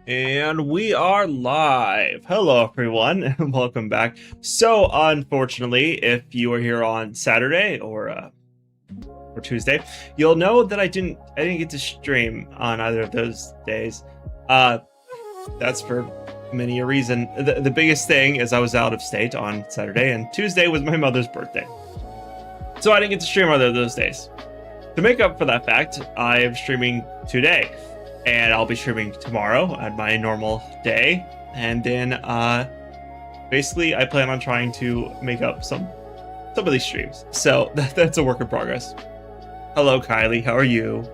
And we are live. Hello, everyone, and welcome back. So, unfortunately, if you are here on Saturday or Tuesday, you'll know that I didn't get to stream on either of those days. That's for many a reason. The biggest thing is I was out of state on Saturday, and Tuesday was my mother's birthday, so I didn't get to stream either of those days. To make up for that fact, I am streaming today. And I'll be streaming tomorrow at my normal day. And then, basically, I plan on trying to make up some of these streams. So, that's a work in progress. Hello, Kylie. How are you?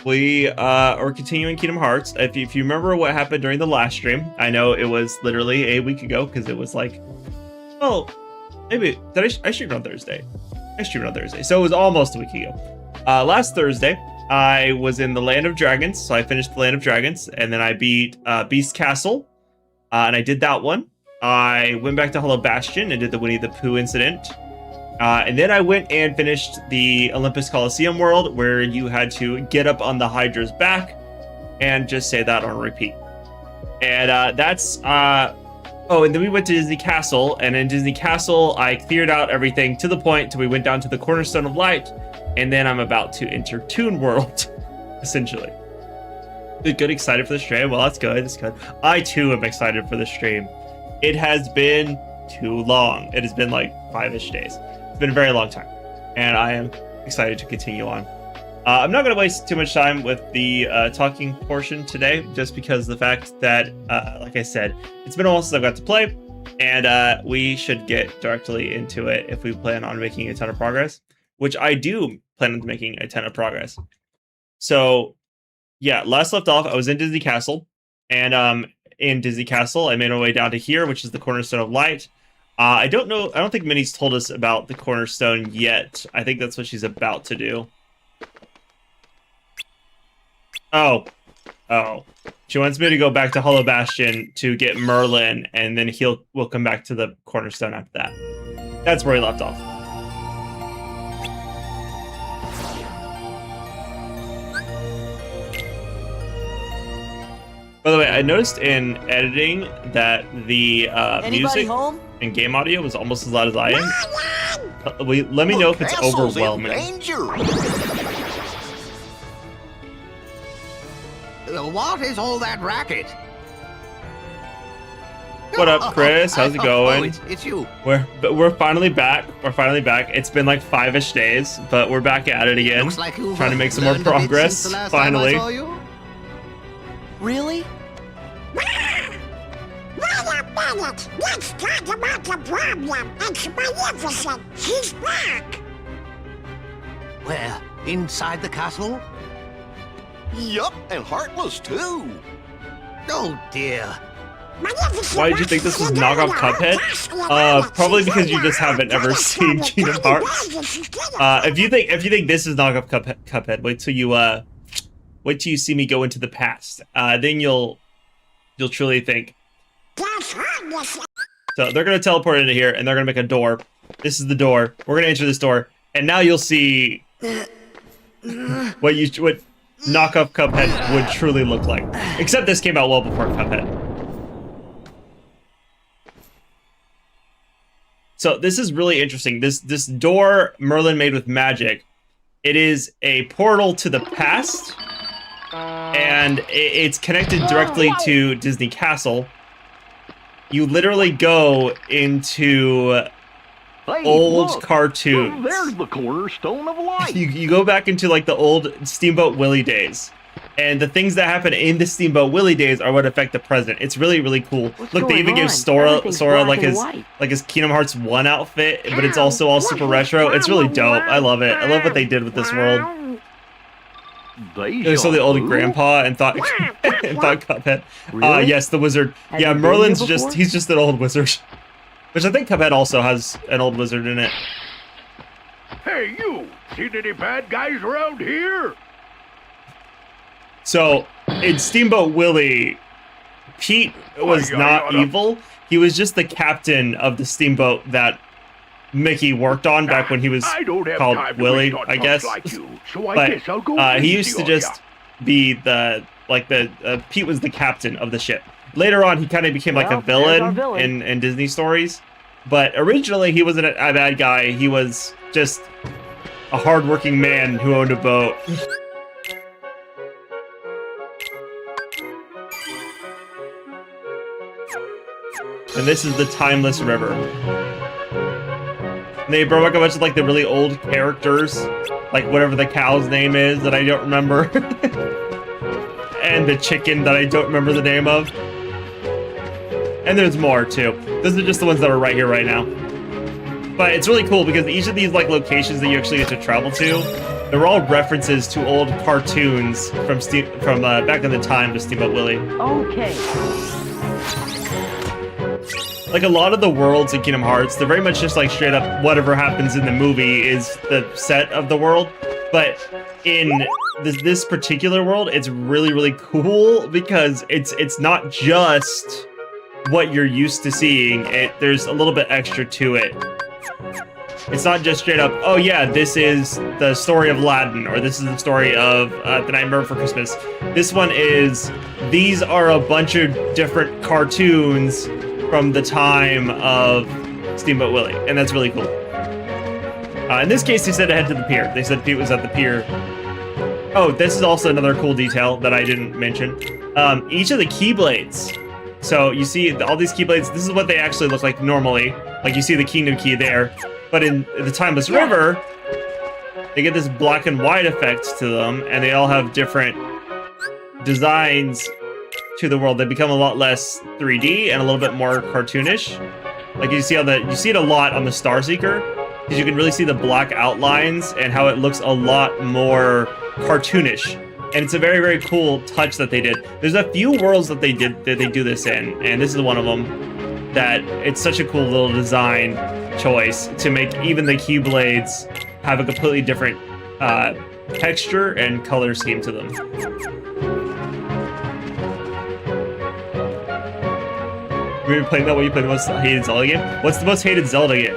We are continuing Kingdom Hearts. If you remember what happened during the last stream, I know it was literally a week ago, because it was like, well, maybe, I streamed on Thursday. So it was almost a week ago. Last Thursday, I was in the Land of Dragons, so I finished the Land of Dragons, and then I beat Beast Castle, and I did that one. I went back to Hollow Bastion and did the Winnie the Pooh incident, and then I went and finished the Olympus Coliseum world, where you had to get up on the Hydra's back and just say that on repeat. And that's... Oh, and then we went to Disney Castle, and in Disney Castle, I cleared out everything to the point till we went down to the Cornerstone of Light, and then I'm about to enter Toon World. essentially. Good, excited for the stream. Well, that's good. That's good. I too am excited for the stream. It has been too long. It has been like 5-ish days. It's been a very long time, and I am excited to continue on. I'm not going to waste too much time with the talking portion today, just because of the fact that, like I said, it's been a while since I've got to play, and we should get directly into it if we plan on making a ton of progress, which I do plan on making a ton of progress. So, yeah, last left off, I was in Disney Castle, and in Disney Castle, I made my way down to here, which is the Cornerstone of Light. I don't think Minnie's told us about the Cornerstone yet. I think that's what she's about to do. Oh. She wants me to go back to Hollow Bastion to get Merlin, and then we'll come back to the Cornerstone after that. That's where he left off. By the way, I noticed in editing that the music and game audio was almost as loud as I am. Let me know if it's overwhelming. What is all that racket? What up, Chris? How's it going? It's you. We're finally back. It's been like 5-ish days, but we're back at it again. Looks like you've trying to make some more progress. Finally. Really? Wait a minute! Let's talk about the problem! It's Maleficent! She's back! Where? Inside the castle? Yup, and Heartless too. Oh dear. Why did you think this was knockoff Cuphead? Probably because you just haven't ever seen Kingdom Hearts. If you think this is knockoff Cuphead, wait till you see me go into the past. Then you'll truly think. So they're gonna teleport into here, and they're gonna make a door. This is the door. We're gonna enter this door, and now you'll see what knockoff Cuphead would truly look like. Except this came out well before Cuphead. So this is really interesting. This door Merlin made with magic. It is a portal to the past, and it's connected directly to Disney Castle. You literally go into old cartoons. There's the Cornerstone of Light. You go back into like the old Steamboat Willie days, and the things that happen in the Steamboat Willie days are what affect the present. It's really, really cool. Look, they even give Sora like his Kingdom Hearts 1 outfit, but it's also all super retro. It's really dope. I love it. I love what they did with this world. They saw the old grandpa and thought Cuphead. Really? Yes, the wizard. Yeah, Merlin's he's just an old wizard. Which I think Cuphead also has an old wizard in it. Hey, you! Seen any bad guys around here? So, in Steamboat Willie, Pete was not evil. He was just the captain of the steamboat that Mickey worked on back when he was called Willie, I guess. Like you, so I but guess I'll go he used to just be Pete was the captain of the ship. Later on, he kind of became like a villain in Disney stories. But originally, he wasn't a bad guy. He was just a hardworking man who owned a boat. And this is the Timeless River. And they brought back a bunch of like the really old characters, like whatever the cow's name is that I don't remember, and the chicken that I don't remember the name of. And there's more too. Those are just the ones that are right here, right now. But it's really cool because each of these like locations that you actually get to travel to, they're all references to old cartoons from back in the time to Steamboat Willie. Okay. Like a lot of the worlds in Kingdom Hearts, they're very much just like straight up whatever happens in the movie is the set of the world. But in this particular world, it's really, really cool because it's not just what you're used to seeing. There's a little bit extra to it. It's not just straight up, oh yeah, this is the story of Aladdin, or this is the story of The Nightmare Before Christmas. This one is, these are a bunch of different cartoons from the time of Steamboat Willie, and that's really cool. In this case, they said to head to the pier. They said Pete was at the pier, Oh, this is also another cool detail that I didn't mention. Each of the keyblades. So you see all these keyblades. This is what they actually look like normally. Like you see the Kingdom Key there. But in the Timeless River, they get this black and white effect to them, and they all have different designs to the world. They become a lot less 3D and a little bit more cartoonish. Like you see you see it a lot on the Star Seeker, because you can really see the black outlines and how it looks a lot more cartoonish. And it's a very, very cool touch that they did. There's a few worlds that they do this in, and this is one of them. That it's such a cool little design choice to make even the Keyblades have a completely different texture and color scheme to them. Were you playing that while you played the most hated Zelda game? What's the most hated Zelda game?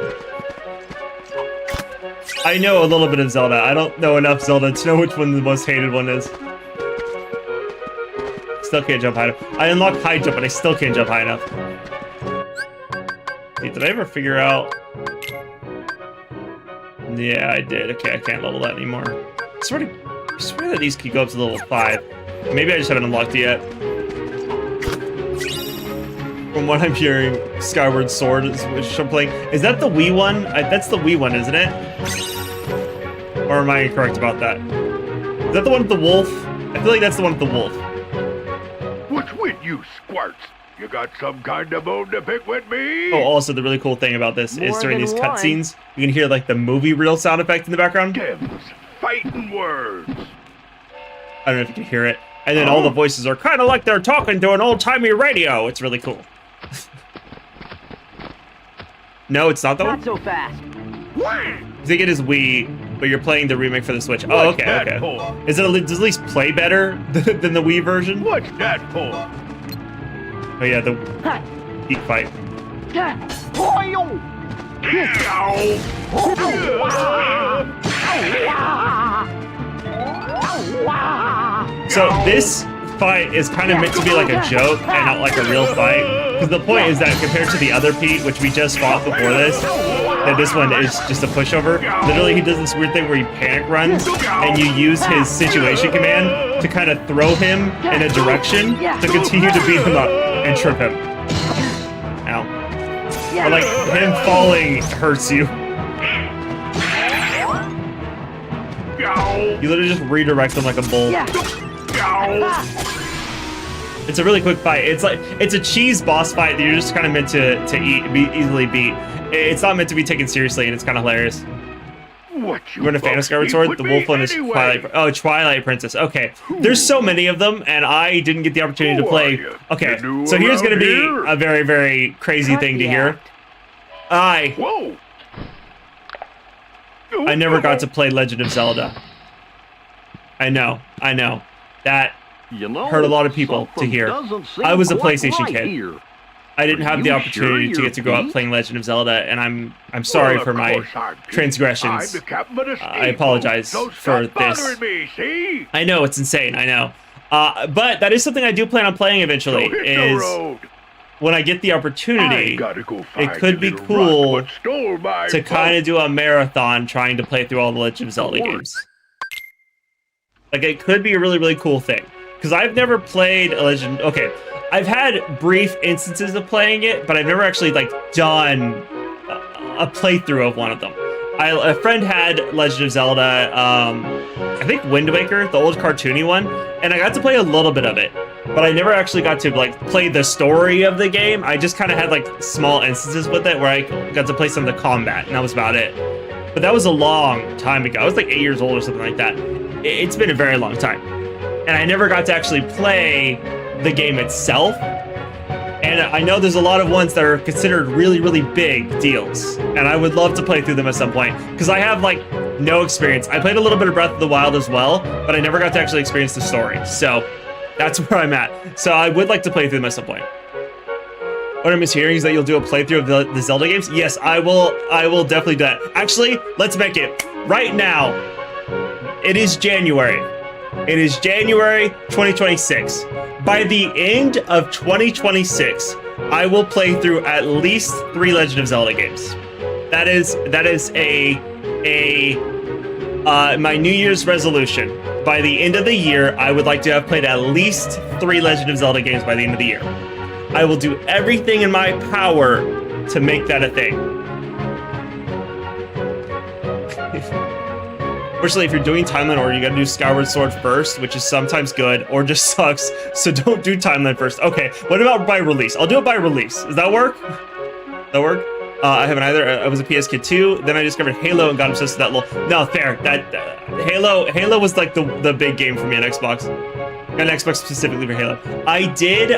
I know a little bit of Zelda. I don't know enough Zelda to know which one the most hated one is. Still can't jump high enough. I unlocked high jump, but I still can't jump high enough. Wait, did I ever figure out? Yeah, I did. Okay, I can't level that anymore. I swear that these could go up to level 5. Maybe I just haven't unlocked it yet. From what I'm hearing, Skyward Sword is which I'm playing. Is that the Wii one? That's the Wii one, isn't it? Or am I incorrect about that? Is that the one with the wolf? I feel like that's the one with the wolf. What's with you, squirts? You got some kind of bone to pick with me? Oh, also the really cool thing about this is during these cutscenes, you can hear like the movie reel sound effect in the background. Them's fighting words. I don't know if you can hear it. And then all the voices are kind of like they're talking to an old-timey radio. It's really cool. No, it's not the one? Not so fast. I think it is Wii, but you're playing the remake for the Switch. Oh, What's okay, that okay. for? Does it at least play better than the Wii version? What's that for? Oh yeah, the heat fight. So this fight is kind of meant to be like a joke and not like a real fight. Because the point is that compared to the other Pete, which we just fought before this, that this one is just a pushover. Literally, he does this weird thing where he panic runs, and you use his situation command to kind of throw him in a direction to continue to beat him up and trip him. Ow. Or like, him falling hurts you. You literally just redirect him like a bull. It's a really quick fight. It's a cheese boss fight that you're just kind of meant to easily beat. It's not meant to be taken seriously, and it's kind of hilarious. You're a fan of Skyward Sword? The wolf one is Twilight. Oh, Twilight Princess. Okay, there's so many of them, and I didn't get the opportunity to play. Okay, so here's gonna be a very, very crazy thing to hear. I never got to play Legend of Zelda. I know. That hurt a lot of people to hear. I was a PlayStation kid. I didn't have the opportunity to get to grow up playing Legend of Zelda, and I'm sorry for my transgressions. I apologize for this. I know, it's insane, I know. But that is something I do plan on playing eventually, is when I get the opportunity, it could be cool to kind of do a marathon trying to play through all the Legend of Zelda games. Like, it could be a really, really cool thing. Because I've never played a Legend... Okay, I've had brief instances of playing it, but I've never actually, like, done a playthrough of one of them. A friend had Legend of Zelda, I think Wind Waker, the old cartoony one, and I got to play a little bit of it. But I never actually got to, like, play the story of the game. I just kind of had, like, small instances with it where I got to play some of the combat, and that was about it. But that was a long time ago. I was, like, 8 years old or something like that. It's been a very long time. And I never got to actually play the game itself. And I know there's a lot of ones that are considered really, really big deals. And I would love to play through them at some point. Because I have, like, no experience. I played a little bit of Breath of the Wild as well, but I never got to actually experience the story. So that's where I'm at. So I would like to play through them at some point. What I'm mishearing is that you'll do a playthrough of the Zelda games? Yes, I will definitely do that. Actually, let's make it right now. It is January. It is January 2026. By the end of 2026, I will play through at least 3 Legend of Zelda games. That is my New Year's resolution. by the end of the year, I would like to have played at least 3 Legend of Zelda games by the end of the year. I will do everything in my power to make that a thing. Fortunately, if you're doing Timeline Order, you gotta do Skyward Sword first, which is sometimes good, or just sucks, so don't do Timeline first. Okay, what about by release? I'll do it by release. Does that work? That work? I haven't either. I was a PS kid too. Then I discovered Halo and got obsessed with that. No, fair. That Halo was like the big game for me on Xbox. And Xbox specifically for Halo. I did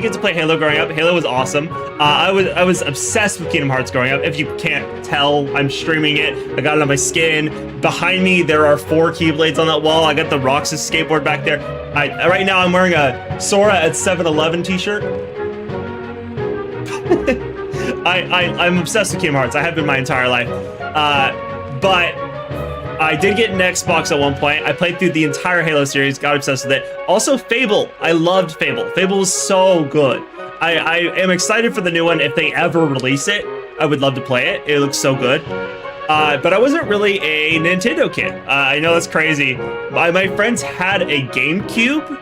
get to play Halo growing up. Halo was awesome. I was obsessed with Kingdom Hearts growing up. If you can't tell, I'm streaming it. I got it on my skin. Behind me, there are 4 Keyblades on that wall. I got the Roxas skateboard back there. Right now, I'm wearing a Sora at 7-Eleven t-shirt. I'm obsessed with Kingdom Hearts. I have been my entire life. But I did get an Xbox at one point. I played through the entire Halo series, got obsessed with it. Also, Fable. I loved Fable. Fable was so good. I am excited for the new one. If they ever release it, I would love to play it. It looks so good. But I wasn't really a Nintendo kid. I know that's crazy. My friends had a GameCube,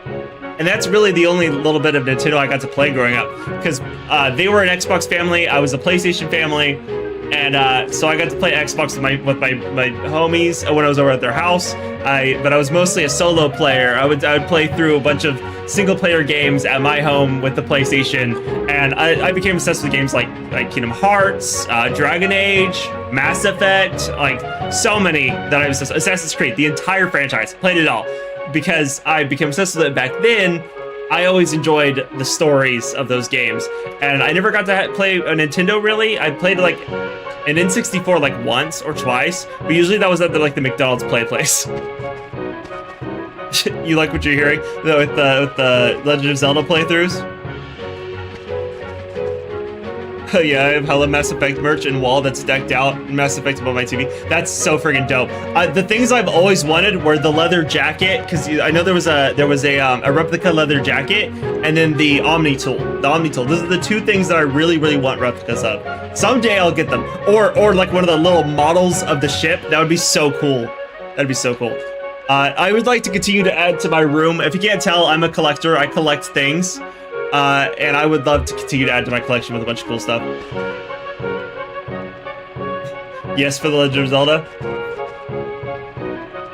and that's really the only little bit of Nintendo I got to play growing up. Because they were an Xbox family, I was a PlayStation family, and so I got to play Xbox with my homies when I was over at their house. But I was mostly a solo player. I would play through a bunch of single player games at my home with the PlayStation, and I became obsessed with games like Kingdom Hearts, Dragon Age, Mass Effect, like so many that I was obsessed. Assassin's Creed, the entire franchise, played it all because I became obsessed with it back then. I always enjoyed the stories of those games, and I never got to play a Nintendo really. I played like an N64 like once or twice, but usually that was at the McDonald's play place. You like what you're hearing with the Legend of Zelda playthroughs? Yeah, I have hella Mass Effect merch and wall that's decked out. Mass Effect above my TV. That's so friggin' dope. The things I've always wanted were the leather jacket, because I know there was a replica leather jacket, and then the Omni tool. The Omni tool. Those are the 2 things that I really, really want replicas of. Someday I'll get them, or like one of the little models of the ship. That would be so cool. That'd be so cool. I would like to continue to add to my room. If you can't tell, I'm a collector. I collect things. And I would love to continue to add to my collection with a bunch of cool stuff. Yes, for the Legend of Zelda.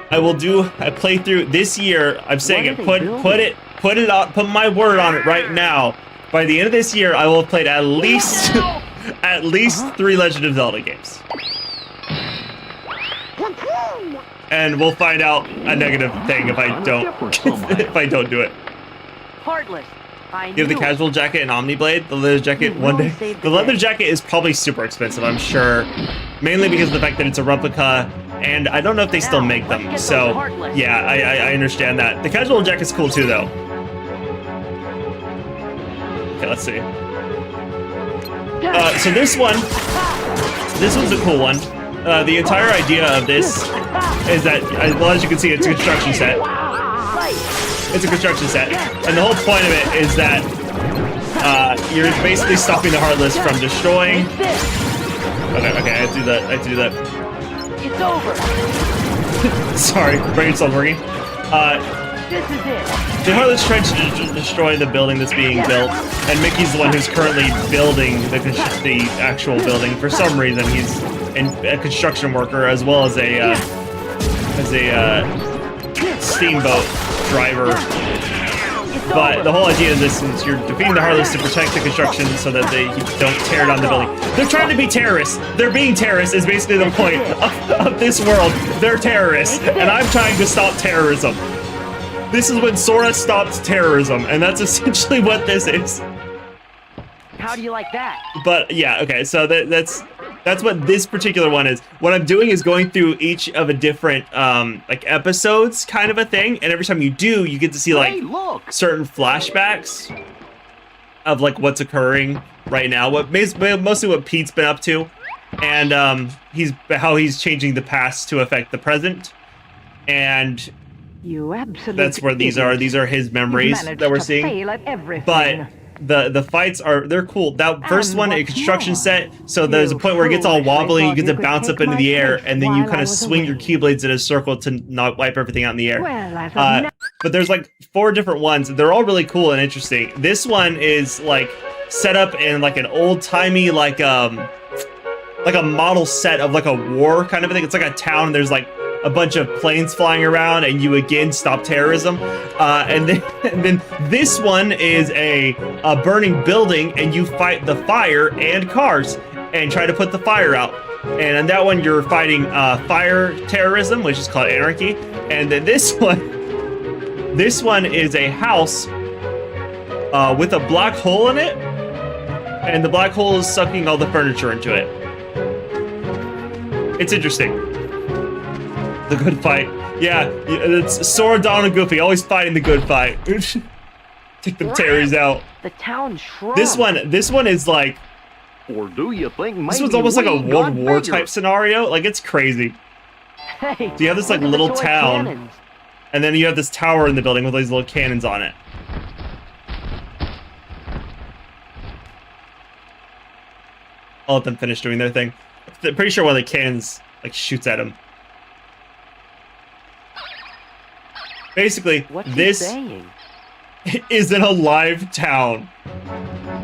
I will do a playthrough this year. I'm saying it. Put my word on it right now. By the end of this year, I will have played at least 3 Legend of Zelda games. And we'll find out a negative thing if I don't do it. Heartless. You have the casual jacket and Omniblade, the leather jacket one day. The leather jacket is probably super expensive, I'm sure. Mainly because of the fact that it's a replica, and I don't know if they still make them. So, yeah, I understand that. The casual jacket's cool too, though. Okay, let's see. So this one's a cool one. The entire idea of this is that, well, as you can see, it's a construction set. It's a construction set, and the whole point of it is that you're basically stopping the Heartless from destroying. Okay, I do that. It's over. Sorry, brain's not working. This is it. The Heartless tried to destroy the building that's being built, and Mickey's the one who's currently building the actual building. For some reason, he's a construction worker as well as a steamboat driver. But the whole idea of this is you're defeating the Heartless to protect the construction so that they don't tear down the building. They're trying to be terrorists. They're being terrorists is basically the point of this world. They're terrorists, and I'm trying to stop terrorism. This is when Sora stops terrorism, and that's essentially what this is. How do you like that? But yeah, okay, so that's what this particular one is. What I'm doing is going through each of a different like episodes kind of a thing, and every time you do, you get to see like certain flashbacks of like what's occurring right now, mostly what Pete's been up to, and how he's changing the past to affect the present, and you absolutely that's where these are. These are his memories that we're seeing. But the fights they're cool. That first one, a construction set, so there's a point where it gets all wobbly, you get to bounce up into the air, and then you kind of swing your keyblades in a circle to not wipe everything out in the air. But there's like 4 different ones. They're all really cool and interesting. This one is like set up in like an old-timey like a model set of like a war kind of thing. It's like a town. There's like a bunch of planes flying around, and you again stop terrorism. And then this one is a burning building, and you fight the fire and cars and try to put the fire out. And on that one, you're fighting fire terrorism, which is called anarchy. And then this one is a house with a black hole in it, and the black hole is sucking all the furniture into it. It's interesting. The good fight. Yeah, it's Sora, Donald, and Goofy, always fighting the good fight. Take them terrors out. The town shrunk. This one is like... Or do you think maybe This one's almost like a we World got War bigger? type scenario. Like, it's crazy. Hey, So you have this like look at the little toy town, cannons. and then you have this tower in the building with these little cannons on it. I'll let them finish doing their thing. I'm pretty sure one of the cannons like shoots at him. Basically, What's he this saying? is an alive town.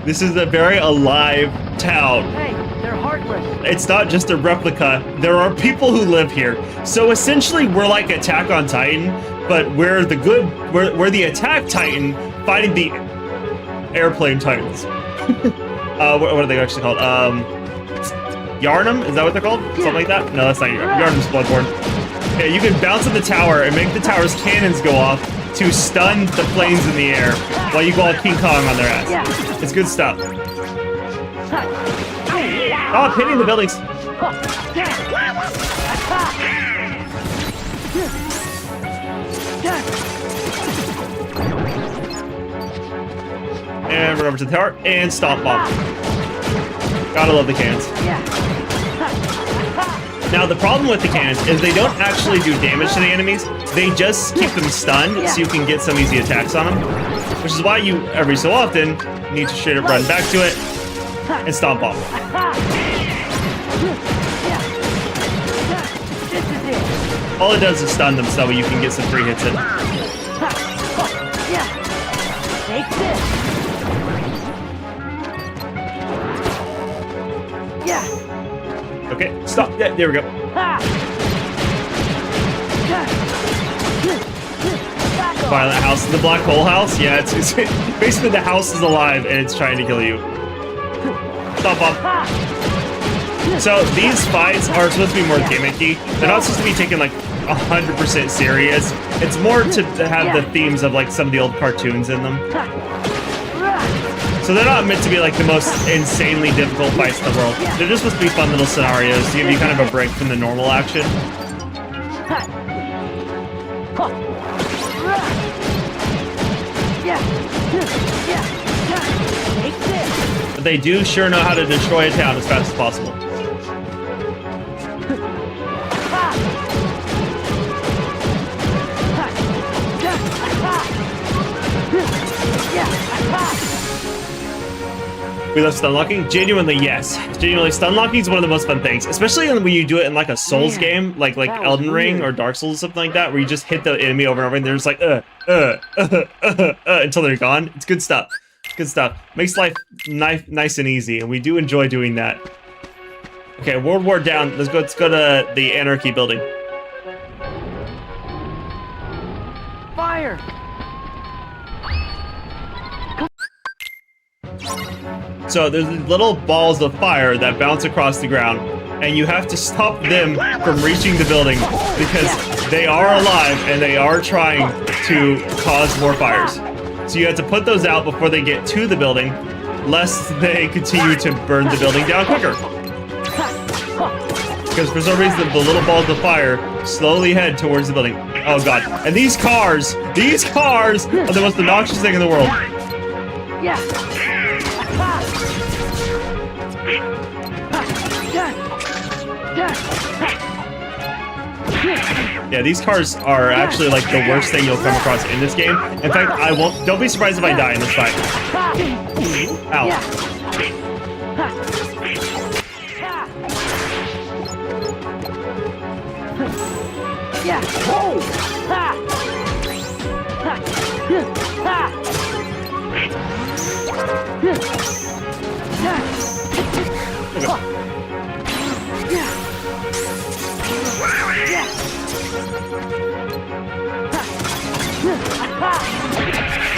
This is a very alive town. Hey, they're heartless. It's not just a replica. There are people who live here. So essentially, we're like Attack on Titan, but we're the Attack Titan fighting the Airplane Titans. What are they actually called? Yarnum? Is that what they're called? Something like that? No, that's not Yarnum's Bloodborne. Yeah, you can bounce on the tower and make the tower's cannons go off to stun the planes in the air while you go all King Kong on their ass. It's good stuff. Oh, hitting the buildings. And run over to the tower and stomp bomb. Gotta love the cannons. Now the problem with the cannons is they don't actually do damage to the enemies. They just keep them stunned so you can get some easy attacks on them. Which is why you, every so often, need to straight up run back to it and stomp bomb. All it does is stun them so you can get some free hits in. Take this. Okay, stop. Yeah, there we go. Violent house, the black hole house. Yeah, it's basically the house is alive and it's trying to kill you. Stop up. So these fights are supposed to be more gimmicky. They're not supposed to be taken like 100% serious. It's more to have the themes of like some of the old cartoons in them. So they're not meant to be like the most insanely difficult fights in the world. They're just supposed to be fun little scenarios to give you kind of a break from the normal action. But they do sure know how to destroy a town as fast as possible. We love stun locking? Genuinely, yes. Genuinely, stun locking is one of the most fun things, especially when you do it in like a Souls game, like Elden Ring or Dark Souls or something like that, where you just hit the enemy over and over, and they're just like until they're gone. It's good stuff. Good stuff. Makes life nice and easy, and we do enjoy doing that. Okay, World War down. Let's go to the Anarchy building. Fire! So there's these little balls of fire that bounce across the ground, and you have to stop them from reaching the building because they are alive and they are trying to cause more fires. So you have to put those out before they get to the building, lest they continue to burn the building down quicker. Because for some reason, the little balls of fire slowly head towards the building. Oh god. And these cars are the most obnoxious thing in the world. Yeah, these cars are actually like the worst thing you'll come across in this game. In fact, I won't. Don't be surprised if I die in this fight. Ow. Yeah.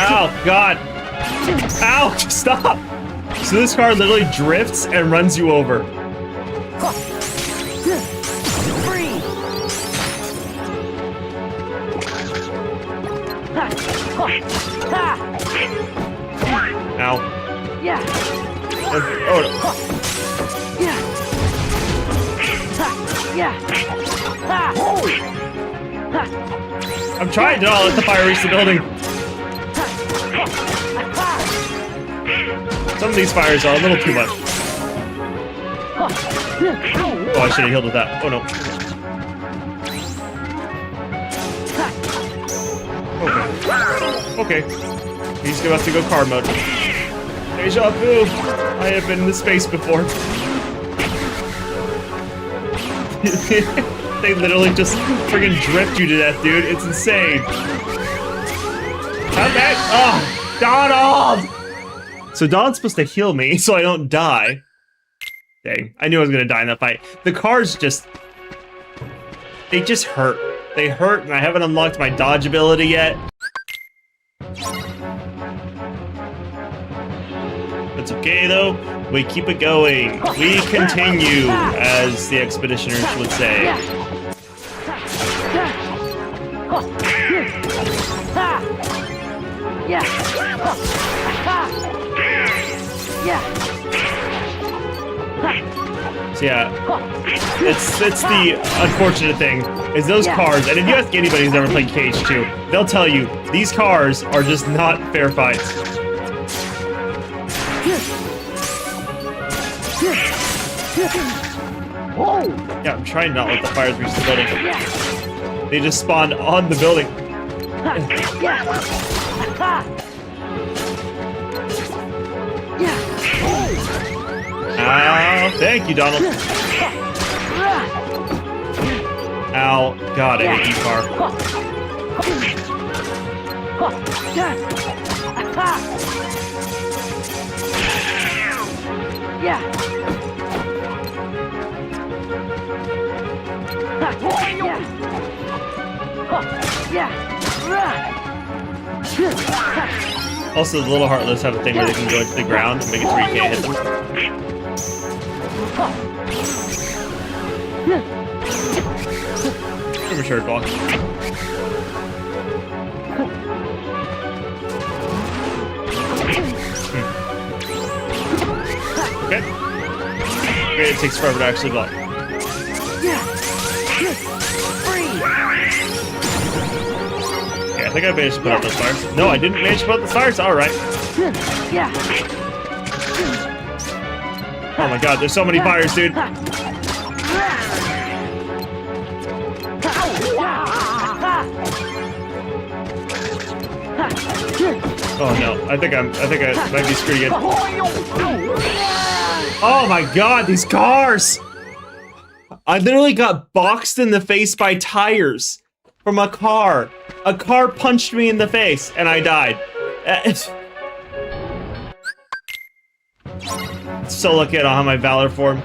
Ow, God. Ow, stop. So this car literally drifts and runs you over. Ow. Yeah. Oh, no. Yeah. I'm trying to not let the fire reach the building. Some of these fires are a little too much. Oh, I should have healed with that. Oh, no. Okay. Okay. He's about to go car mode. Deja vu. I have been in this space before. They literally just friggin' drift you to death, dude. It's insane. How bad? Oh, Donald! So Donald's supposed to heal me so I don't die. Dang, I knew I was gonna die in that fight. The cars just... They just hurt. They hurt, and I haven't unlocked my dodge ability yet. That's okay, though. We keep it going. We continue, as the expeditioners would say. So yeah, it's the unfortunate thing is those cars, and if you ask anybody who's ever played KH2, they'll tell you these cars are just not fair fights. Yeah, I'm trying not to let the fires reach the building. They just spawned on the building. Ow, thank you, Donald. Ow, God, I hate you, car. Also, the little heartless have a thing where they can go into the ground and make it so you can't hit them. Give a shirt ball. Okay. Great, it takes forever to actually block. Okay, I think I managed to put out those fires. No, I didn't manage to put out the fires. All right. Oh my God, there's so many fires, dude. Oh no, I think I might be screwed again. Oh my God, these cars! I literally got boxed in the face by tires from a car. A car punched me in the face and I died. So lucky I don't have my Valor form.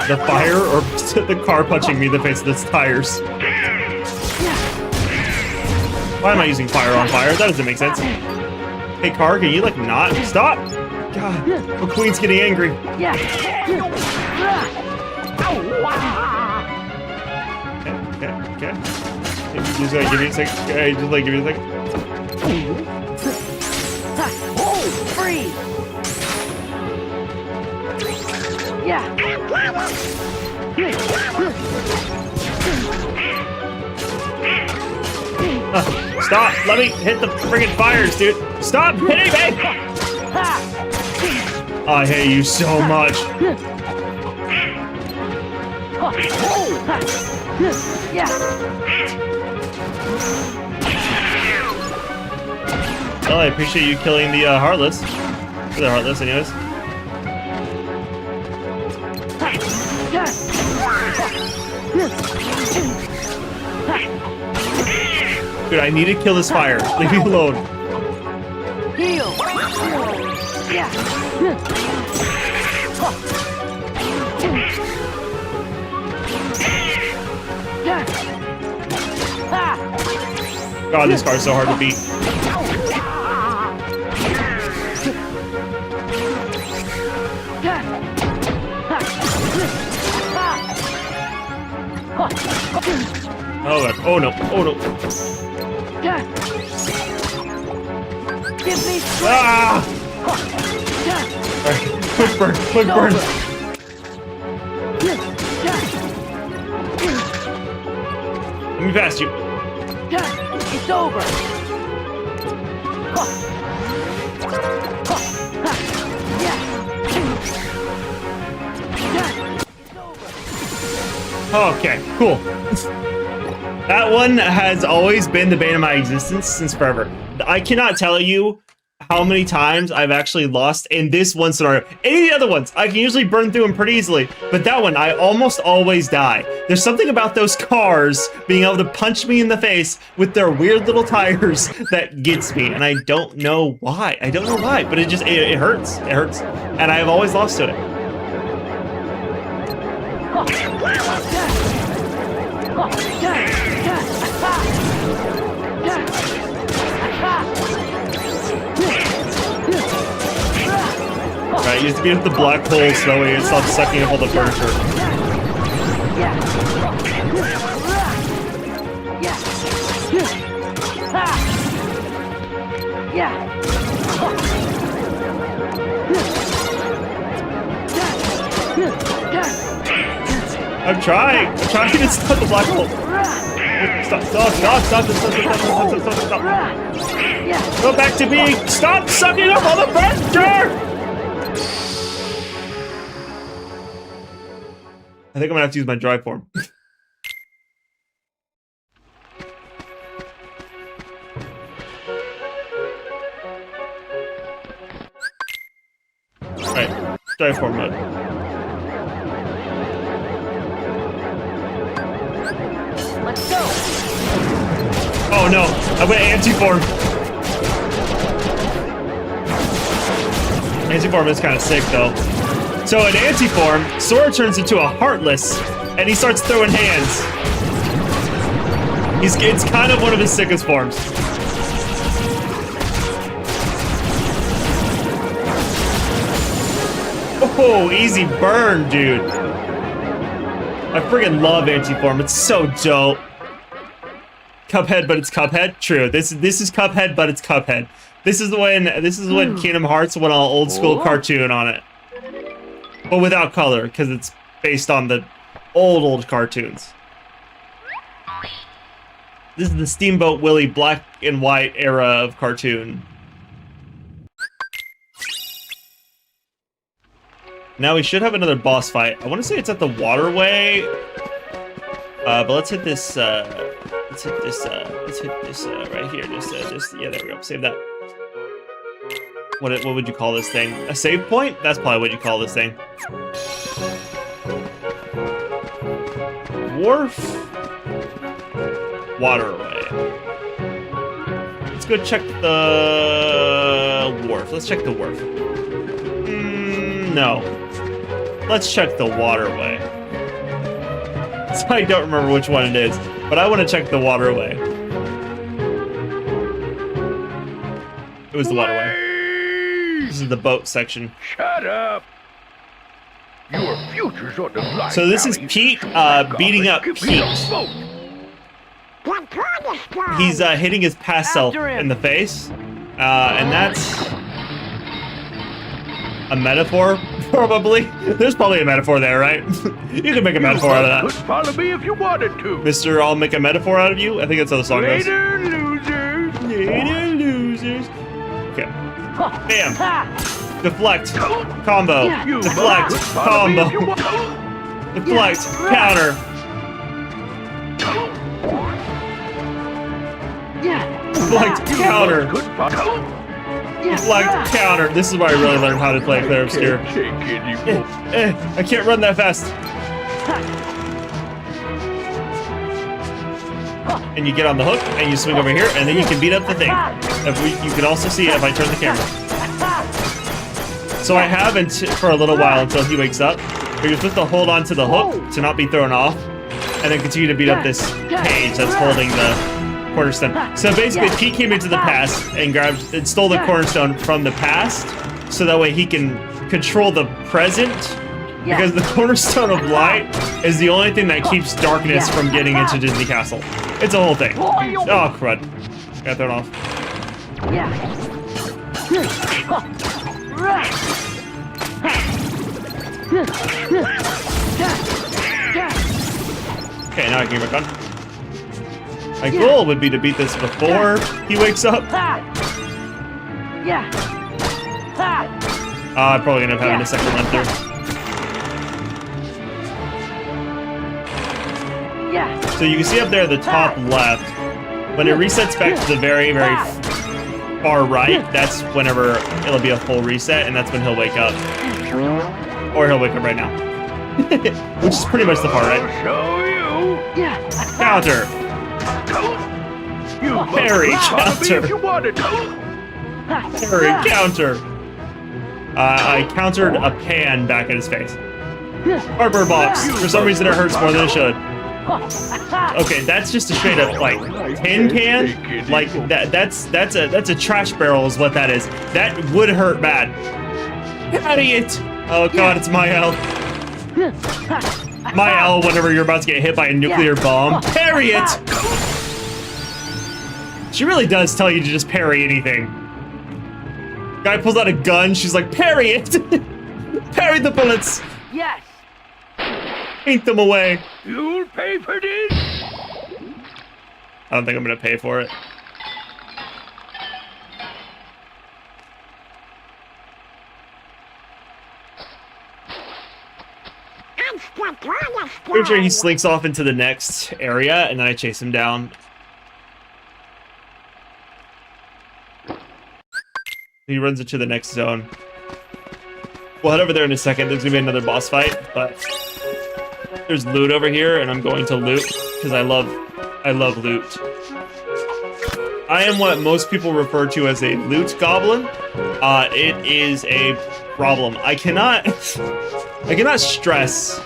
The fire or the car punching me in the face with its tires? Why am I using fire on fire? That doesn't make sense. Hey, car, can you like not stop? God, the queen's getting angry. Okay. Just like give me a second. Okay, just like give me a second. Free. Stop! Let me hit the friggin' fires, dude! Stop hitting me! I hate you so much. Well, I appreciate you killing the Heartless. They're Heartless, anyways. Dude, I need to kill this fire. Leave me alone. Heal. God, this car's so hard to beat. Oh god. Oh no. Oh no. Give me Ah! Alright. Quick burn. Quick burn. Let me past you. It's over. Okay, cool. That one has always been the bane of my existence since forever. I cannot tell you how many times I've actually lost in this one scenario. Any of the other ones, I can usually burn through them pretty easily, but that one, I almost always die. There's something about those cars being able to punch me in the face with their weird little tires that gets me, and I don't know why. I don't know why, but it hurts. It hurts, and I've always lost to it. Right, you have to beat up the black hole so that way it stops sucking up all the furniture. I'm trying to stop the black hole. Stop. Go back to being, stop sucking up all the furniture! I think I'm gonna have to use my drive form. Alright, drive form mode. Let's go. Oh no, I went anti-form. Anti-form is kind of sick though. So in anti-form, Sora turns into a Heartless, and he starts throwing hands. It's kind of one of his sickest forms. Oh, easy burn, dude. I friggin' love anti-form. It's so dope. Cuphead, but it's Cuphead. True. This is Cuphead, but it's Cuphead. This is when Kingdom Hearts went all old school cartoon on it. But without color, because it's based on the old cartoons. This is the Steamboat Willie black and white era of cartoon. Now we should have another boss fight. I want to say it's at the waterway. But let's hit this, right here. Yeah, there we go. Save that. What would you call this thing? A save point? That's probably what you call this thing. Wharf. Waterway. Let's go check the wharf. Let's check the wharf. No. Let's check the waterway. So I don't remember which one it is, but I want to check the waterway. It was the waterway. This is the boat section. Shut up! Your future's on the line. So this is Pete beating up Pete. He's hitting his past self in the face. And that's a metaphor Probably. There's probably a metaphor there, right? You can make a metaphor out of Could that. follow me if you wanted to. Mr. I'll make a metaphor out of you. I think that's how the song goes. Later, losers. Later, losers. Okay. Bam. Deflect. Combo. You Deflect. could follow me Combo. if you want. Deflect. Counter. Deflect. Counter. Could follow. Deflect. Counter. This is where I really learned how to play Clear Obscure. Can't take anymore. I can't run that fast. And you get on the hook, and you swing over here, and then you can beat up the thing. You can also see it if I turn the camera. So I have for a little while until he wakes up. You're supposed to hold on to the hook to not be thrown off, and then continue to beat up this cage that's holding the cornerstone. So basically, he came into the past and stole the cornerstone from the past, so that way he can control the present. Because the cornerstone of light is the only thing that keeps darkness from getting into Disney Castle. It's a whole thing. Oh, crud. Got thrown off. Okay, now I can get back on. My goal would be to beat this before he wakes up. I'm probably gonna end up having a second run through. So you can see up there at the top left, when it resets back to the very, very far right, that's whenever it'll be a full reset, and that's when he'll wake up. Or he'll wake up right now. Which is pretty much the far right. Show you. Counter. You Parry, could follow me counter. if you wanted to. Parry, counter. I countered a pan back in his face. Cardboard box. For some reason it hurts more than it should. Okay, that's just a straight up like tin can. Like that's a trash barrel is what that is. That would hurt bad. Idiot! Oh god, it's my L. My L whenever you're about to get hit by a nuclear bomb. Parry it! She really does tell you to just parry anything. Guy pulls out a gun, she's like, parry it! Parry the bullets! Yes. Paint them away. You'll pay for this. I don't think I'm gonna pay for it. Pretty sure he slinks off into the next area, and then I chase him down. He runs into the next zone. We'll head over there in a second. There's gonna be another boss fight, but there's loot over here, and I'm going to loot because I love loot. I am what most people refer to as a loot goblin. It is a problem. I cannot stress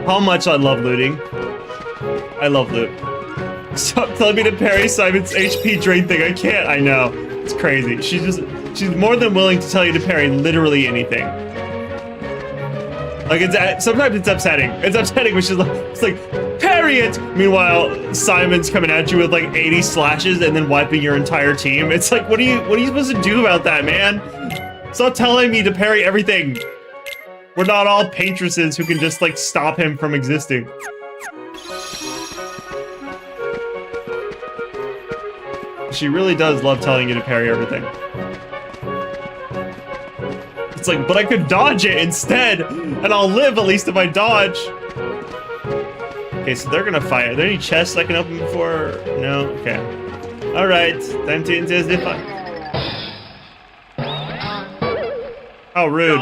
how much I love looting. I love loot. Stop telling me to parry Simon's HP drain thing. I can't. I know. It's crazy. She's more than willing to tell you to parry literally anything. Like sometimes it's upsetting. It's upsetting, which is like it's like parry it. Meanwhile, Simon's coming at you with like 80 slashes and then wiping your entire team. It's like, what are you supposed to do about that, man? Stop telling me to parry everything. We're not all paintresses who can just like stop him from existing. She really does love telling you to parry everything. It's like, but I could dodge it instead, and I'll live at least if I dodge. Okay, so they're gonna fight. Are there any chests I can open before? No? Okay. Alright, time to intensify. How rude.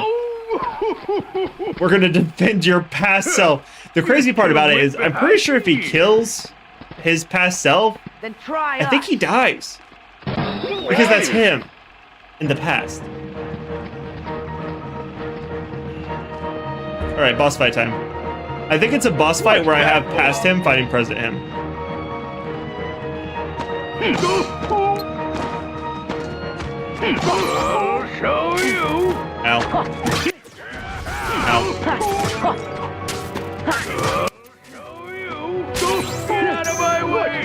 We're gonna defend your past self. The crazy part about it is, I'm pretty sure if he kills his past self, Then try I think he dies. Because that's him in the past. Alright, boss fight time. I think it's a boss fight where I have past him fighting present him. I'll show you. Ow. Ow. Show you. Get out of my way.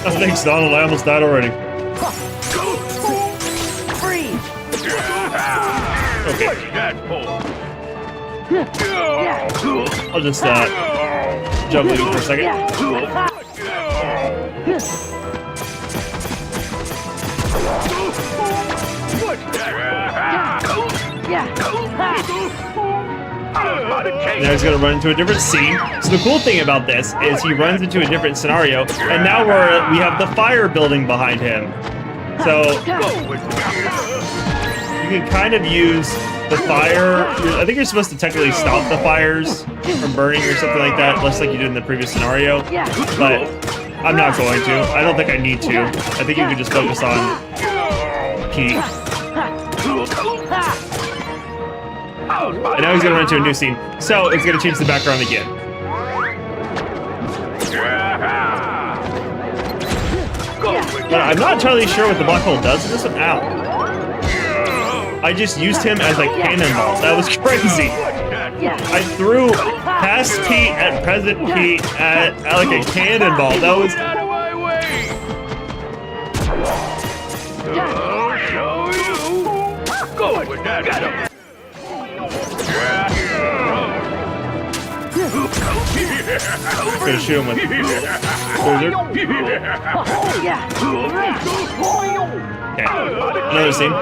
Oh, thanks, Donald. I almost died already. Freeze. Okay. What's that for? I'll just juggle you for a second. Now he's gonna run into a different scene. So the cool thing about this is he runs into a different scenario, and now we have the fire building behind him. So you can kind of use the fire. I think you're supposed to technically stop the fires from burning or something like that, just like you did in the previous scenario. But I'm not going to. I don't think I need to. I think you can just focus on Pete. And now he's gonna run into a new scene. So it's gonna change the background again. But I'm not entirely sure what the black hole does in this one. Ow. I just used him as a cannonball. That was crazy. I threw past Pete at present Pete at like a cannonball. That was... Gonna shoot him with Blizzard. Okay, another scene.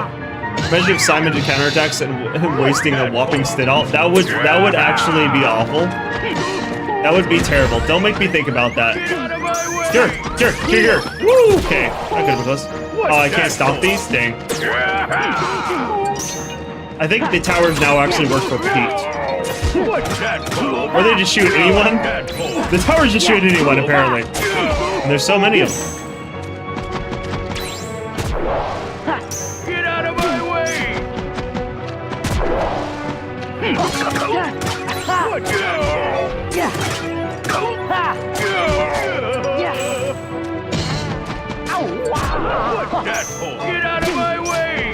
Imagine if Simon did counterattacks and wasting a whopping Stidal. That would actually be awful. That would be terrible. Don't make me think about that. Here. Woo! Okay, that could have been close. Oh, I can't stop these? Dang. I think the towers now actually work for Pete. Or they just shoot anyone? The towers just shoot anyone, apparently. And there's so many of them. Get out of my way! What's that for? Get out of my way!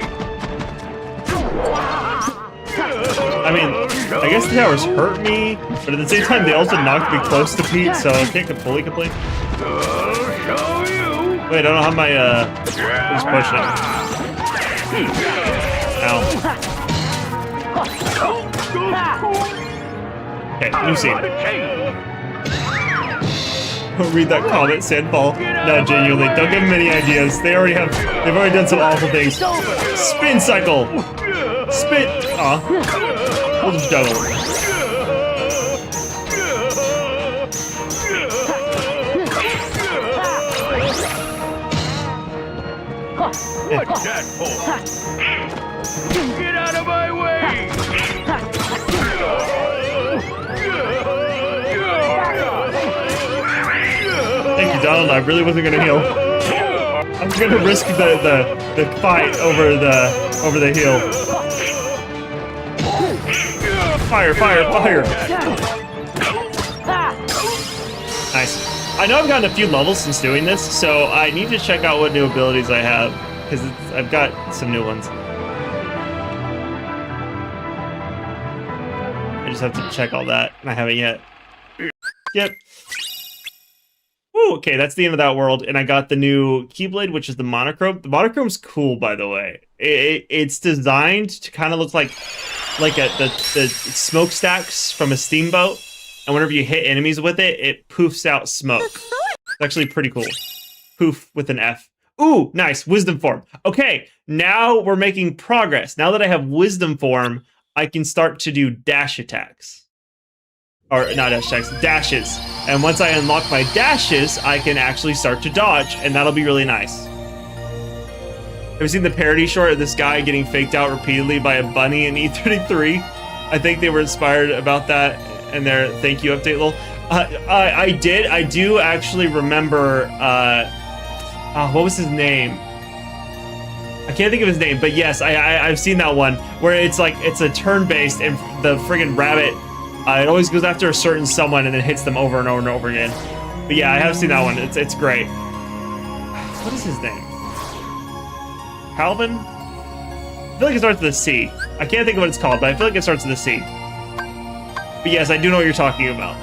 I mean, I guess the towers hurt me, but at the same time, they also knocked me close to Pete, so I can't fully complain. Wait, I don't have my, just push it. Ow. Okay, new scene. Read that comment, Sandfall. No, genuinely, don't give them any ideas. They've already done some awful things. Spin cycle! Spin! Aw. We'll just juggle. What's that for? Get out of my way! Thank you, Donald. I really wasn't gonna heal. I'm gonna risk the fight over the heal. Fire! Nice. I know I've gotten a few levels since doing this, so I need to check out what new abilities I have, because I've got some new ones. I just have to check all that, and I haven't yet. Yep. Woo, okay, that's the end of that world, and I got the new Keyblade, which is the monochrome. The monochrome's cool, by the way. It's designed to kind of look like the smokestacks from a steamboat, and whenever you hit enemies with it, it poofs out smoke. It's actually pretty cool. Poof with an F. Ooh, nice, wisdom form. Okay, now we're making progress. Now that I have wisdom form, I can start to do dash attacks. Or not dash attacks, dashes. And once I unlock my dashes, I can actually start to dodge, and that'll be really nice. Have you seen the parody short of this guy getting faked out repeatedly by a bunny in E33? I think they were inspired about that in their thank you update lol. I do actually remember, what was his name? I can't think of his name, but yes, I've seen that one where it's like, it's a turn-based and the friggin' rabbit, it always goes after a certain someone and then hits them over and over and over again. But yeah, I have seen that one. It's great. What is his name? Calvin? I feel like it starts with a C. I can't think of what it's called, but I feel like it starts with a C. But yes, I do know what you're talking about.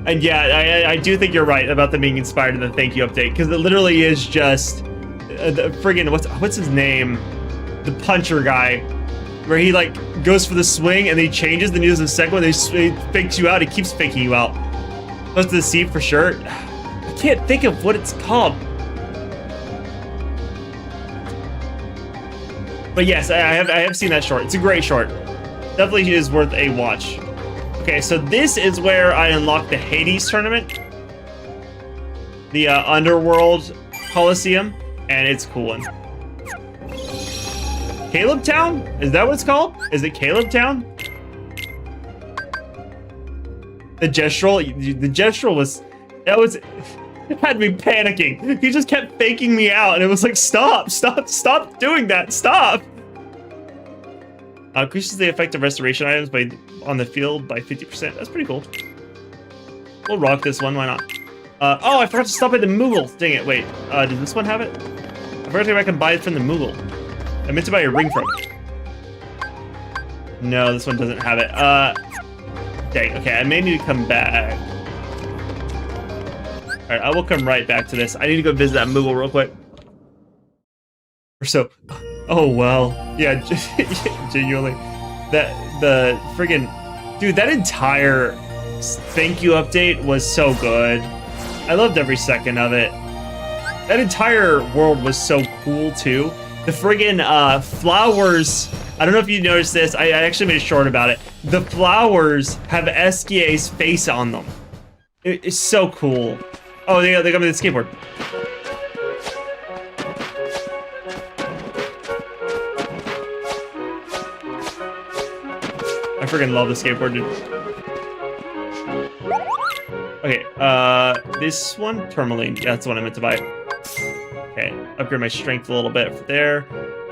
And yeah, I do think you're right about them being inspired in the thank you update, because it literally is just the friggin' what's his name? the puncher guy, where he like goes for the swing and then he changes, then he does the second one, he fakes you out, he keeps faking you out. Close to the sea for sure. I can't think of what it's called. But yes, I have seen that short. It's a great short. Definitely is worth a watch. Okay, so this is where I unlock the Hades tournament. The Underworld Coliseum, and it's a cool one. Caleb Town? Is that what it's called? Is it Caleb Town? The gestural was, it had me panicking. He just kept faking me out, and it was like, stop doing that, stop. Increases the effect of restoration items on the field by 50%. That's pretty cool. We'll rock this one, why not? Oh, I forgot to stop at the Moogle. Dang it, wait. Did this one have it? I forgot to go back and buy it from the Moogle. I meant to buy a ring from it. No, this one doesn't have it. Dang, okay, I may need to come back. Alright, I will come right back to this. I need to go visit that Moogle real quick. So, oh well. Yeah, genuinely. The friggin'... Dude, that entire thank you update was so good. I loved every second of it. That entire world was so cool, too. The friggin' flowers... I don't know if you noticed this. I actually made a short about it. The flowers have SKA's face on them. It's so cool. Oh, they got me the skateboard. I freaking love the skateboard, dude. Okay, this one? Tourmaline. Yeah, that's the one I meant to buy. Okay, upgrade my strength a little bit for there.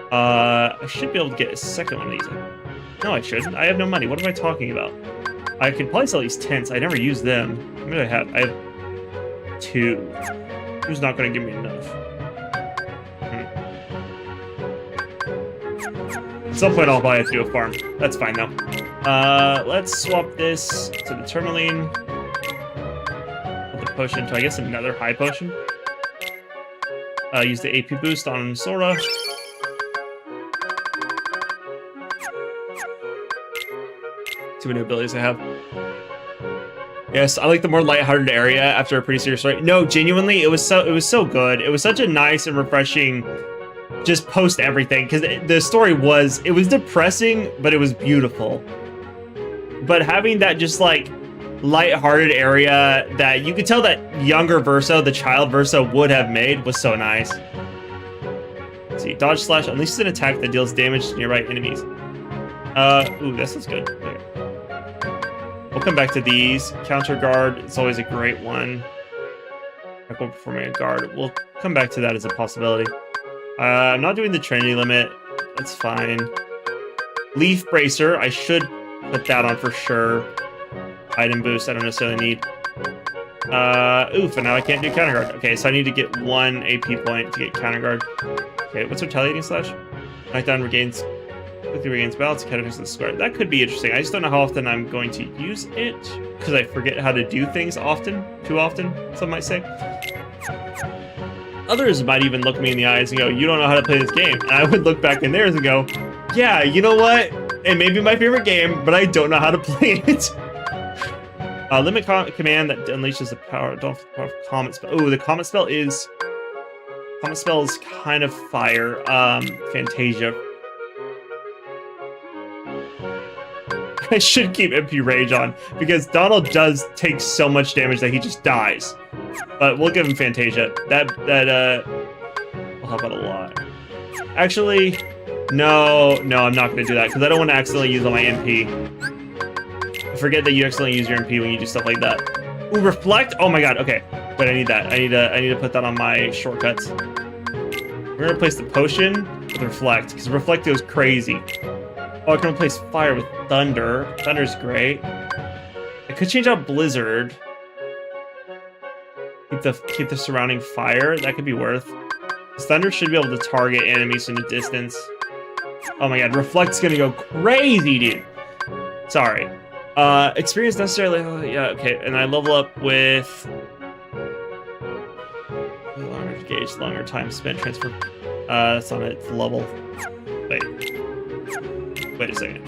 I should be able to get a second one of these. No, I shouldn't. I have no money. What am I talking about? I could probably sell these tents. I never use them. What do I have? I have 2. Who's not going to give me enough? At some point, I'll buy it to a farm. That's fine, though. Let's swap this to the tourmaline. Put the potion to, I guess, another high potion. Use the AP boost on Sora. See what new abilities I have. Yes, I like the more lighthearted area after a pretty serious story. No, genuinely, it was so good. It was such a nice and refreshing just post everything, because the story was depressing, but it was beautiful. But having that just like lighthearted area that you could tell that younger Verso, the child Verso, would have made was so nice. Let's see, dodge slash unleashes an attack that deals damage to nearby enemies. Ooh, this is good. Okay. We'll come back to these. Counter guard, it's always a great one. Like when performing a guard. We'll come back to that as a possibility. I'm not doing the Trinity limit. That's fine. Leaf Bracer, I should put that on for sure. Item boost, I don't necessarily need. Oof, and now I can't do counter guard. Okay, so I need to get 1 AP point to get counter guard. Okay, what's retaliating slash? Knockdown regains. Quickly regains balance, counter to the square. That could be interesting. I just don't know how often I'm going to use it, because I forget how to do things often. Too often, some might say. Others might even look me in the eyes and go, you don't know how to play this game. And I would look back in theirs and go, yeah, you know what? It may be my favorite game, but I don't know how to play it. Limit command that unleashes the power. Don't comet spell. Oh, the comet spell is kind of fire. Fantasia. I should keep MP Rage on, because Donald does take so much damage that he just dies. But we'll give him Fantasia. That will help out a lot. Actually, no, I'm not going to do that, because I don't want to accidentally use all my MP. I forget that you accidentally use your MP when you do stuff like that. Ooh, Reflect? Oh my god, okay. But I need that. I need to put that on my shortcuts. We're going to replace the potion with Reflect, because Reflect goes crazy. Oh, I can replace fire with thunder. Thunder's great. I could change out blizzard. Keep the surrounding fire. That could be worth. Thunder should be able to target enemies from a distance. Oh my god, Reflect's gonna go crazy, dude. Sorry. Experience necessarily. Oh, yeah, okay. And I level up with longer gauge, longer time spent transfer. That's on its level. Wait a second.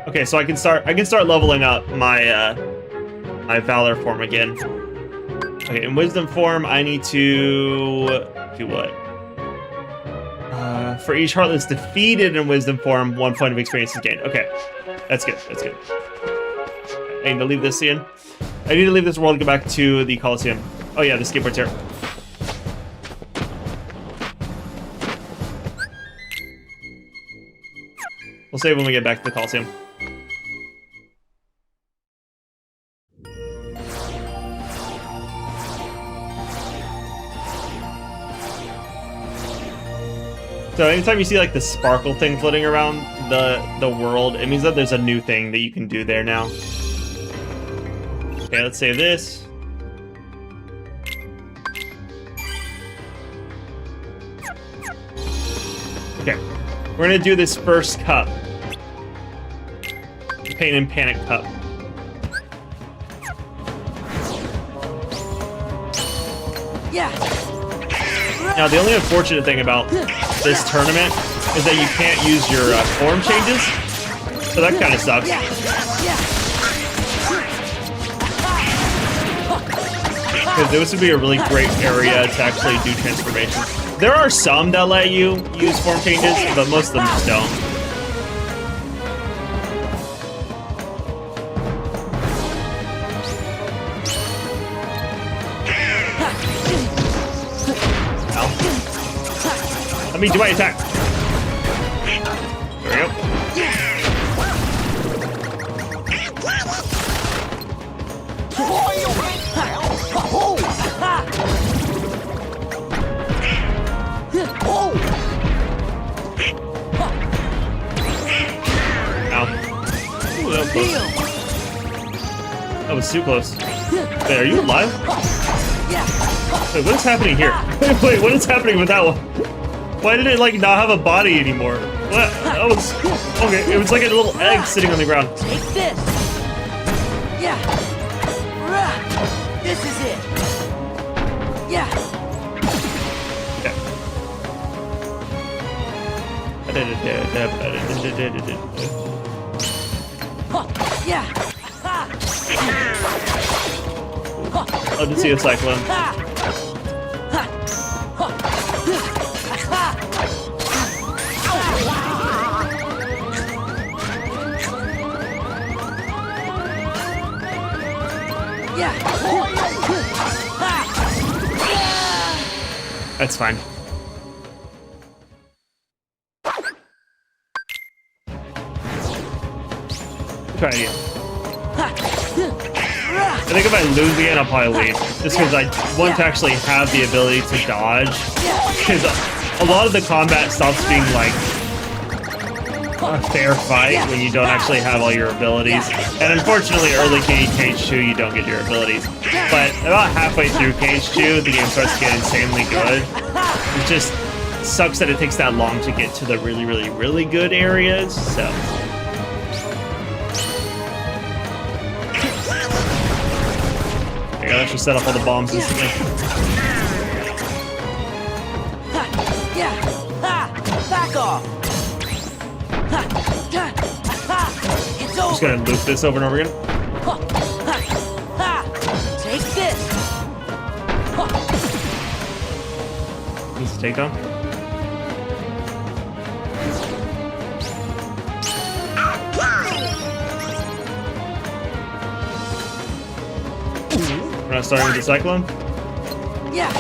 Okay, so I can start leveling up my my Valor form again. Okay, in Wisdom form, I need to do what? For each Heartless defeated in Wisdom form, 1 point of experience is gained. Okay, that's good. That's good. I need to leave this in. I need to leave this world and go back to the Coliseum. Oh yeah, the skateboard's here. We'll save when we get back to the Coliseum. So anytime you see like the sparkle thing floating around the world, it means that there's a new thing that you can do there now. Okay, let's save this. Okay, we're gonna do this first cup. The Pain and Panic Cup. Yeah. Now, the only unfortunate thing about this tournament is that you can't use your form changes, so that kind of sucks. Because this would be a really great area to actually do transformations. There are some that let you use form changes, but most of them just don't. Let me do my attack. There we go. Ow. Ooh, that was close. That was too close. Wait, are you alive? Wait, what is happening here? Wait, what is happening with that one? Why did it like not have a body anymore? What? That was okay. It was like a little egg sitting on the ground. Take this. Yeah. This is it. Yeah. Okay. Yeah. Love to see a cyclone. That's fine. Good idea. I think if I lose again, I'll probably leave. Just because I want to actually have the ability to dodge. Because a lot of the combat stops being like a fair fight when you don't actually have all your abilities. And unfortunately, early KH2, you don't get your abilities. But about halfway through KH2, the game starts to get insanely good. It just sucks that it takes that long to get to the really, really, really good areas. So. There you go, that should set up all the bombs instantly. Back off. It's over. Just gonna loop this over and over again. Take this. Needs to take on. We're not starting with the cyclone. Yeah.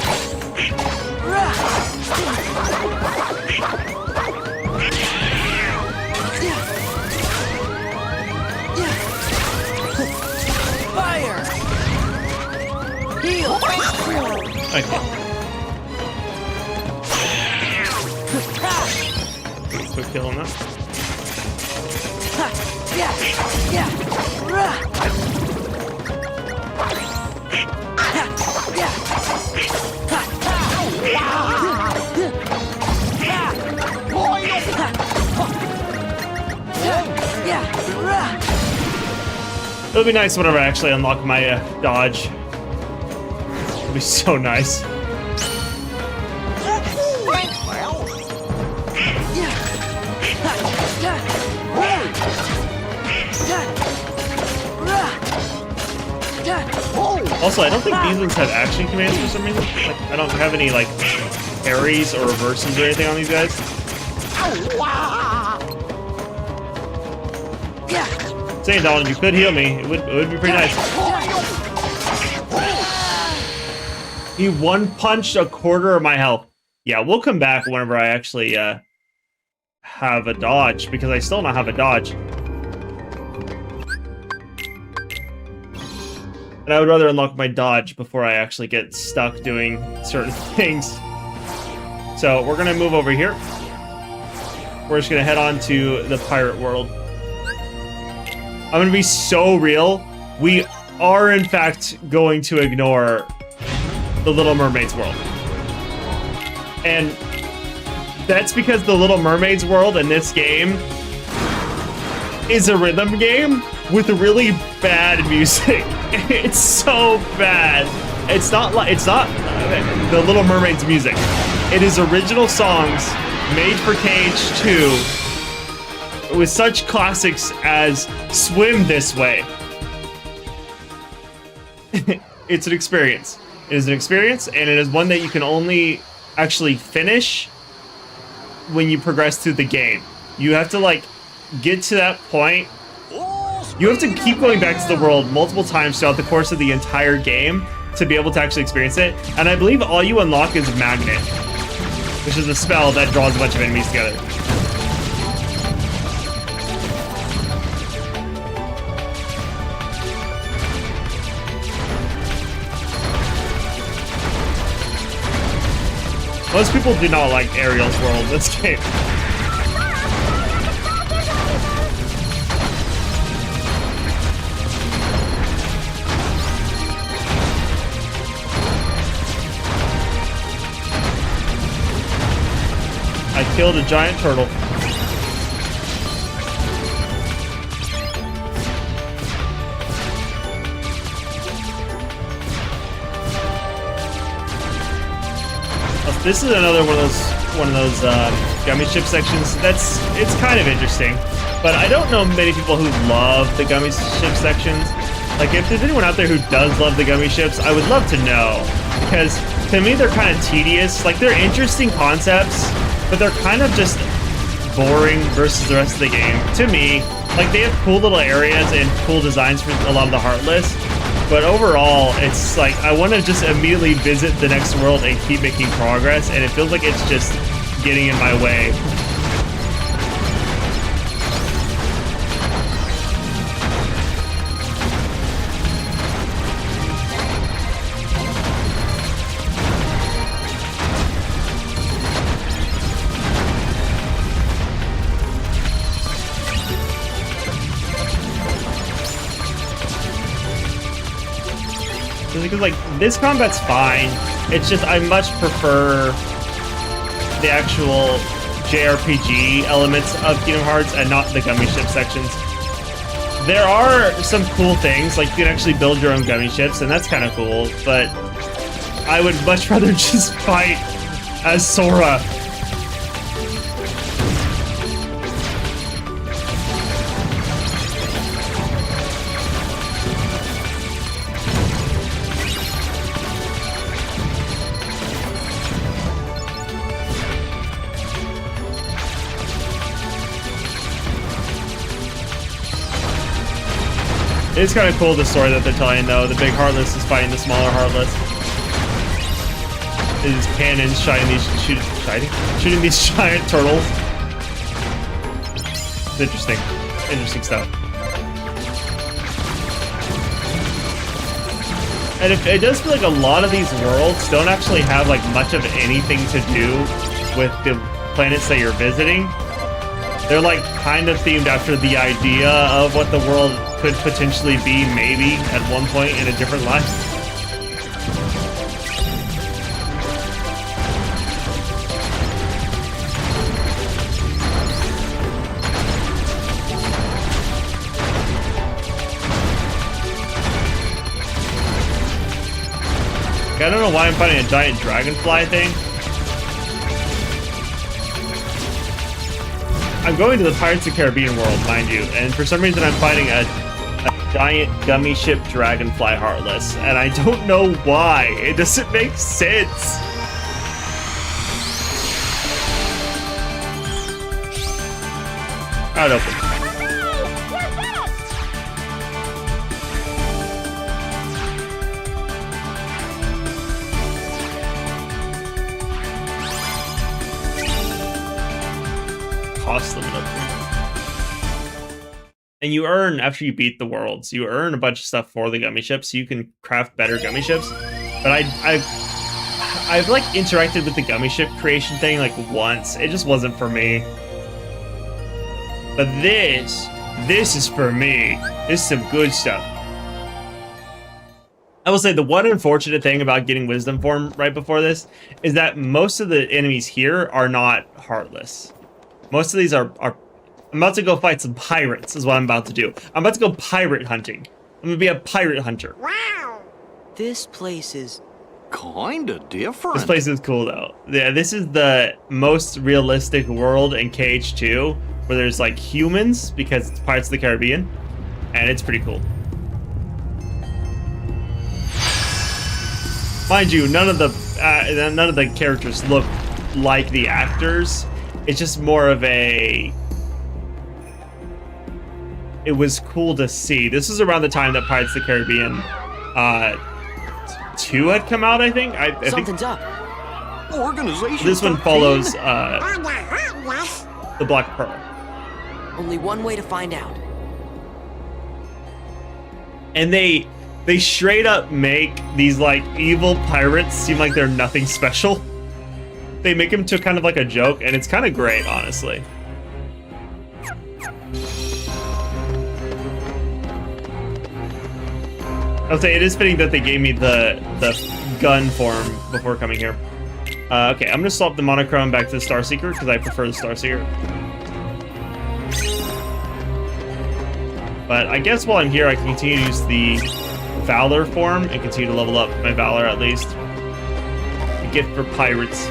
Fire. Heal. Okay. Quick kill on that. Yeah. It'll be nice whenever I actually unlock my dodge. It'll be so nice. Also, I don't think these ones have action commands for some reason. Like, I don't have any, like, parries or reverses or anything on these guys. Yeah. Saying, Donald, you could heal me. It would be pretty nice. He one-punched a quarter of my health. Yeah, we'll come back whenever I actually have a dodge, because I still don't have a dodge. And I would rather unlock my dodge before I actually get stuck doing certain things. So we're gonna move over here. We're just gonna head on to the pirate world. I'm gonna be so real. We are in fact going to ignore the Little Mermaid's world. And that's because the Little Mermaid's world in this game is a rhythm game with really bad music. It's so bad. It's not the Little Mermaid's music. It is original songs made for KH2 with such classics as Swim This Way. It's an experience. It is an experience, and it is one that you can only actually finish when you progress through the game. You have to, like, get to that point. You have to keep going back to the world multiple times throughout the course of the entire game to be able to actually experience it. And I believe all you unlock is Magnet, which is a spell that draws a bunch of enemies together. Most people do not like Ariel's world in this game. I killed a giant turtle. This is another one of those gummy ship sections. It's kind of interesting, but I don't know many people who love the gummy ship sections. Like, if there's anyone out there who does love the gummy ships, I would love to know, because to me they're kind of tedious. Like, they're interesting concepts, but they're kind of just boring versus the rest of the game. To me, like, they have cool little areas and cool designs for a lot of the Heartless. But overall, it's like, I want to just immediately visit the next world and keep making progress, and it feels like it's just getting in my way. Because, like, this combat's fine. It's just I much prefer the actual JRPG elements of Kingdom Hearts and not the gummy ship sections. There are some cool things, like you can actually build your own gummy ships, and that's kind of cool, but I would much rather just fight as Sora. It's kind of cool, the story that they're telling, though. The big Heartless is fighting the smaller Heartless. It is cannons shooting these giant turtles. It's interesting. Interesting stuff. And it does feel like a lot of these worlds don't actually have, like, much of anything to do with the planets that you're visiting. They're, like, kind of themed after the idea of what the world could potentially be, maybe, at one point in a different life. I don't know why I'm fighting a giant dragonfly thing. I'm going to the Pirates of the Caribbean world, mind you, and for some reason I'm fighting a a giant gummy ship dragonfly heartless, and I don't know why. It doesn't make sense. Out open. Cost limit upgrade. And you earn, after you beat the worlds, you earn a bunch of stuff for the gummy ships, so you can craft better gummy ships. But I've like interacted with the gummy ship creation thing like once. It just wasn't for me. But this is for me. This is some good stuff. I will say the one unfortunate thing about getting Wisdom Form right before this is that most of the enemies here are not heartless. Most of these are I'm about to go fight some pirates is what I'm about to do. I'm about to go pirate hunting. I'm gonna be a pirate hunter. Wow. This place is... Kinda different. This place is cool though. Yeah, this is the most realistic world in KH2 where there's like humans because it's Pirates of the Caribbean, and it's pretty cool. Mind you, none of the characters look like the actors. It's just more of a... It was cool to see. This was around the time that Pirates of the Caribbean 2 had come out, I think. I think Something's up. Organization. this one 13? follows On the heartless. the Black Pearl. Only one way to find out. And they straight up make these like evil pirates seem like they're nothing special. They make them to kind of like a joke, and it's kind of great, honestly. I'll say it is fitting that they gave me the gun form before coming here. Okay, I'm gonna swap the monochrome back to the Starseeker because I prefer the Starseeker. But I guess while I'm here, I can continue to use the Valor form and continue to level up my Valor at least. A gift for pirates.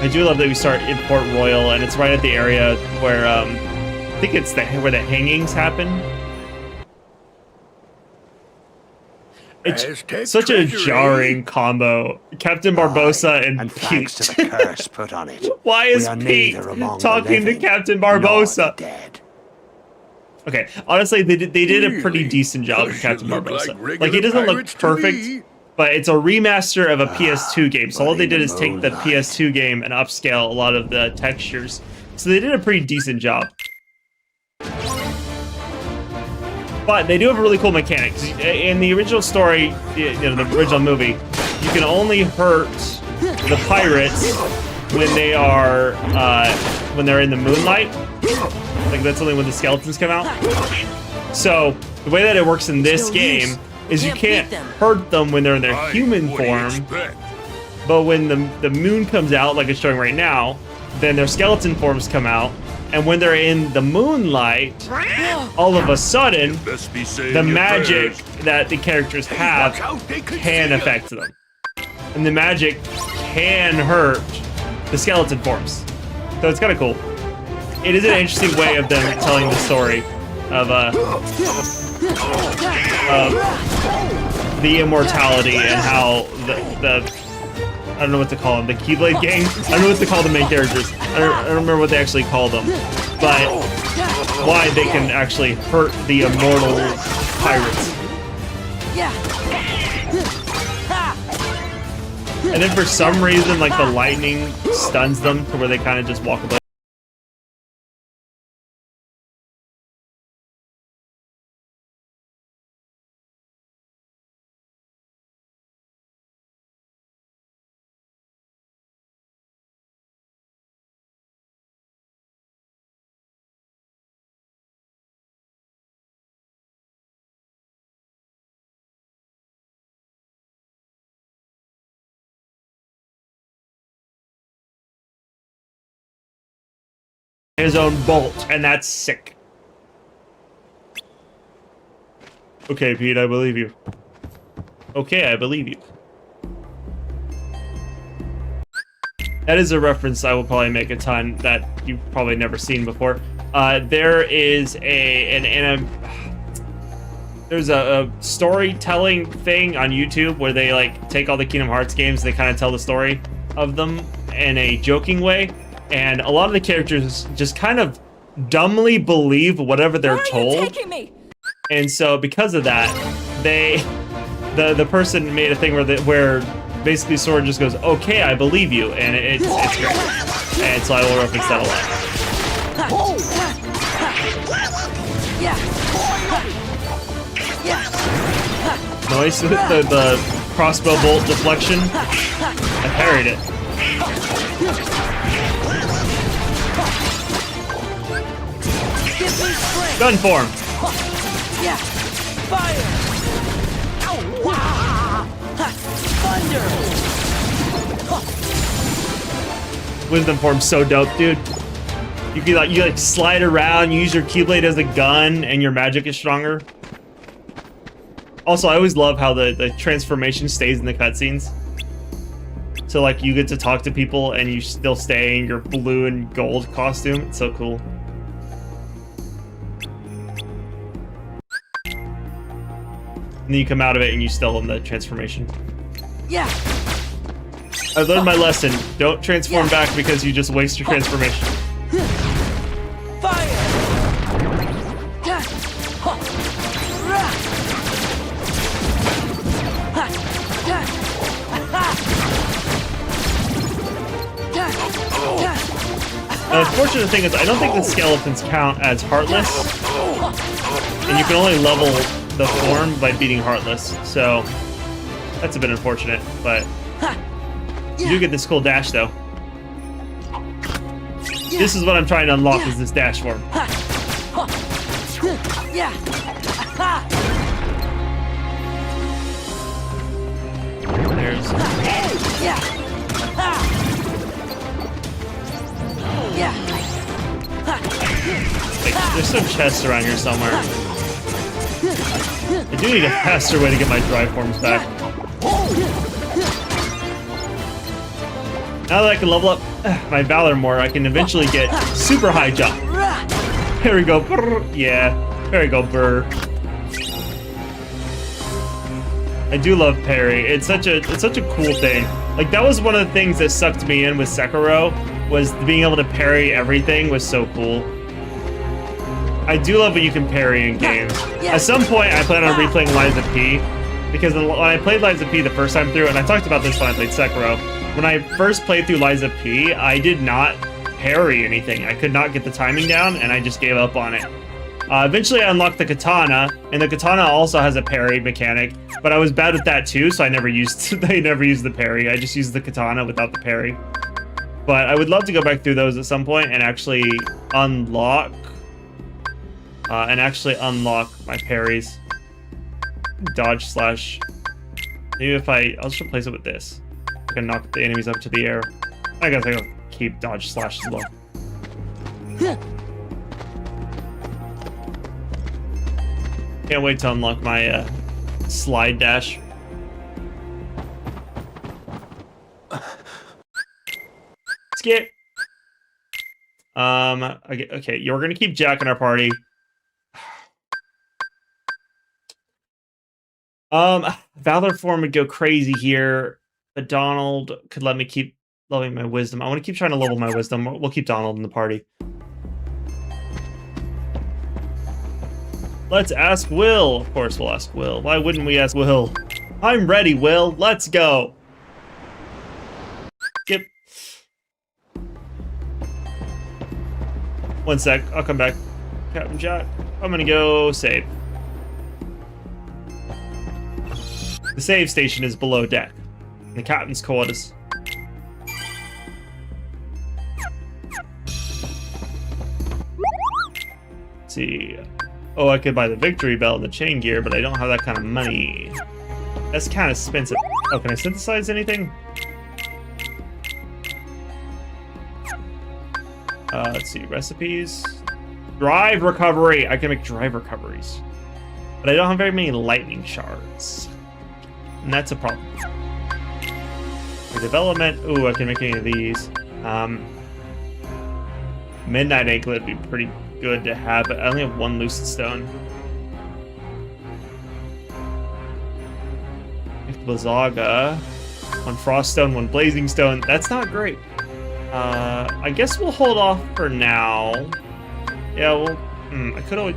I do love that we start in Port Royal, and it's right at the area where I think it's where the hangings happen. It's such a jarring combo. Captain Barbossa and thanks Pete. to the curse put on it. Why is we are Pete neither among the talking to living Captain nor Barbossa? the dead. Okay, honestly, they did a pretty decent job with Captain Barbossa. Like, he doesn't look perfect, but it's a remaster of a PS2 game. So all they did is take the PS2 game and upscale a lot of the textures. So they did a pretty decent job. But they do have a really cool mechanic. In the original story, you know, the original movie, you can only hurt the pirates when they are when they're in the moonlight. Like, that's only when the skeletons come out. So the way that it works in this game is you can't hurt them when they're in their human form. But when the moon comes out, like it's showing right now, then their skeleton forms come out. And when they're in the moonlight, all of a sudden, the magic that the characters have can affect them. And the magic can hurt the skeleton forms. So it's kind of cool. It is an interesting way of them telling the story of the immortality and how the I don't know what to call them, the Keyblade gang? I don't know what to call the main characters. I don't remember what they actually call them. But why they can actually hurt the immortal pirates. And then for some reason, like, the lightning stuns them to where they kind of just walk away. His own bolt, and that's sick. Okay, Pete, I believe you. Okay, I believe you. That is a reference I will probably make a ton that you've probably never seen before. there is there's a storytelling thing on YouTube where they like take all the Kingdom Hearts games, they kind of tell the story of them in a joking way, and a lot of the characters just kind of dumbly believe whatever they're told. Where are you taking me? And so because of that, the person made a thing where basically Sora just goes, "Okay, I believe you," and it's great. And so I will reference that a lot. Nice, the crossbow bolt deflection. I parried it. Gun form. Yeah. Fire. Thunder. Wisdom form's so dope, dude. You can you slide around, use your Keyblade as a gun, and your magic is stronger. Also, I always love how the transformation stays in the cutscenes. So like you get to talk to people and you still stay in your blue and gold costume. It's so cool. And then you come out of it and you still in the transformation. Yeah. I learned my lesson. Don't transform back because you just waste your transformation. Fire. The unfortunate thing is I don't think the skeletons count as Heartless. And you can only level the form by beating Heartless. So that's a bit unfortunate, but you do get this cool dash though. This is what I'm trying to unlock is this dash form. There's there's some chests around here somewhere. I do need a faster way to get my drive forms back. Now that I can level up my Valor more, I can eventually get super high jump. There we go. Yeah, there we go. Burr. I do love parry. It's such a cool thing. Like that was one of the things that sucked me in with Sekiro, was being able to parry everything was so cool. I do love when you can parry in games. At some point, I plan on replaying Lies of P, because when I played Lies of P the first time through, and I talked about this when I played Sekiro, when I first played through Lies of P, I did not parry anything. I could not get the timing down, and I just gave up on it. Eventually, I unlocked the katana, and the katana also has a parry mechanic, but I was bad with that too, so I never used the parry. I just used the katana without the parry. But I would love to go back through those at some point and actually unlock my parries. Dodge slash. Maybe if I'll just replace it with this. I can knock the enemies up to the air. I guess I'll keep dodge slash as well. Can't wait to unlock my slide dash. Skip. Okay, you're gonna keep Jack in our party. Valor form would go crazy here, but Donald could let me keep leveling my wisdom. I want to keep trying to level my wisdom. We'll keep Donald in the party. Let's ask Will. Of course we'll ask Will. Why wouldn't we ask Will? I'm ready, Will. Let's go. Skip. One sec. I'll come back. Captain Jack. I'm gonna go save. The save station is below deck, in the captain's quarters. Let's see. Oh, I could buy the victory belt and the chain gear, but I don't have that kind of money. That's kind of expensive. Oh, can I synthesize anything? Let's see. Recipes. Drive recovery. I can make drive recoveries. But I don't have very many lightning shards. And that's a problem. For development, ooh, I can make any of these. Midnight Anklet would be pretty good to have, but I only have one lucid stone. Blizzaga, one frost stone, one blazing stone. That's not great. I guess we'll hold off for now. Yeah, well, I could always.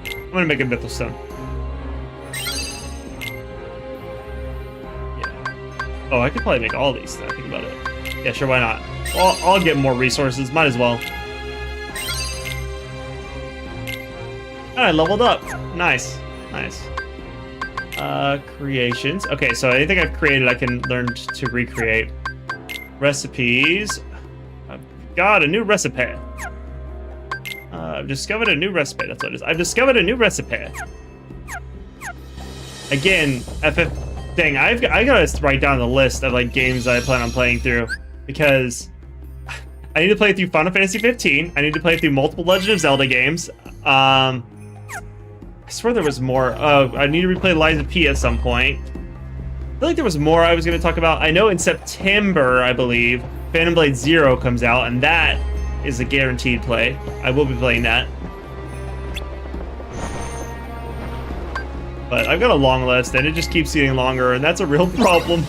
I'm gonna make a mythal stone. Yeah. Oh, I could probably make all these. Now, think about it. Yeah, sure. Why not? Well, I'll get more resources. Might as well. And I leveled up. Nice, nice. Creations. Okay, so anything I've created, I can learn to recreate. Recipes. I've got a new recipe. I've discovered a new recipe. That's what it is. I've discovered a new recipe. Again, FF. Dang, I gotta write down the list of like games that I plan on playing through, because I need to play through Final Fantasy 15. I need to play through multiple Legend of Zelda games. I swear there was more. I need to replay Lies of P at some point. I feel like there was more I was going to talk about. I know in September, I believe, Phantom Blade Zero comes out, and that is a guaranteed play. I will be playing that. But I've got a long list, and it just keeps getting longer, and that's a real problem.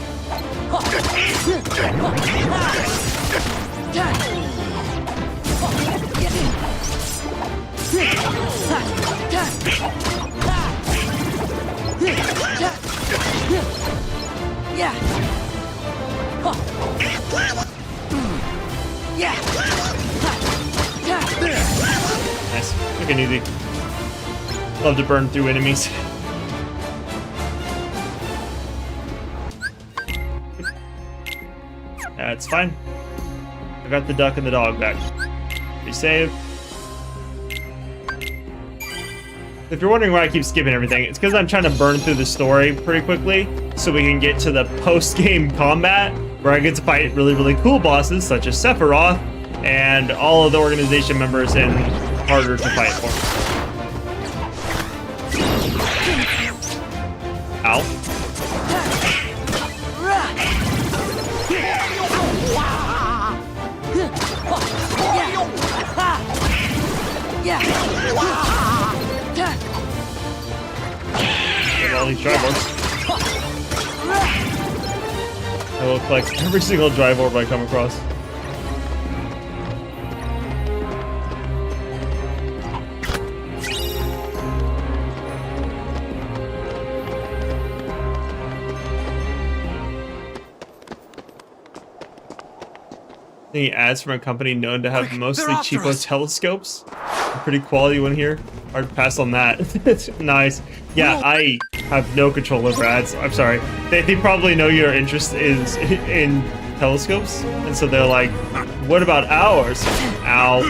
Yeah. Yeah. Nice. Quick and easy. Love to burn through enemies. That's fine. I got the duck and the dog back. Resave. If you're wondering why I keep skipping everything, it's because I'm trying to burn through the story pretty quickly so we can get to the post-game combat where I get to fight really, really cool bosses such as Sephiroth and all of the organization members and harder to fight for. Ow. Yeah. Get all these drive orbs. I will collect every single drive orb I come across. Any ads from a company known to have mostly cheapo telescopes? A pretty quality one here. Hard to pass on that. Nice. Yeah, I have no control over ads. I'm sorry. They probably know your interest is in telescopes, and so they're like, "What about ours?" Ow.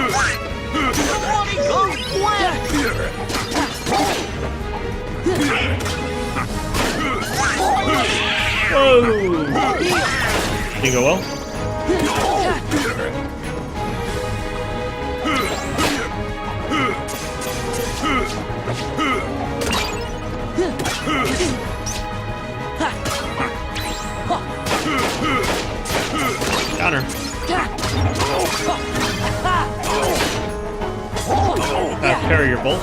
Whoa. Didn't go well. Counter. Parry your bolt.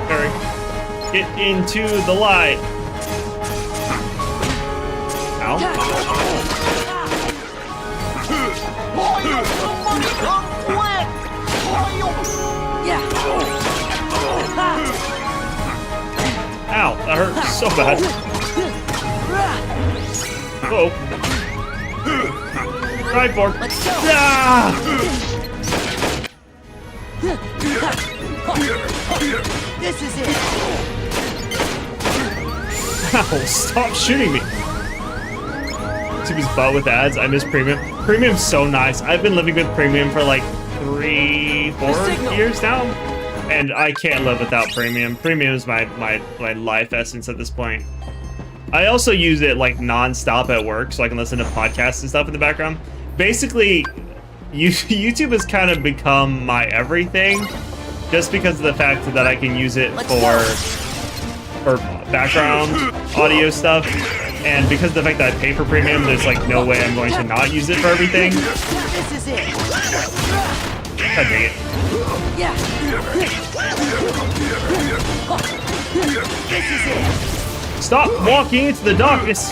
Parry. Get into the light. Ow. Ow, that hurt so bad. Whoa. Right forward. Ah! This is it. Ow, stop shooting me. To his butt with ads. I miss premium. Premium's so nice. I've been living with premium for like 3-4 years now, and I can't live without premium. Premium is my life essence at this point. I also use it like non-stop at work, so I can listen to podcasts and stuff in the background. Basically, YouTube has kind of become my everything, just because of the fact that I can use it for background audio stuff. And because of the fact that I pay for premium, there's like no way I'm going to not use it for everything. This is it. God dang it. Yeah. This is it. Stop walking into the darkness.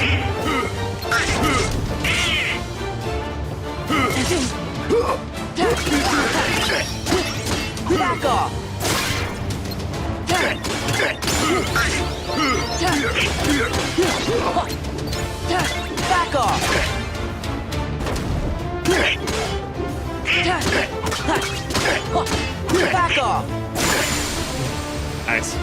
Back off. Back off. Back off. Nice.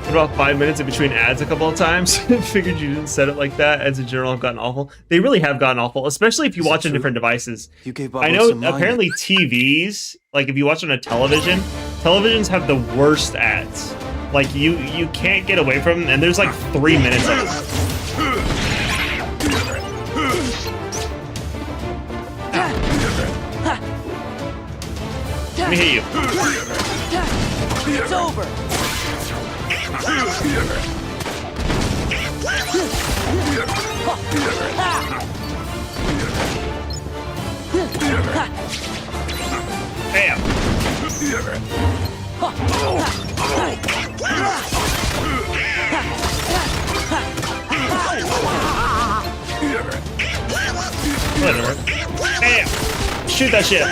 What about 5 minutes in between ads a couple of times? Figured you didn't set it like that. Ads in general have gotten awful. They really have gotten awful, especially if you watch on different devices. You gave I know apparently TVs, like if you watch on a television, televisions have the worst ads. Like you can't get away from them, and there's like 3 minutes of it. Let me hit you. It's over. Bam. Whatever. Bam. Shoot that shit.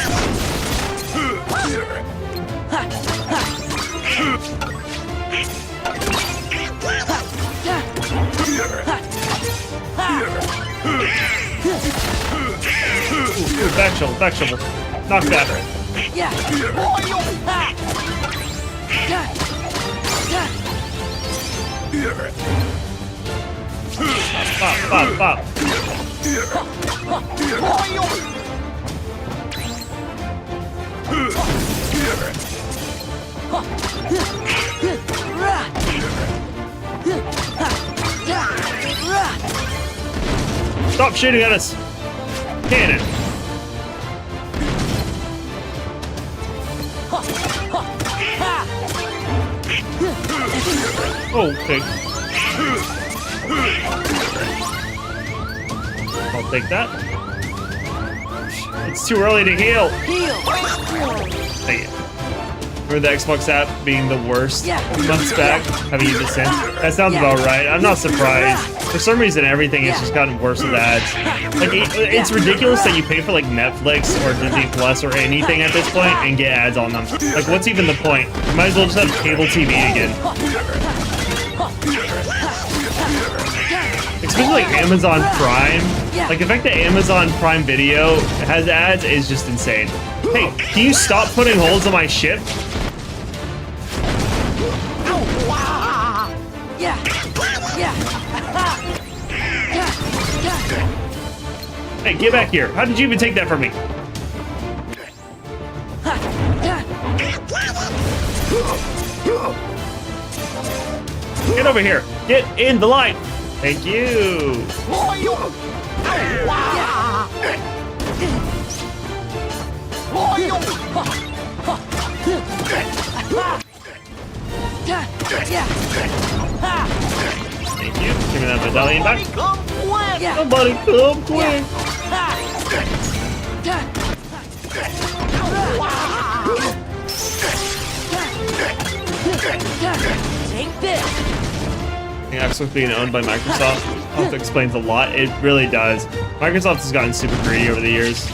Ooh, back shovel. Knock that. Yeah. Pop. Stop shooting at us. Cannon. Oh, okay. I'll take that. It's too early to heal. Dang it. Remember the Xbox app being the worst months back? Having used it since? That sounds about right. I'm not surprised. For some reason, everything has just gotten worse with ads. Like, it's ridiculous that you pay for, like, Netflix or Disney Plus or anything at this point and get ads on them. Like, what's even the point? You might as well just have cable TV again. Especially, like, Amazon Prime. Like, the fact that Amazon Prime Video has ads is just insane. Hey, can you stop putting holes in my ship? Hey, get back here. How did you even take that from me? Get over here. Get in the light. Thank you. Thank you. Give me that medallion back. Somebody come quick. Take this. Xbox being owned by Microsoft also explains a lot. It really does. Microsoft has gotten super greedy over the years.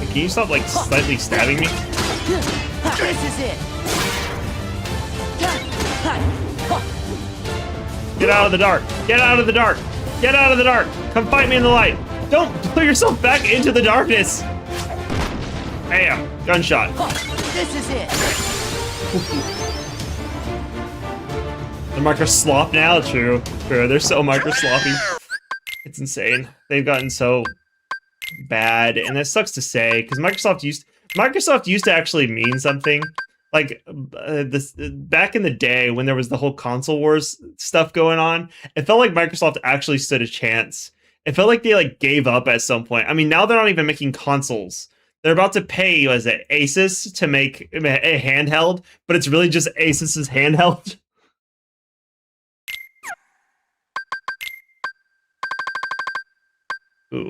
Can you stop, like, slightly stabbing me? This is it. Get out of the dark! Get out of the dark! Get out of the dark! Come fight me in the light! Don't put yourself back into the darkness! Bam! Gunshot. This is it. They're micro slop now? True. They're so micro sloppy. It's insane. They've gotten so bad, and that sucks to say, because Microsoft used to actually mean something. Like, this back in the day when there was the whole console wars stuff going on, it felt like Microsoft actually stood a chance. It felt like they, like, gave up at some point. I mean, now they're not even making consoles. They're about to pay, what is it, Asus to make a handheld, but it's really just Asus's handheld. Ooh.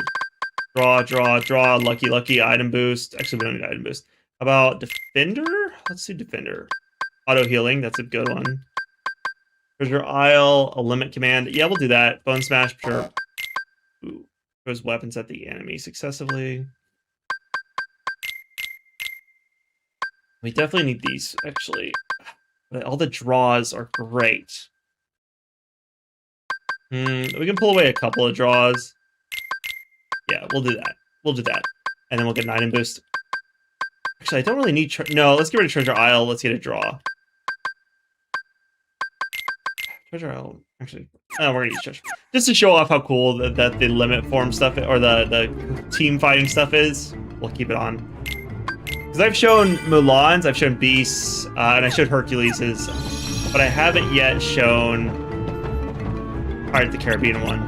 Draw. Lucky item boost. Actually, we don't need item boost. How about Defender? Let's do Defender. Auto healing. That's a good one. Treasure Isle. A limit command. Yeah, we'll do that. Bone Smash, sure. Ooh. Throws weapons at the enemy successively. We definitely need these, actually. All the draws are great. We can pull away a couple of draws. Yeah, we'll do that. We'll do that. And then we'll get an item boost. Actually, I don't really need... No, let's get rid of Treasure Isle. Let's get a draw. Treasure Isle... Actually, we're going to use Treasure. Just to show off how cool that the limit form stuff, or the team fighting stuff is. We'll keep it on. Because I've shown Mulan's, I've shown Beast's, and I showed Hercules's. But I haven't yet shown Pirates of the Caribbean one.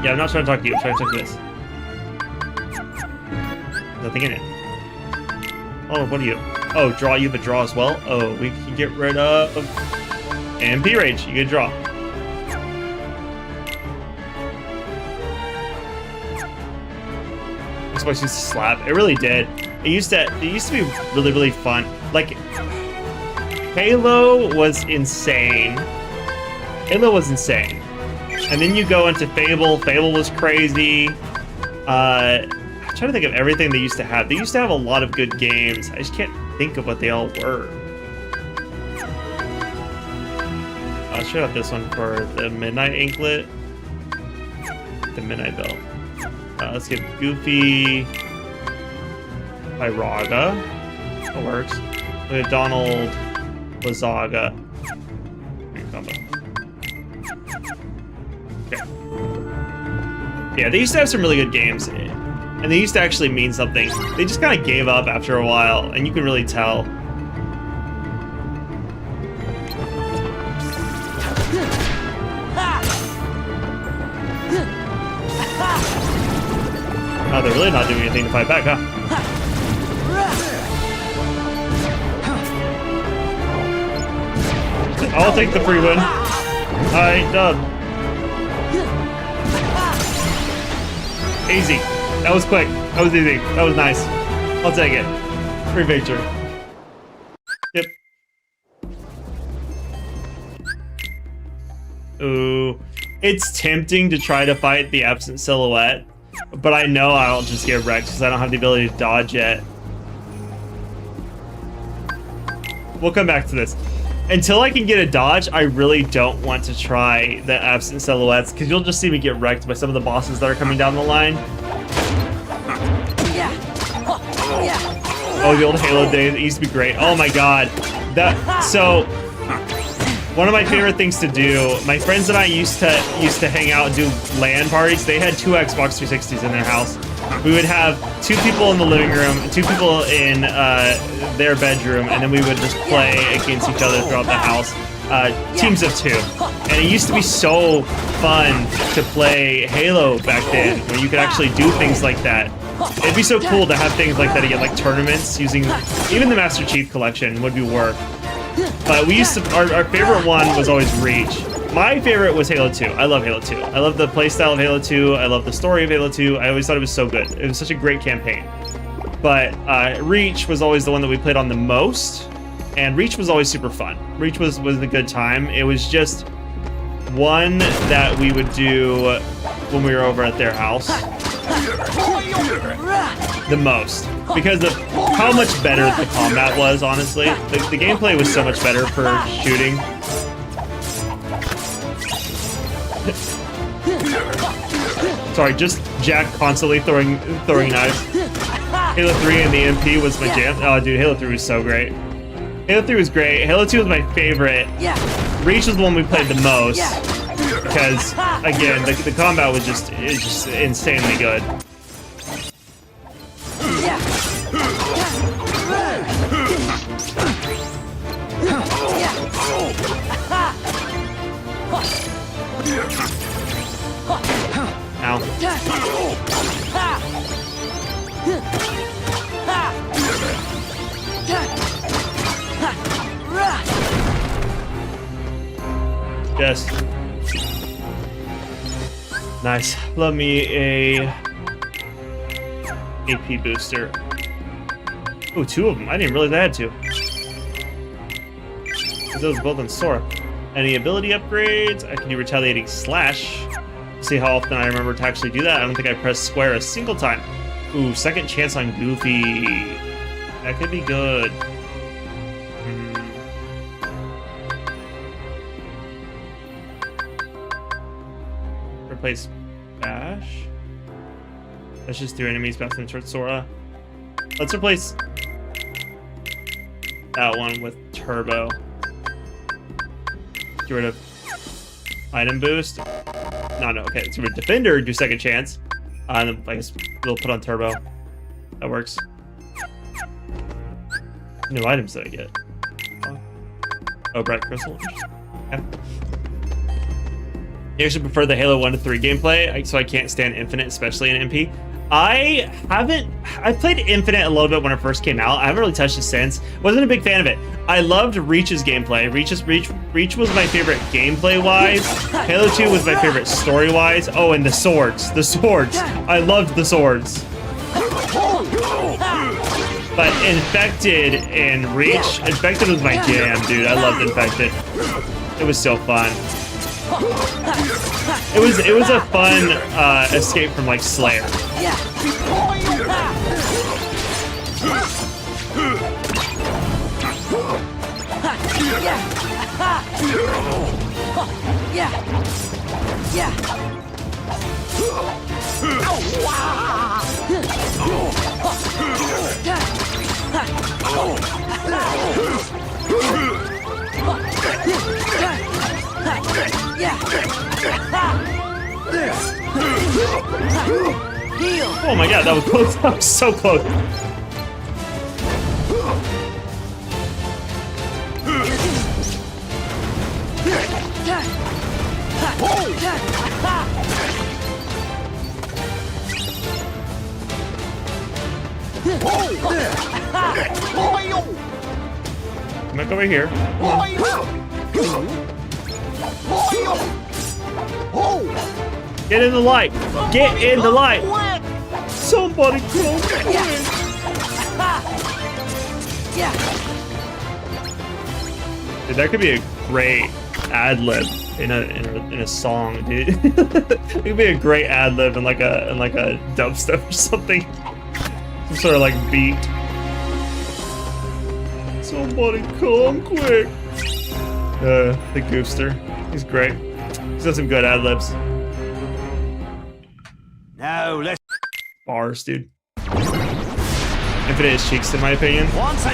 Yeah, I'm not trying to talk to you. I'm trying to talk to this. Nothing in it. Oh, what are you? Oh, draw. You have a draw as well? Oh, we can get rid of... MP Rage. You get a draw. Xbox used to slap. It really did. It used to be really, really fun. Like, Halo was insane. And then you go into Fable. Fable was crazy. I'm trying to think of everything they used to have. They used to have a lot of good games. I just can't think of what they all were. I'll show out this one for the Midnight Anklet. The Midnight Belt. Let's get Goofy by Raga. That works. We have Donald Lazaga. Okay. Yeah, they used to have some really good games. And they used to actually mean something. They just kind of gave up after a while, and you can really tell. Oh, they're really not doing anything to fight back, huh? I'll take the free win. Alright, done. Easy. That was quick. That was easy. That was nice. I'll take it. Free victory. Yep. Ooh. It's tempting to try to fight the absent silhouette, but I know I'll just get wrecked because I don't have the ability to dodge yet. We'll come back to this. Until I can get a dodge, I really don't want to try the absent silhouettes because you'll just see me get wrecked by some of the bosses that are coming down the line. Oh, the old Halo days. It used to be great. Oh my god. So one of my favorite things to do, my friends and I used to hang out and do LAN parties. They had 2 Xbox 360s in their house. We would have 2 people in the living room, 2 people in their bedroom, and then we would just play against each other throughout the house. Teams of 2. And it used to be so fun to play Halo back then, where you could actually do things like that. It'd be so cool to have things like that again, like tournaments using even the Master Chief Collection would be work. But we used to, our favorite one was always Reach. My favorite was Halo 2. I love Halo 2. I love the playstyle of Halo 2. I love the story of Halo 2. I always thought it was so good. It was such a great campaign. But Reach was always the one that we played on the most. And Reach was always super fun. Reach was a good time. It was just one that we would do when we were over at their house. The most. Because of how much better the combat was, honestly. The gameplay was so much better for shooting. Sorry, just Jack constantly throwing knives. Halo 3 and the MP was my jam. Oh, dude, Halo 3 was so great. Halo 3 was great. Halo 2 was my favorite. Reach was the one we played the most. Because, again, the combat was just insanely good. Ow. Yes. Nice. Love me a AP booster. Oh, 2 of them. I didn't realize I had 2. Those both on Sora. Any ability upgrades? I can do retaliating slash. See how often I remember to actually do that. I don't think I pressed square a single time. Ooh, second chance on Goofy. That could be good. Replace Bash. That's just 3 enemies best in short Sora. Let's replace that one with Turbo. Get rid of item boost. No, okay. Let's get rid of Defender, do second chance. And then I guess we'll put on Turbo. That works. New items that I get. Oh, Bright Crystal. Okay. I actually prefer the Halo 1 to 3 gameplay, so I can't stand Infinite, especially in MP. I played Infinite a little bit when it first came out. I haven't really touched it since. Wasn't a big fan of it. I loved Reach's gameplay. Reach was my favorite gameplay-wise. Halo 2 was my favorite story-wise. Oh, and the swords. The swords. I loved the swords. But Infected and Reach, Infected was my jam, dude. I loved Infected. It was so fun. It was a fun escape from like Slayer. Oh my god, that was close. That was so close. Come back over here. Get in the light! Get in the light! Somebody come quick! Dude, that could be a great ad lib in a song, dude. It could be a great ad lib in like a dubstep or something. Some sort of like beat. Somebody come quick! The Goofster. He's great. He's got some good ad libs. Now let's. Bars, dude. Infinite is cheeks, in my opinion.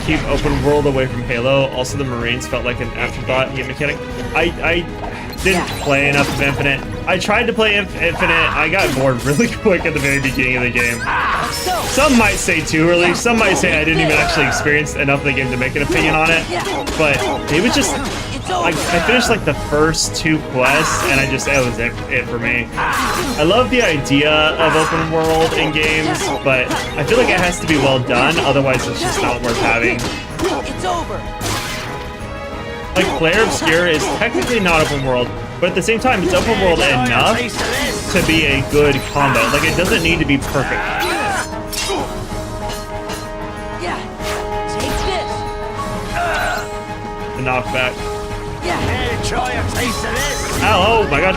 Keep open world away from Halo. Also, the Marines felt like an afterthought game mechanic. I didn't play enough of Infinite. I tried to play Infinite. I got bored really quick at the very beginning of the game. Some might say too early. Some might say I didn't even actually experience enough of the game to make an opinion on it. But it was just... I finished like the first 2 quests, and that was it for me. I love the idea of open world in games, but I feel like it has to be well done, otherwise it's just not worth having. It's over. Like Claire Obscure is technically not open world, but at the same time it's open world enough to be a good combo. Like it doesn't need to be perfect. Yeah. Take this. The knockback. Hey, try a taste of this. Ow, oh my god.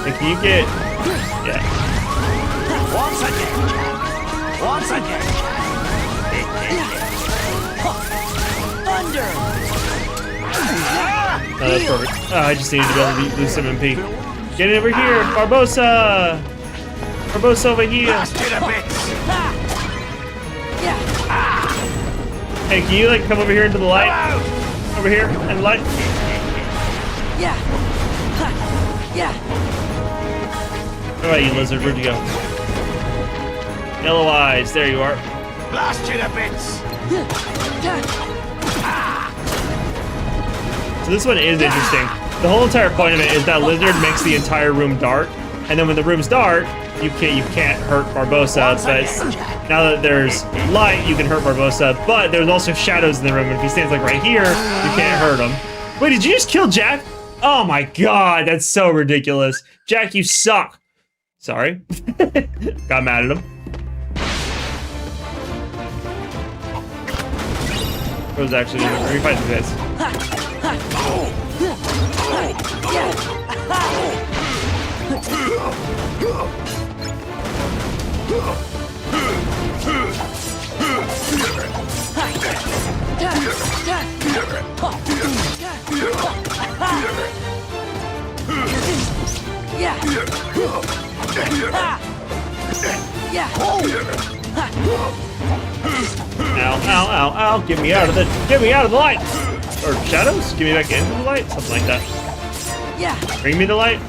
Like, can you get... Yeah. Once again. Once again. Thunder. Oh, that's perfect. Oh, I just needed to be able to lose some MP. Get it over here, Barbosa! Barbosa over here! Blast it a bit. Hey, can you like come over here into the light? Over here, and the light. Yeah. Yeah. Alright, you lizard, where'd you go? Yellow eyes, there you are. Blast it a bit. So this one is interesting. The whole entire point of it is that lizard makes the entire room dark, and then when the room's dark, you can't hurt Barbosa. But now that there's light, you can hurt Barbosa. But there's also shadows in the room, and if he stands like right here, you can't hurt him. Wait, did you just kill Jack? Oh my god, that's so ridiculous. Jack, you suck. Sorry. Got mad at him. I was actually gonna refight these guys. Ow, ow, ow, ow. Get me out of the light. Or shadows? Get me back into the light? Something like that. Bring me the light.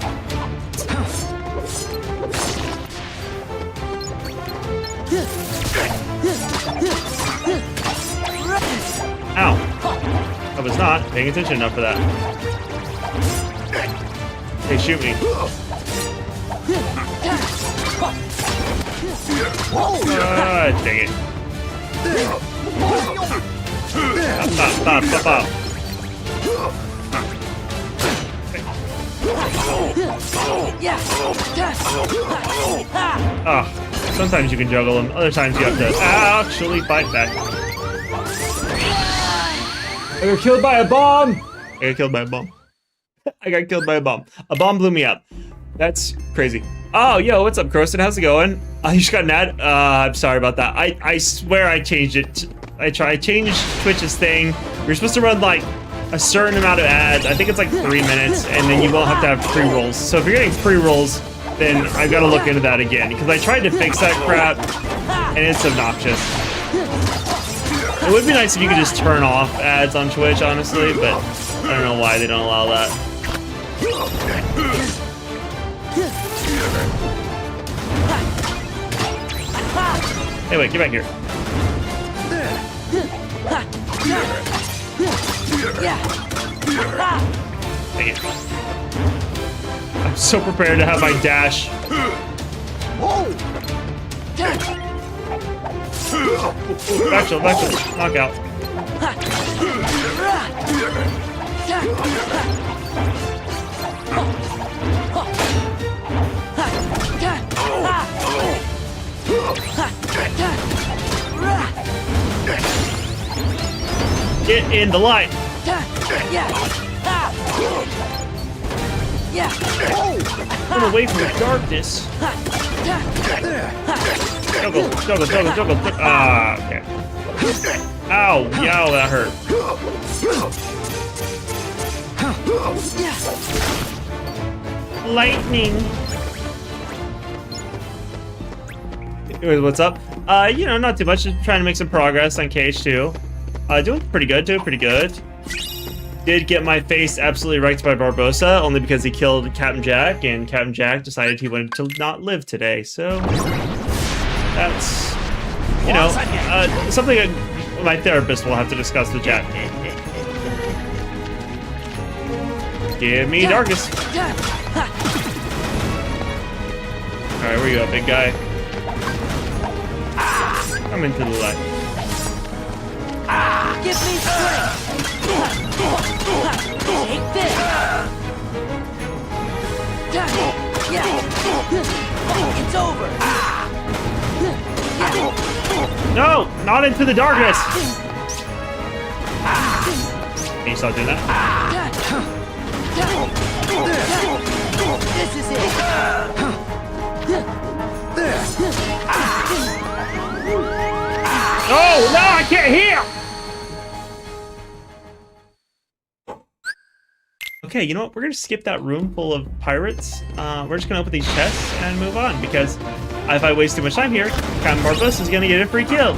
Ow. I was not paying attention enough for that. Hey, shoot me. Dang it. Stop. Sometimes you can juggle them, other times you have to actually fight back. I got killed by a bomb! I got killed by a bomb. A bomb blew me up. That's crazy. Oh, yo, what's up, Croston? How's it going? You just got an ad? I'm sorry about that. I swear I changed it. I changed Twitch's thing. You're supposed to run like a certain amount of ads. I think it's like 3 minutes, and then you won't have to have pre-rolls. So if you're getting pre-rolls, then I've got to look into that again, because I tried to fix that crap, and it's obnoxious. It would be nice if you could just turn off ads on Twitch, honestly, but I don't know why they don't allow that. Hey, wait, get back here. Dang it. I'm so prepared to have my dash. Back shield, knockout. Get in the light. Run away from the darkness. Juggle. Ah, okay. Ow, yow, that hurt. Lightning. Anyways, what's up? You know, not too much. Just trying to make some progress on KH2. Doing pretty good. Did get my face absolutely wrecked by Barbosa, only because he killed Captain Jack, and Captain Jack decided he wanted to not live today. So that's, you know, something that my therapist will have to discuss with Jack. Give me darkness. All right, where you at, big guy? Come into the light. Give me strength. Take this. It's over. No, not into the darkness. Can you stop doing that? This is it. Oh no, I can't hear. Okay, you know what? We're gonna skip that room full of pirates. We're just gonna open these chests and move on, because if I waste too much time here, Captain Barbosa is gonna get a free kill.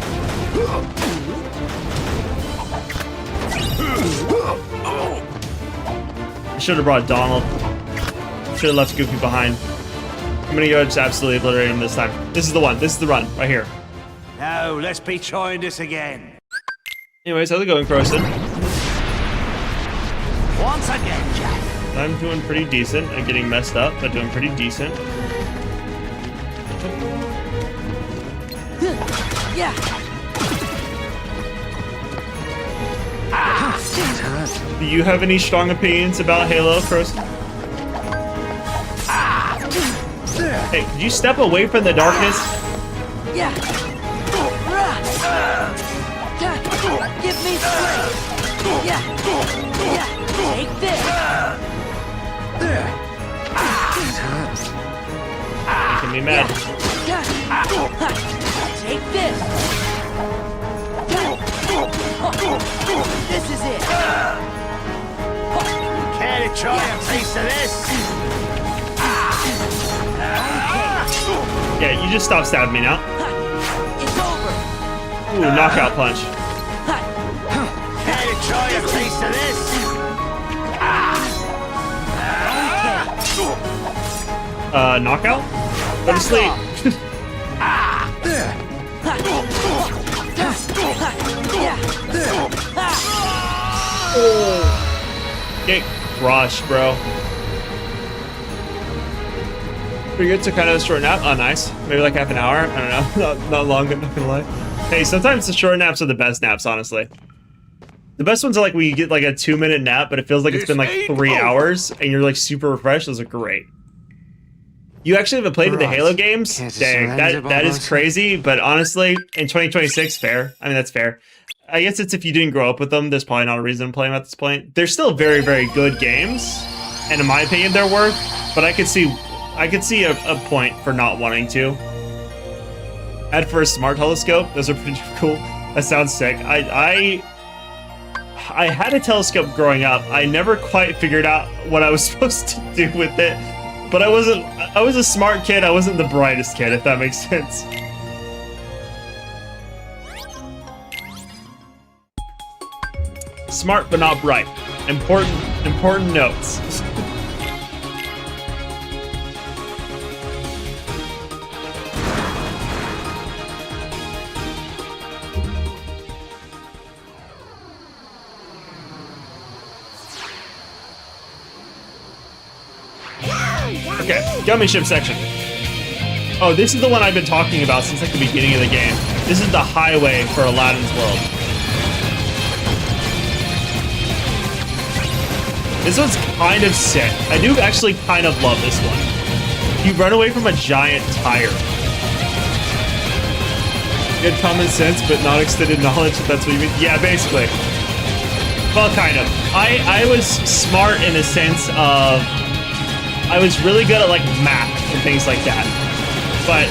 I should have brought Donald. Should have left Goofy behind. I'm gonna go just absolutely obliterate him this time. This is the one. This is the run right here. Now, let's be trying this again. Anyways, how's it going, Croston? Once again, Jack. I'm doing pretty decent. I'm getting messed up, but doing pretty decent. Do you have any strong opinions about Halo, Crows? Hey, could you step away from the darkness? Yeah. Give me strength. Yeah. Take this. Making me mad. Take this. This is it. Care to try a piece of this? Yeah, you just stop stabbing me now. It's over. Ooh, knockout punch. Care to try a piece of this? Knockout? Go to sleep. Get crushed, bro. Pretty good to kind of a short nap. Oh, nice. Maybe like half an hour. I don't know. Not long, I'm not gonna lie. Hey, sometimes the short naps are the best naps, honestly. The best ones are like when you get like a 2-minute nap, but it feels like it's been like 3 hours and you're like super refreshed. Those are great. You actually haven't played the Halo games? Dang, that is crazy. But honestly, in 2026, fair. I mean, that's fair. I guess it's if you didn't grow up with them, there's probably not a reason to play them at this point. They're still very, very good games, and in my opinion, they're worth. But I could see a point for not wanting to. Add for a smart telescope. Those are pretty cool. That sounds sick. I had a telescope growing up. I never quite figured out what I was supposed to do with it. But I was a smart kid. I wasn't the brightest kid, if that makes sense. Smart but not bright. Important notes. Okay, gummy ship section. Oh, this is the one I've been talking about since like the beginning of the game. This is the highway for Aladdin's world. This one's kind of sick. I do actually kind of love this one. You run away from a giant tire. Good common sense, but not extended knowledge, if that's what you mean. Yeah, basically. Well, kind of. I was smart in a sense of I was really good at like math and things like that, but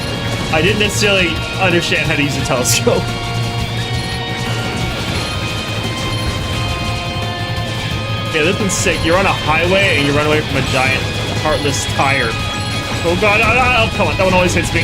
I didn't necessarily understand how to use a telescope. Yeah, this one's sick. You're on a highway and you run away from a giant heartless tire. Oh god, oh, come on, that one always hits me.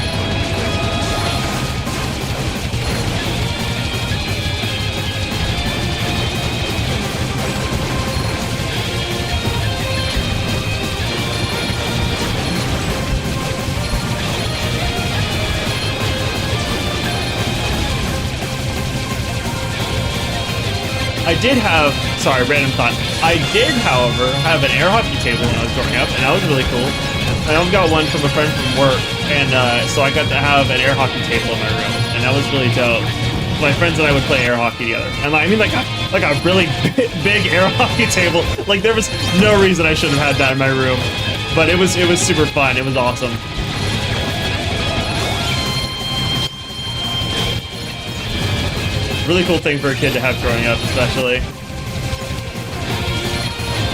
I did have, sorry, random thought. I did, however, have an air hockey table when I was growing up, and that was really cool. I also got one from a friend from work, and so I got to have an air hockey table in my room, and that was really dope. My friends and I would play air hockey together, and I mean like a really big air hockey table. Like there was no reason I shouldn't have had that in my room, but it was super fun. It was awesome. Really cool thing for a kid to have growing up, especially.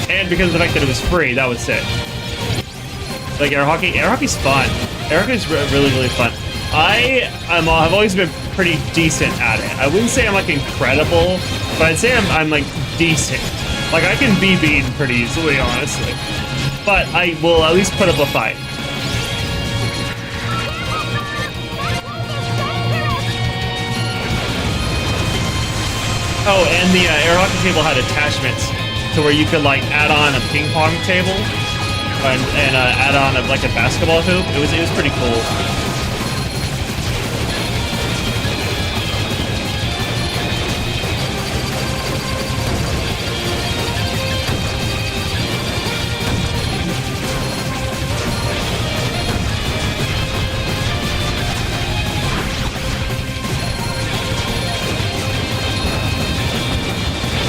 And because of the fact that it was free, that was sick. Like air hockey's fun. Air hockey's really, really fun. I've always been pretty decent at it. I wouldn't say I'm like incredible, but I'd say I'm like decent. Like I can be beaten pretty easily, honestly. But I will at least put up a fight. Oh, and the air hockey table had attachments to where you could like add on a ping pong table and add on like a basketball hoop. It was pretty cool.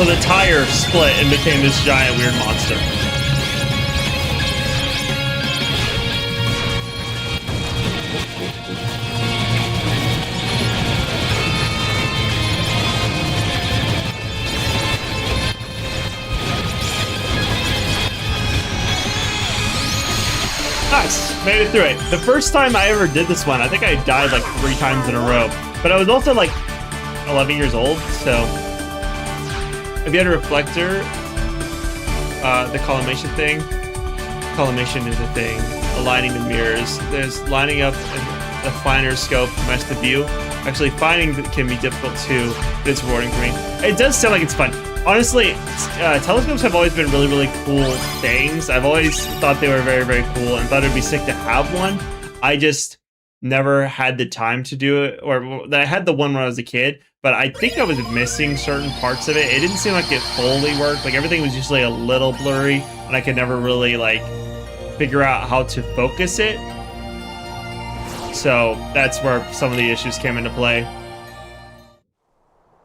So the tire split and became this giant weird monster. Nice, made it through it. The first time I ever did this one, I think I died like 3 times in a row. But I was also like 11 years old, so if you had a reflector, the collimation thing, collimation is a thing, aligning the mirrors. There's lining up a finer scope to match the view. Actually, finding that can be difficult too, but it's rewarding for me. It does sound like it's fun. Honestly, telescopes have always been really, really cool things. I've always thought they were very, very cool and thought it'd be sick to have one. I just never had the time to do it, or I had the one when I was a kid, but I think I was missing certain parts of it. It didn't seem like it fully worked. Like everything was usually a little blurry, and I could never really like figure out how to focus it. So that's where some of the issues came into play.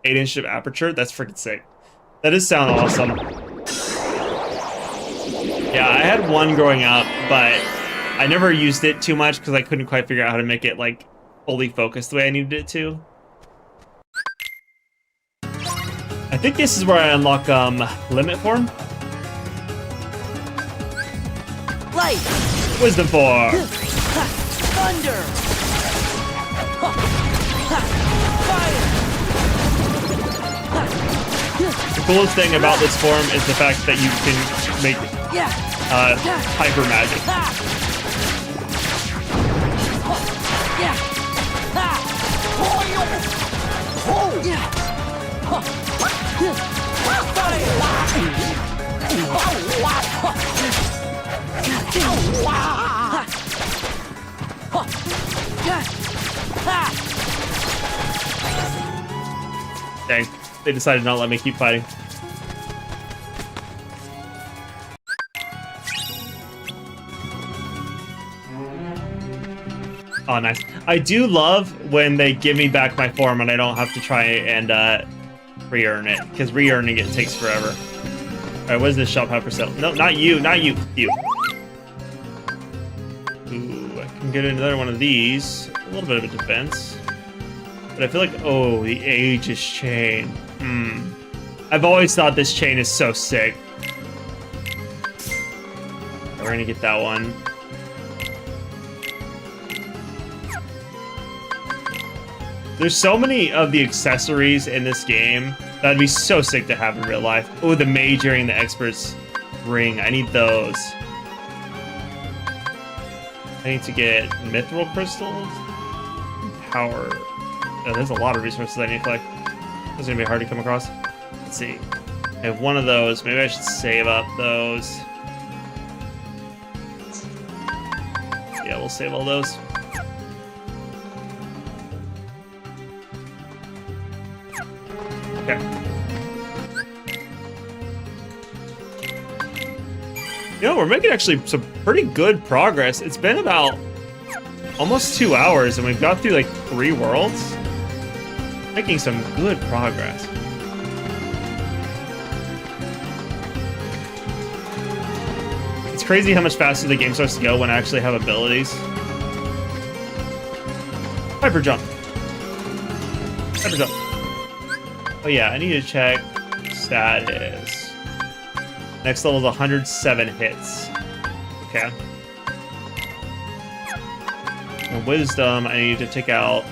8-inch of aperture, that's freaking sick. That does sound awesome. Yeah, I had one growing up, but I never used it too much because I couldn't quite figure out how to make it like fully focused the way I needed it to. I think this is where I unlock limit form. Light. Wisdom form. Thunder. Fire. The coolest thing about this form is the fact that you can make hyper magic. Dang, they decided not to let me keep fighting. Oh, nice. I do love when they give me back my form and I don't have to try and re-earn it, because re-earning it takes forever. Alright, what does this shop have for sale? No, not you, not you, you. Ooh, I can get another one of these. A little bit of a defense. But I feel like, oh, the Aegis chain. I've always thought this chain is so sick. We're gonna get that one. There's so many of the accessories in this game that'd be so sick to have in real life. Oh, the mage earring, the expert's ring. I need those. I need to get mithril crystals. Power. Oh, there's a lot of resources I need to collect. This is gonna be hard to come across. Let's see. I have one of those. Maybe I should save up those. Yeah, we'll save all those. Okay. You know, we're making actually some pretty good progress. It's been about almost 2 hours and we've got through like 3 worlds. Making some good progress. It's crazy how much faster the game starts to go when I actually have abilities. Hyper jump. Hyper jump. Oh yeah, I need to check status. Next level is 107 hits. Okay. And wisdom, I need to take out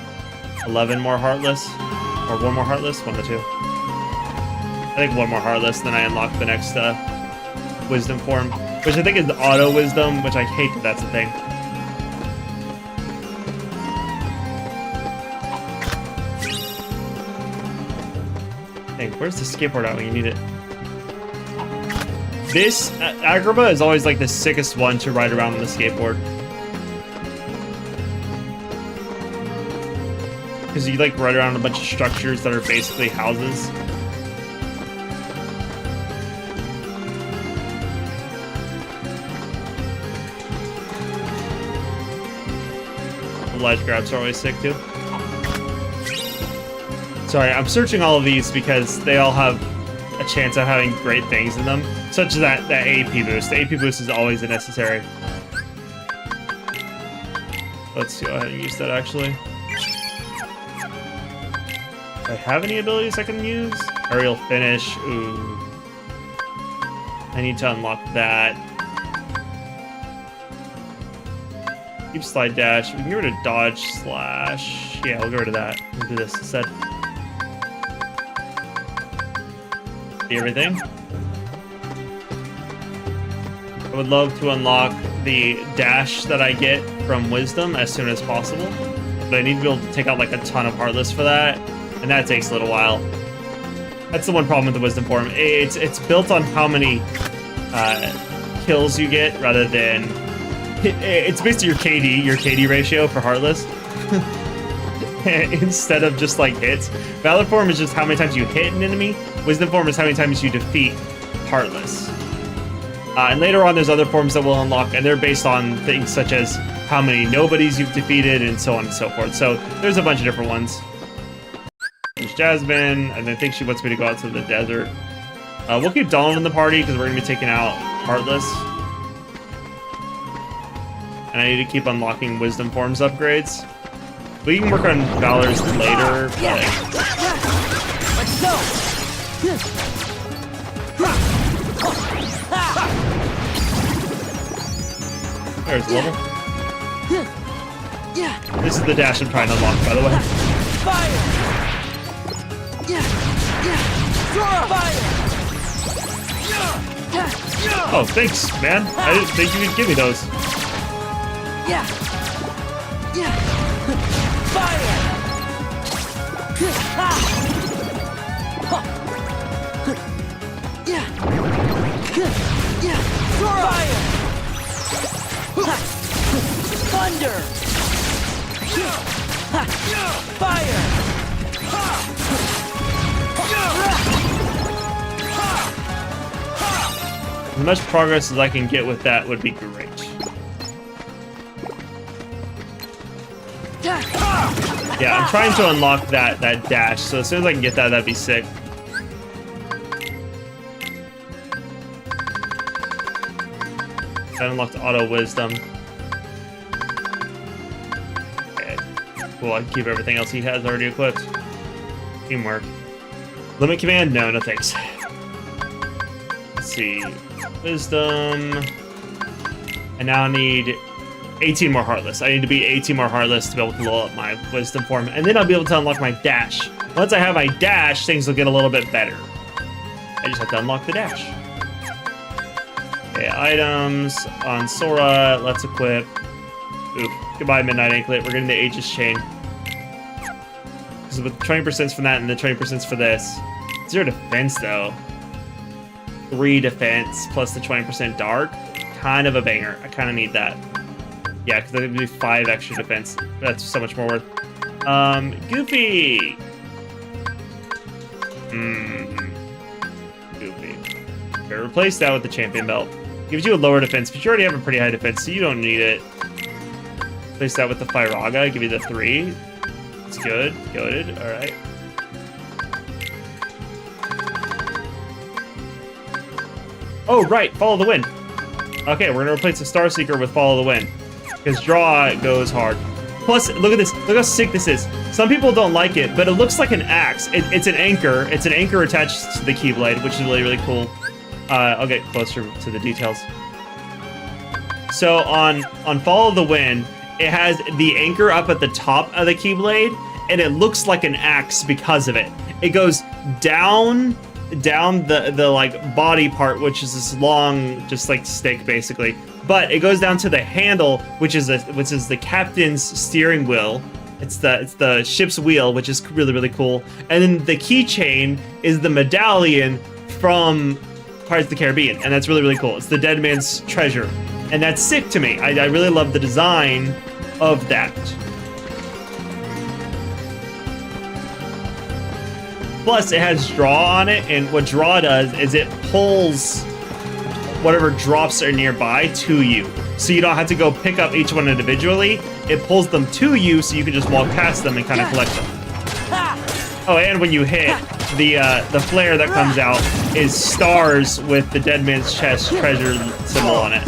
11 more heartless. Or 1 more heartless? 1 or 2. I think 1 more heartless, then I unlock the next wisdom form. Which I think is auto wisdom, which I hate that that's a thing. Hey, where's the skateboard at when you need it? This Agrabah is always like the sickest one to ride around on the skateboard. Because you like ride around a bunch of structures that are basically houses. The ledge grabs are always sick too. Sorry, I'm searching all of these because they all have a chance of having great things in them, such as that AP boost. The AP boost is always a necessary. Let's go ahead and use that actually. Do I have any abilities I can use? Aerial finish. Ooh. I need to unlock that. Keep slide dash. We can get rid of dodge slash. Yeah, we'll get rid of that. We'll do this instead. See everything? I would love to unlock the dash that I get from wisdom as soon as possible, but I need to be able to take out like a ton of heartless for that, and that takes a little while. That's the one problem with the wisdom form. It's built on how many kills you get rather than it's basically your KD ratio for heartless instead of just like hits. Valor form is just how many times you hit an enemy. Wisdom form is how many times you defeat heartless. And later on, there's other forms that will unlock, and they're based on things such as how many nobodies you've defeated, and so on and so forth. So there's a bunch of different ones. There's Jasmine, and I think she wants me to go out to the desert. We'll keep Donald in the party because we're going to be taking out Heartless. And I need to keep unlocking Wisdom Forms upgrades. We can work on Valor's later. Let's go! There's the level. This is the dash I'm trying to unlock, by the way. Fire! Fire! Oh, thanks, man. I didn't think you could give me those. Fire! Fire! Thunder! Fire! As much progress as I can get with that would be great. Yeah, I'm trying to unlock that dash, so as soon as I can get that, that'd be sick. I unlocked auto wisdom. Okay. Cool, I can keep everything else he has already equipped. Teamwork. Limit command? No, no thanks. Let's see. Wisdom. I now need 18 more Heartless. I need to be 18 more Heartless to be able to level up my Wisdom form, and then I'll be able to unlock my dash. Once I have my dash, things will get a little bit better. I just have to unlock the dash. Okay, items on Sora. Let's equip. Oof. Goodbye, Midnight Anklet. We're getting the Aegis Chain. Because with 20% from that and the 20% for this. 0 defense, though. 3 defense plus the 20% dark. Kind of a banger. I kind of need that. Yeah, because that would be 5 extra defense. That's so much more worth. Goofy! Goofy. Okay, replace that with the champion belt. Gives you a lower defense, but you already have a pretty high defense, so you don't need it. Replace that with the Fyraga. Give you the 3. It's good. Goated. Alright. Oh, right. Follow the wind. Okay, we're going to replace the Star Seeker with Follow the Wind. Because draw goes hard. Plus, look at this. Look how sick this is. Some people don't like it, but it looks like an axe. It's an anchor. It's an anchor attached to the Keyblade, which is really, really cool. I'll get closer to the details. So on Follow the Wind, it has the anchor up at the top of the Keyblade, and it looks like an axe because of it. It goes down the like body part, which is this long, just like stick basically. But it goes down to the handle, which is the captain's steering wheel. It's the ship's wheel, which is really, really cool. And then the keychain is the medallion from Pirates of the Caribbean, and that's really, really cool. It's the dead man's treasure, and that's sick to me. I really love the design of that. Plus, it has draw on it, and what draw does is it pulls whatever drops are nearby to you. So you don't have to go pick up each one individually. It pulls them to you so you can just walk past them and kind of collect them. Oh, and when you hit, the flare that comes out is stars with the dead man's chest treasure symbol on it.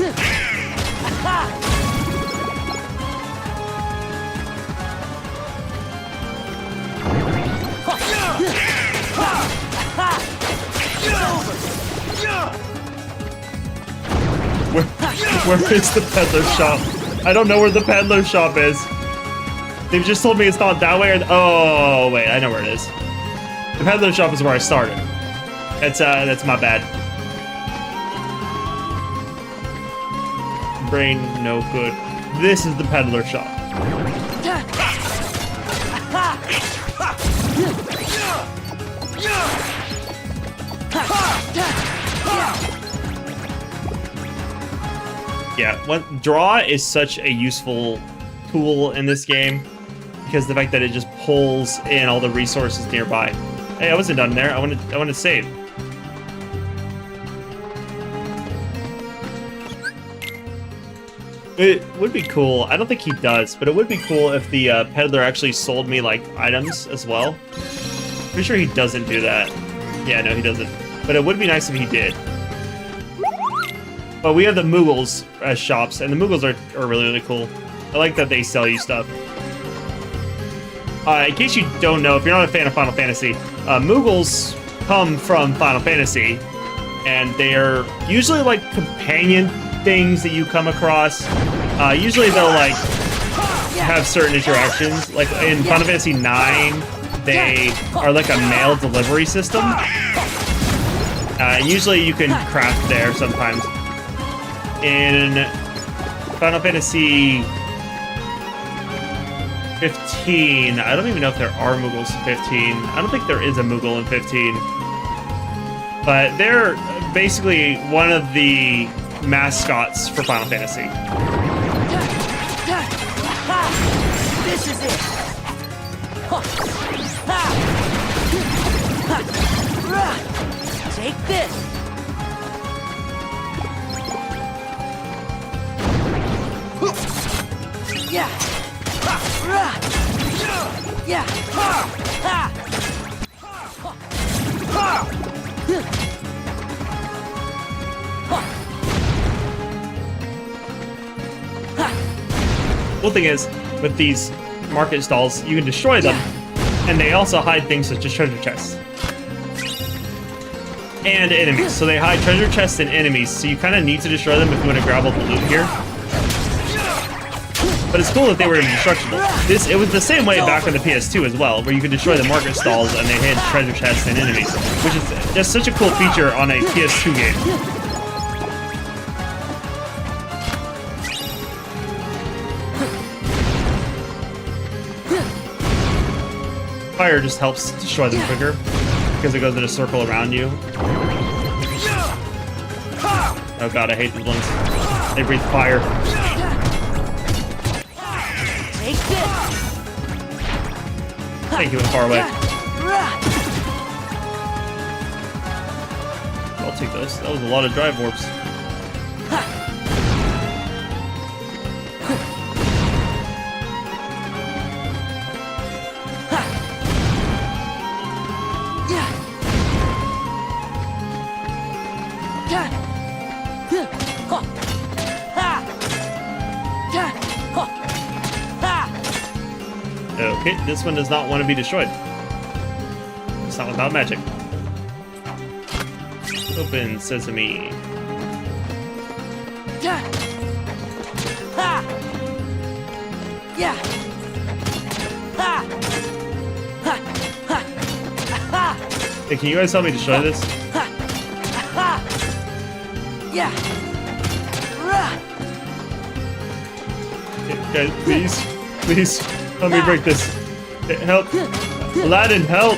Where is the peddler shop? I don't know where the peddler shop is. They've just told me it's not that way. Oh wait, I know where it is. The peddler shop is where I started. That's my bad. Brain no good. This is the peddler shop. Yeah, draw is such a useful tool in this game because the fact that it just pulls in all the resources nearby. Hey, I wasn't done there. I want to save. It would be cool. I don't think he does, but it would be cool if the peddler actually sold me like items as well. Pretty sure he doesn't do that. Yeah, no, he doesn't. But it would be nice if he did. But we have the Moogles as shops, and the Moogles are really, really cool. I like that they sell you stuff. In case you don't know, if you're not a fan of Final Fantasy, Moogles come from Final Fantasy, and they're usually like companion things that you come across. Usually they'll like have certain interactions. Like in Final Fantasy 9, they are like a mail delivery system. Usually you can craft there sometimes. In Final Fantasy 15, I don't even know if there are Moogles in 15. I don't think there is a Moogle in 15. But they're basically one of the mascots for Final Fantasy. This is it. Take this. Yeah. Yeah. Cool thing is, with these market stalls, you can destroy them, and they also hide things such as treasure chests. And enemies. So they hide treasure chests and enemies, so you kind of need to destroy them if you want to grab all the loot here. But it's cool that they were indestructible. It was the same way back on the PS2 as well, where you could destroy the market stalls and they hid treasure chests and enemies, which is just such a cool feature on a PS2 game. Fire just helps destroy them quicker because it goes in a circle around you. Oh god, I hate these ones. They breathe fire. Take this. Thank you, far away. I'll take those. That was a lot of drive warps. Okay, this one does not want to be destroyed. It's not without magic. Open sesame. Hey, can you guys help me destroy this? Okay, guys, please, help me break this. Help, Aladdin, help!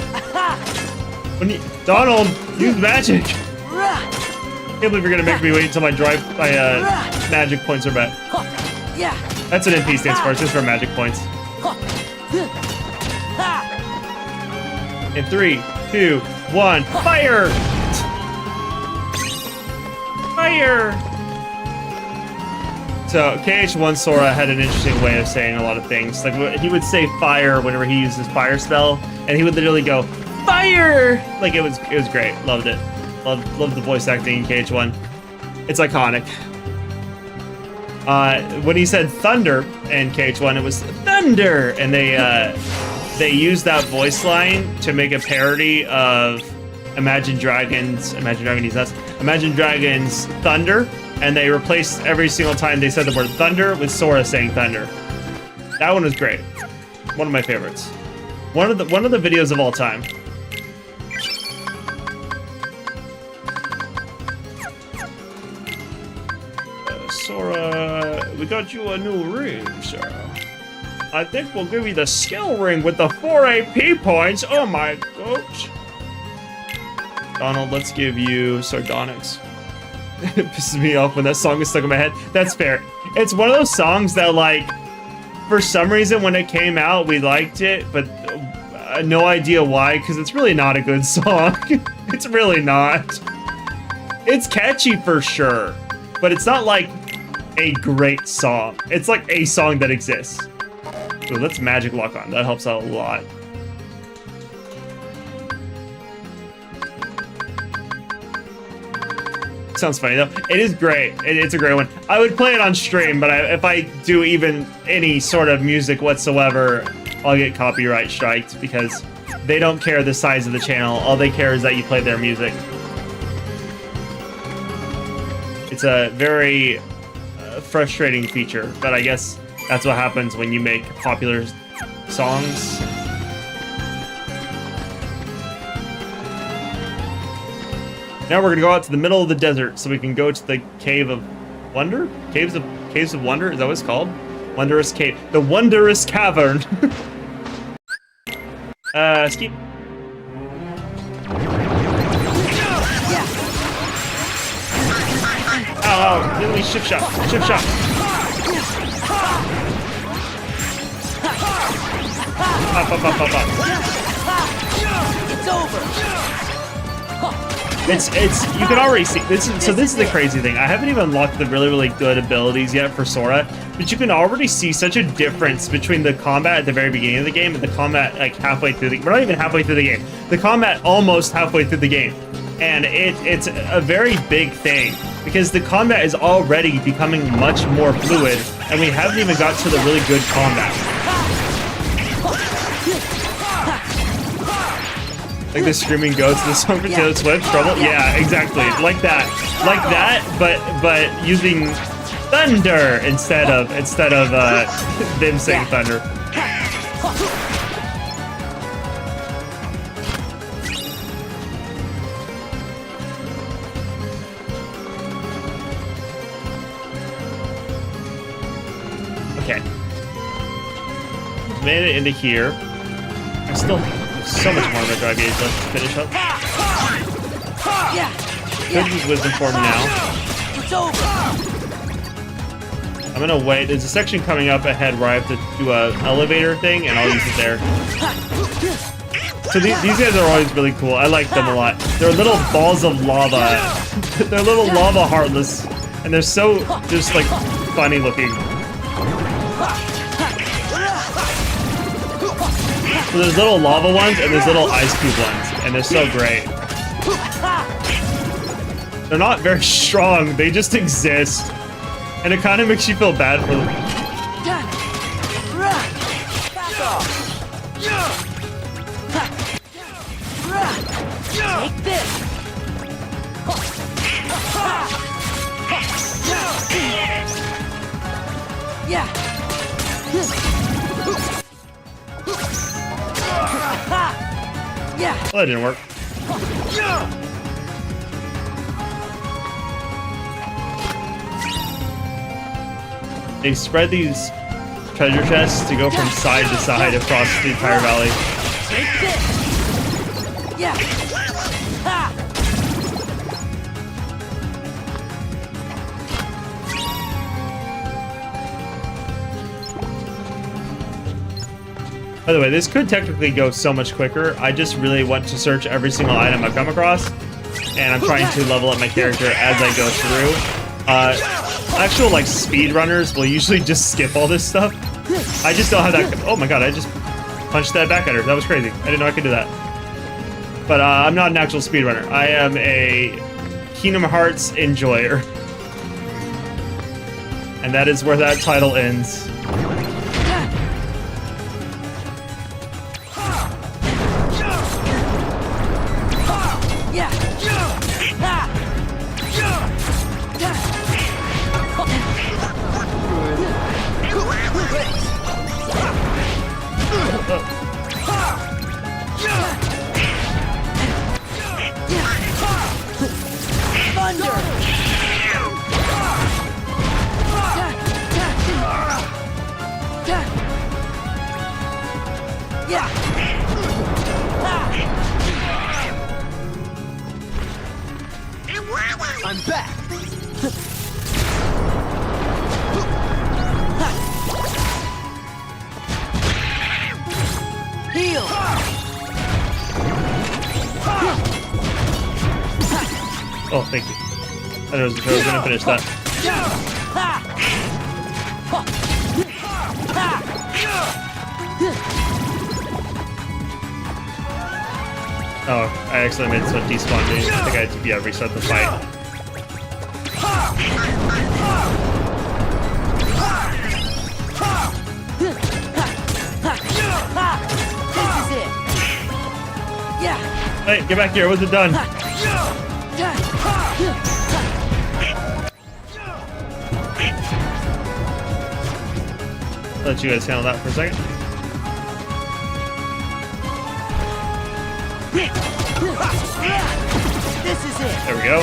Donald, use magic! I can't believe you're gonna make me wait until my magic points are back. That's what MP stands for. It's just for magic points. In 3, 2, 1, fire! Fire! So KH1 Sora had an interesting way of saying a lot of things. Like he would say fire whenever he used his fire spell, and he would literally go fire! Like it was great. Loved it. Loved the voice acting in KH1. It's iconic. When he said thunder in KH1, it was thunder, and they used that voice line to make a parody of Imagine Dragons Thunder, and they replaced every single time they said the word thunder with Sora saying thunder. That one was great. One of my favorites. One of the videos of all time. Sora, we got you a new ring, sir. I think we'll give you the skill ring with the 4 AP points. Oh my gosh. Donald, let's give you Sardonyx. It pisses me off when that song is stuck in my head. That's fair. It's one of those songs that, like, for some reason when it came out, we liked it, but no idea why, because it's really not a good song. It's really not. It's catchy for sure, but it's not like a great song. It's like a song that exists. Ooh, let's magic lock on. That helps out a lot. Sounds funny though. It is great. It's a great one. I would play it on stream, but if I do even any sort of music whatsoever, I'll get copyright striked because they don't care the size of the channel. All they care is that you play their music. It's a very frustrating feature, but I guess that's what happens when you make popular songs. Now we're gonna go out to the middle of the desert so we can go to the Cave of Wonder? Caves of Wonder? Is that what it's called? Wondrous Cave. The Wondrous Cavern. Skip. Oh, literally shift shot. Shift shot. Up. It's over. It's you can already see this is the crazy thing. I haven't even unlocked the really good abilities yet for Sora, but you can already see such a difference between the combat at the very beginning of the game and the combat like halfway through we're not even halfway through the game. The combat almost halfway through the game. And it's a very big thing because the combat is already becoming much more fluid and we haven't even got to the really good combat. Like the screaming goats, the song for Taylor Swift, Trouble? Yeah, exactly. Like that, but using thunder instead of them saying thunder. Okay. Made it into here. I'm still so much more of a dry gauge left to finish up. Could use wisdom form now. It's over. I'm gonna wait. There's a section coming up ahead where I have to do a elevator thing, and I'll use it there. So these guys are always really cool. I like them a lot. They're little balls of lava. They're little lava heartless, and they're so just like funny looking. So there's little lava ones and there's little ice cube ones, and they're so great. They're not very strong, they just exist. And it kind of makes you feel bad for them. Take this. Yeah. Yeah. Well, that didn't work. They spread these treasure chests to go from side to side across the entire valley. Take this. Yeah. Ha. By the way, this could technically go so much quicker. I just really want to search every single item I come across, and I'm trying to level up my character as I go through. Actual like speedrunners will usually just skip all this stuff. I just don't have that. Oh my god! I just punched that back at her. That was crazy. I didn't know I could do that. But I'm not an actual speedrunner. I am a Kingdom Hearts enjoyer. And that is where that title ends. I'm back. Heal. Oh, thank you. I was gonna finish that. Oh, I accidentally made someone despawn me. I think I had to restart the fight. This is it. Yeah. Hey, get back here. I wasn't done. Let you guys handle that for a second. This is it. There we go.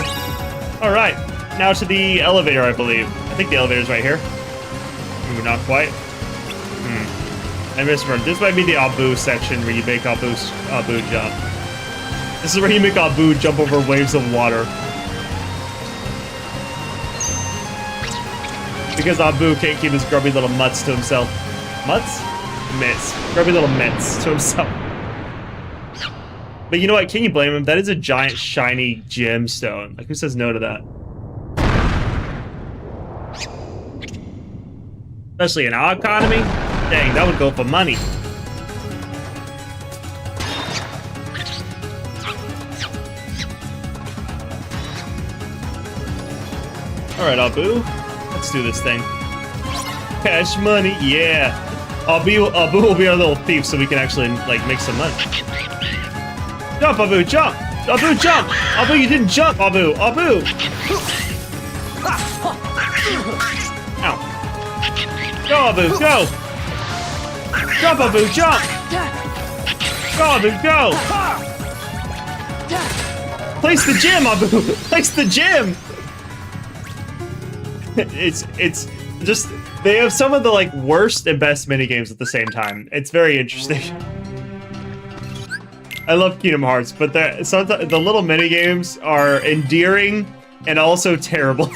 All right, now to the elevator, I believe. I think the elevator's right here. Maybe not quite. I misremembered. This might be the Abu section where you make Abu jump. This is where you make Abu jump over waves of water. Because Abu can't keep his grubby little mutts to himself. Mutts? Mitts. Grubby little mitts to himself. But you know what? Can you blame him? That is a giant, shiny gemstone. Like, who says no to that? Especially in our economy? Dang, that would go for money. Alright, Abu. Let's do this thing. Cash money, yeah. Abu will be our little thief so we can actually, like, make some money. Jump, Abu, jump! Abu, jump! Abu, you didn't jump, Abu! Abu! Ow. Go, Abu, go! Jump, Abu, jump! Go, Abu, go! Place the gym, Abu! Place the gym! It's just, they have some of the, like, worst and best minigames at the same time. It's very interesting. I love Kingdom Hearts, but the little minigames are endearing and also terrible.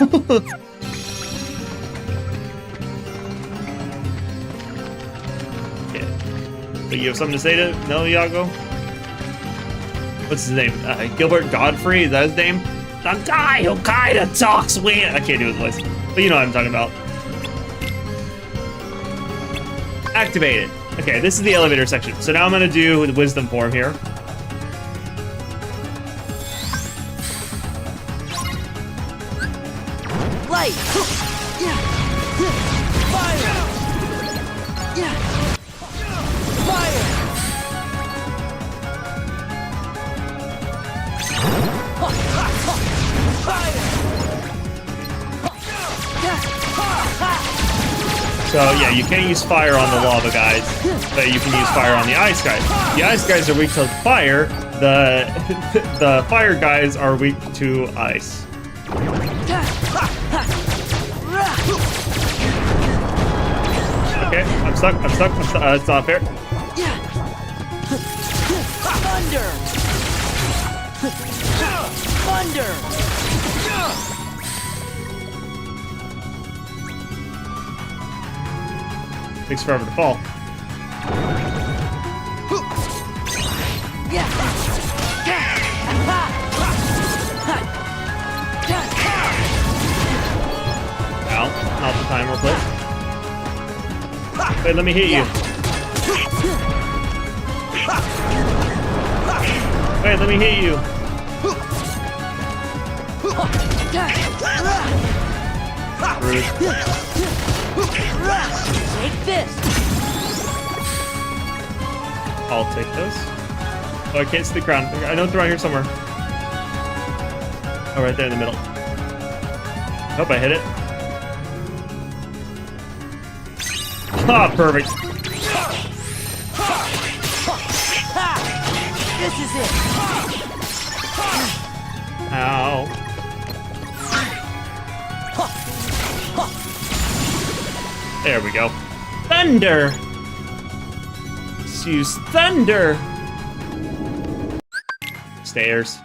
Yeah. But you have something to say to no, Iago? What's his name? Gilbert Godfrey? Is that his name? The guy who kinda talks weird. I can't do his voice, but you know what I'm talking about. Activated. Okay, this is the elevator section. So now I'm gonna do the wisdom form here. Light. Yeah. Fire. Yeah. Fire. So yeah, you can't use fire on the lava guys, but you can use fire on the ice guys. The ice guys are weak to fire. The fire guys are weak to ice. Okay, I'm stuck. It's not fair. Thunder. Thunder. Takes forever to fall. Ow, not the time real quick. Wait, let me hit you. Wait, let me hit you. Rude. Take this. I'll take this. Oh, I can't see the ground. I know it's around here somewhere. Oh, right there in the middle. Hope I hit it. Ah, perfect. This is it. Ow. There we go. Thunder! Let's use thunder! Stairs.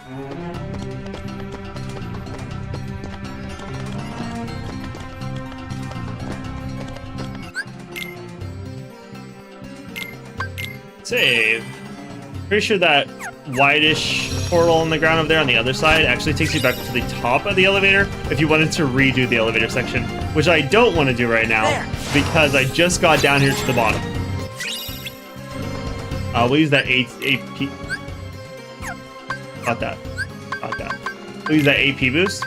Save. Pretty sure that whitish portal on the ground over there on the other side actually takes you back to the top of the elevator if you wanted to redo the elevator section, which I don't want to do right now because I just got down here to the bottom. We'll use that AP. Got that. We'll use that AP boost.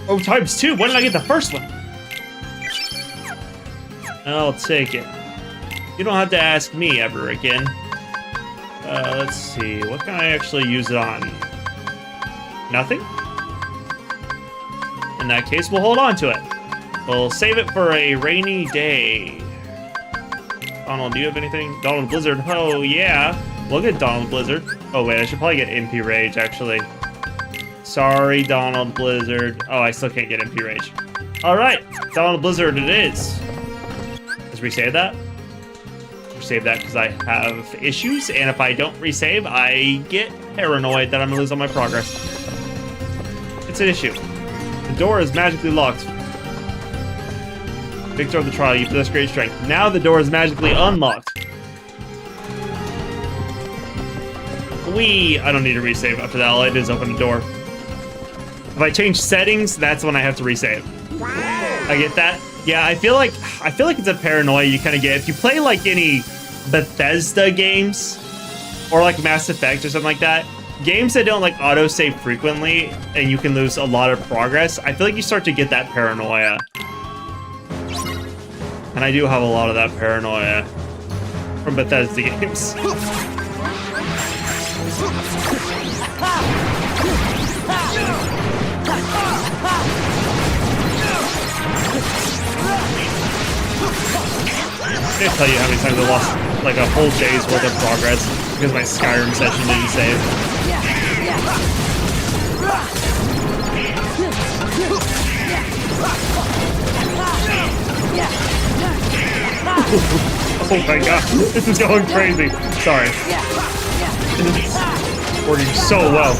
Oh, ×2. Why didn't I get the first one? I'll take it. You don't have to ask me ever again. Let's see. What can I actually use it on? Nothing? In that case, we'll hold on to it. We'll save it for a rainy day. Donald, do you have anything? Donald Blizzard. Oh, yeah. We'll get Donald Blizzard. Oh, wait. I should probably get MP Rage, actually. Sorry, Donald Blizzard. Oh, I still can't get MP Rage. All right. Donald Blizzard it is. Let's resave that. Save that because I have issues, and if I don't resave, I get paranoid that I'm gonna lose all my progress. It's an issue. The door is magically locked. Victor of the trial, you possess great strength. Now the door is magically unlocked. I don't need to resave after that. All I did is open the door. If I change settings, that's when I have to resave. I get that. Yeah, I feel like it's a paranoia you kind of get if you play like any Bethesda games or like Mass Effect or something like that. Games that don't like autosave frequently and you can lose a lot of progress. I feel like you start to get that paranoia. And I do have a lot of that paranoia from Bethesda games. I can't tell you how many times I lost like a whole day's worth of progress because my Skyrim session didn't save. Oh my god, this is going crazy. Sorry. It's working so well.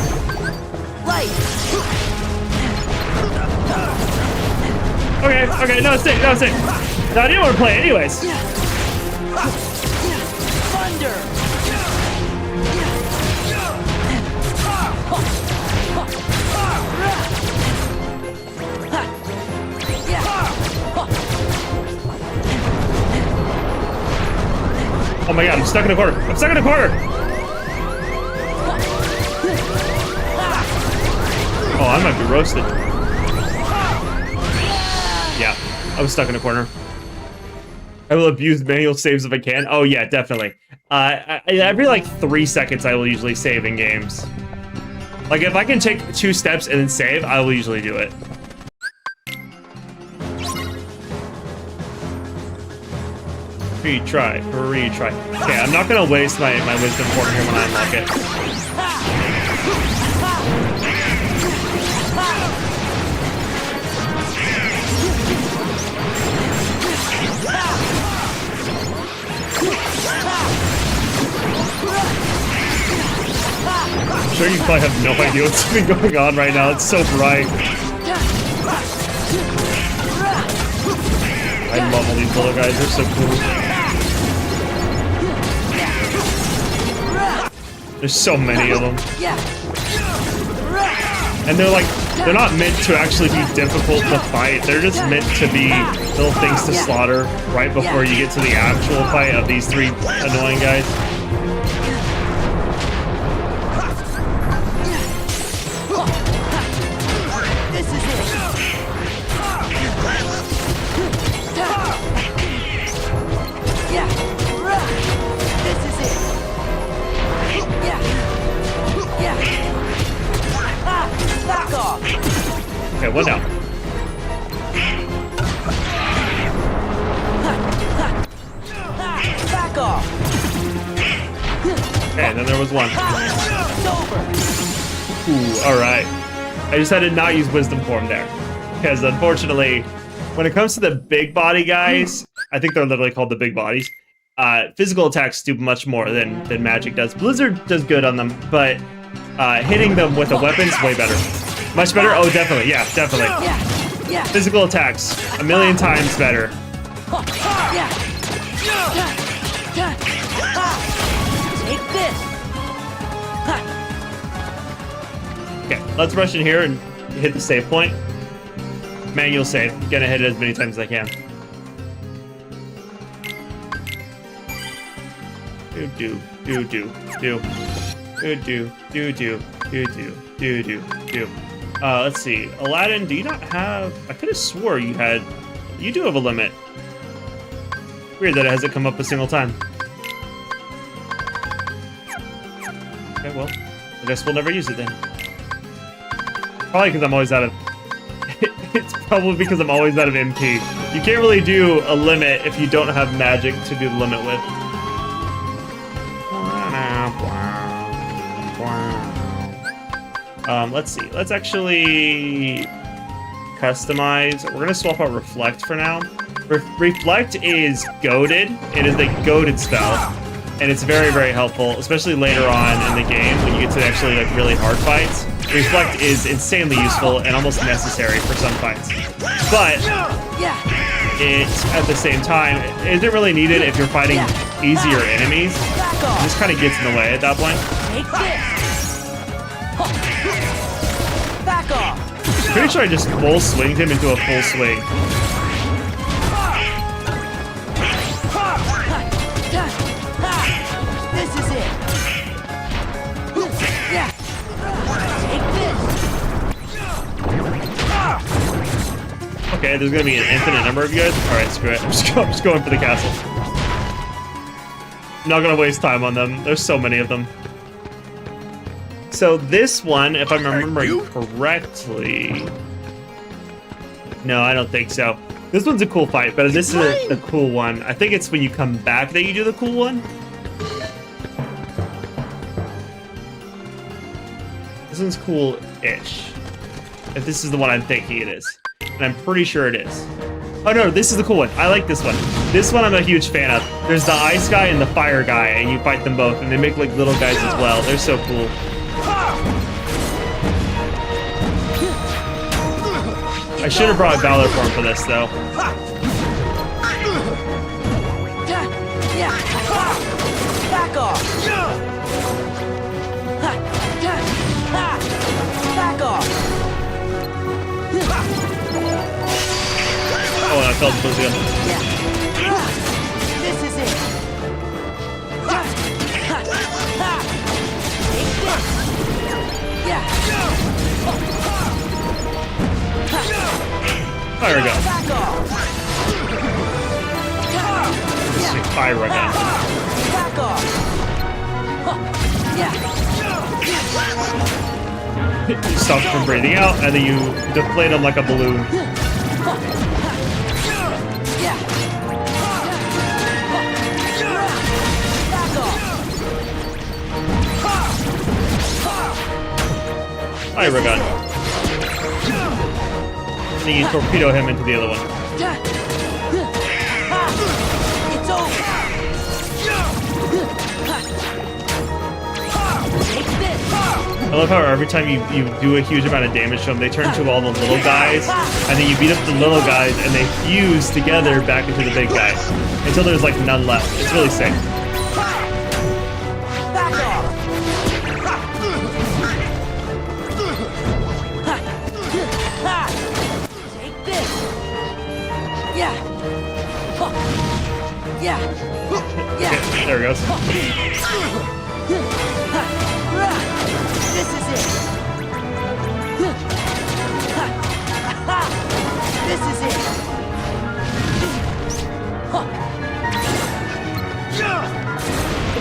Okay, no, it's it. No, I didn't want to play anyways. Thunder. Oh my god, I'm stuck in a corner. Oh, I might be roasted. Yeah, I was stuck in a corner. I will abuse manual saves if I can. Oh yeah, definitely. Every like 3 seconds I will usually save in games. Like if I can take 2 steps and then save, I will usually do it. Retry. Okay, I'm not gonna waste my wisdom point here when I unlock it. I'm sure you probably have no idea what's even going on right now. It's so bright. I love all these little guys. They're so cool. There's so many of them. And they're not meant to actually be difficult to fight. They're just meant to be little things to slaughter right before you get to the actual fight of these 3 annoying guys. what now? Back off. Okay, and then there was one. It's over. Ooh, all right. I just had to not use wisdom form there, because unfortunately, when it comes to the big body guys, I think they're literally called the big bodies. Physical attacks do much more than magic does. Blizzard does good on them, but hitting them with a weapon's way better. Much better? Oh, definitely. Yeah, definitely. Yeah. Physical attacks, a million times better. Yeah. Take this. Okay, let's rush in here and hit the save point. Manual save. Gonna hit it as many times as I can. Do. Let's see. Aladdin, do you not have... I could have swore you had... You do have a limit. Weird that it hasn't come up a single time. Okay, well, I guess we'll never use it then. Probably because I'm always out of... It's probably because I'm always out of MP. You can't really do a limit if you don't have magic to do the limit with. Let's see. Let's actually customize. We're gonna swap out Reflect for now. Reflect is goaded. It is a goaded spell, and it's very, very helpful, especially later on in the game when you get to actually like really hard fights. Reflect is insanely useful and almost necessary for some fights, but it at the same time isn't really needed if you're fighting easier enemies. It just kind of gets in the way at that point. Take this. Back off. Pretty sure I just full swinged him into a full swing. This is it. Yeah. Take this. Okay, there's gonna be an infinite number of you guys. All right, screw it. I'm just going for the castle. I'm not gonna waste time on them. There's so many of them. So this one, if I'm remembering correctly... No, I don't think so. This one's a cool fight, but this is a cool one. I think it's when you come back that you do the cool one. This one's cool-ish. If this is the one I'm thinking it is. And I'm pretty sure it is. Oh no, this is the cool one. I like this one. This one I'm a huge fan of. There's the ice guy and the fire guy, and you fight them both, and they make like little guys as well. They're so cool. I should have brought Valor form for this though. Back off. Back off. Oh, I felt the buzz again. This is it. Fire gun. Back off. Let's see, fire gun. Back off. You stop from breathing out, and then you deflate them like a balloon. Fire gun. And then you torpedo him into the other one. It's over. Take this. I love how every time you do a huge amount of damage to them, they turn to all the little guys, and then you beat up the little guys, and they fuse together back into the big guys until there's like none left. It's really sick. Back off. Take this. Yeah. Yeah. Okay, there it goes. This is it. This is it.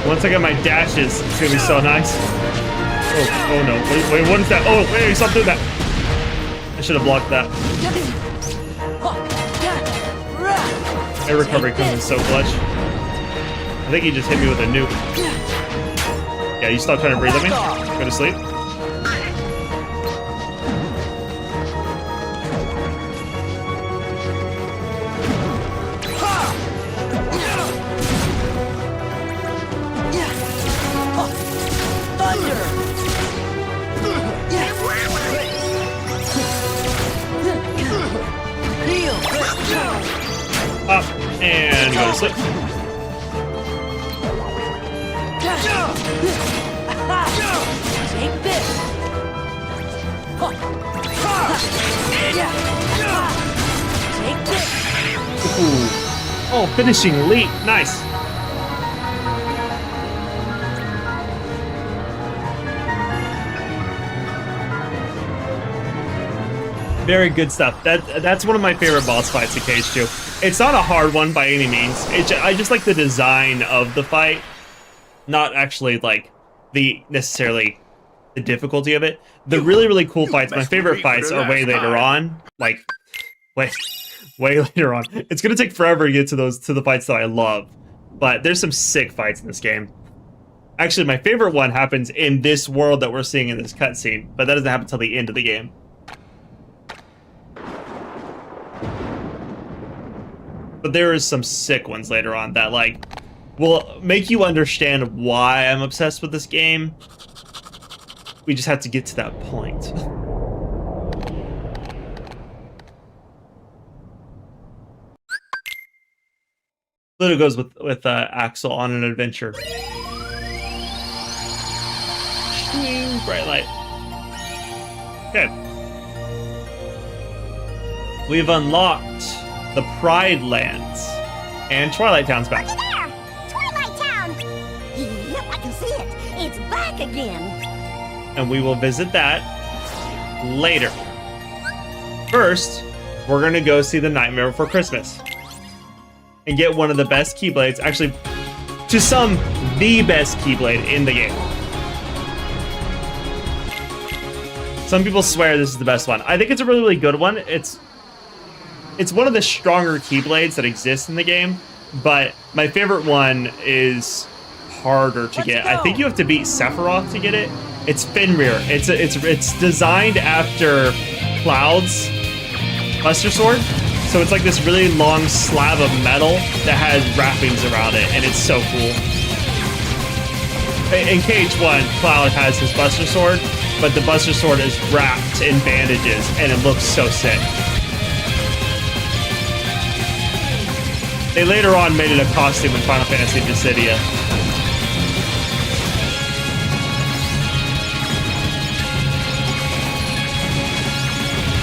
Once I get my dashes, it's gonna be so nice. Oh no. Wait, what is that? Oh, wait, stop doing that. I should have blocked that. Air recovery comes in so clutch. I think he just hit me with a nuke. Yeah, you stop trying to breathe at me. Go to sleep. Up and go to sleep. Take this. Take this. Ooh. Oh, finishing elite. Nice. Very good stuff. That's one of my favorite boss fights in Cage 2. It's not a hard one by any means. I just like the design of the fight, not actually like necessarily the difficulty of it. The really cool fights, my favorite fights, are way later on. Like way later on. It's gonna take forever to get to the fights that I love, but there's some sick fights in this game. Actually, my favorite one happens in this world that we're seeing in this cutscene, but that doesn't happen until the end of the game. But there is some sick ones later on that like will make you understand why I'm obsessed with this game. We just have to get to that point. Pluto goes with Axel on an adventure. Bright light. Okay. We've unlocked the Pride Lands, and Twilight Town's back. Over there! Twilight Town! Yep, I can see it. It's back again. And we will visit that later. First, we're gonna go see the Nightmare Before Christmas and get one of the best Keyblades, actually, to some, the best Keyblade in the game. Some people swear this is the best one. I think it's a really good one. It's one of the stronger Keyblades that exist in the game, but my favorite one is harder to get. I think you have to beat Sephiroth to get it. It's Fenrir. It's designed after Cloud's Buster Sword, so it's like this really long slab of metal that has wrappings around it, and it's so cool. In KH1, Cloud has his Buster Sword, but the Buster Sword is wrapped in bandages, and it looks so sick. They later on made it a costume in Final Fantasy Dissidia.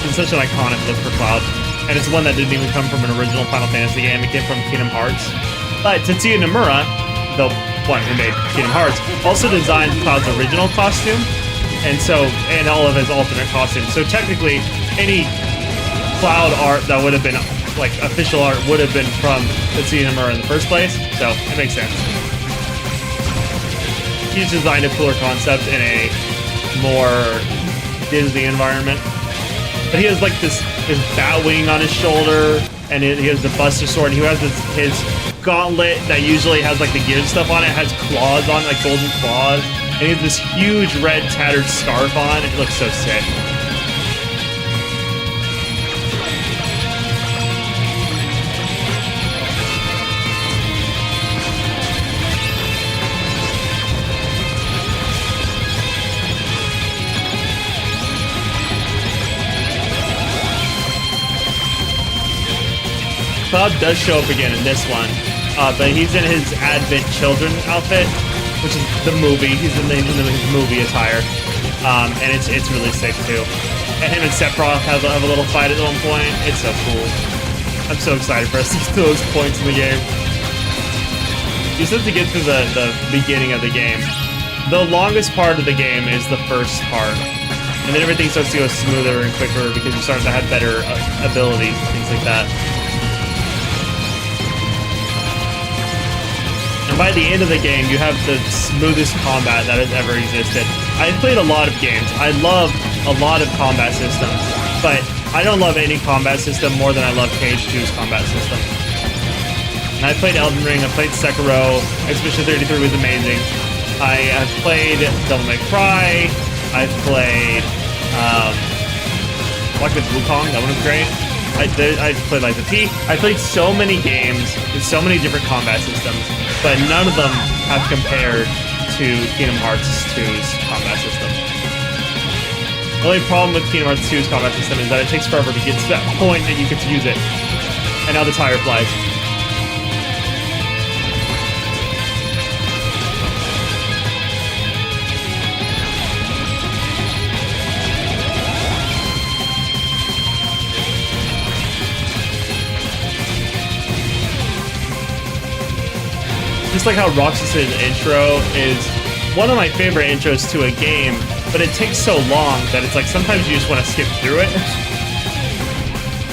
It's such an iconic look for Cloud, and it's one that didn't even come from an original Final Fantasy game. It came from Kingdom Hearts. But Tetsuya Nomura, the one who made Kingdom Hearts, also designed Cloud's original costume, and all of his alternate costumes. So technically, any Cloud art that would have been like official art would have been from Tetsuya Nomura in the first place, so it makes sense. He's designed a cooler concept in a more Disney environment. But he has like this bat wing on his shoulder, and he has the Buster Sword. He has his gauntlet that usually has like the gear stuff on it, has claws on it, like golden claws. And he has this huge red tattered scarf on. It looks so sick. Cloud does show up again in this one, but he's in his Advent Children outfit, which is the movie. He's in his movie attire, and it's really sick too. And him and Sephiroth have a little fight at one point. It's so cool. I'm so excited for us to get to those points in the game. You just have to get through the beginning of the game. The longest part of the game is the first part, and then everything starts to go smoother and quicker because you start to have better abilities and things like that. And by the end of the game, you have the smoothest combat that has ever existed. I've played a lot of games. I love a lot of combat systems. but I don't love any combat system more than I love KH2's combat system. And I played Elden Ring, I played Sekiro, Expedition 33 was amazing. I have played Devil May Cry, I've played Like with Wukong, that one was great. I played Lies of P. I played so many games with so many different combat systems, but none of them have compared to Kingdom Hearts 2's combat system. The only problem with Kingdom Hearts 2's combat system is that it takes forever to get to that point that you get to use it. And now the tire flies. Just like how Roxas's intro is one of my favorite intros to a game, but it takes so long that it's like sometimes you just want to skip through it.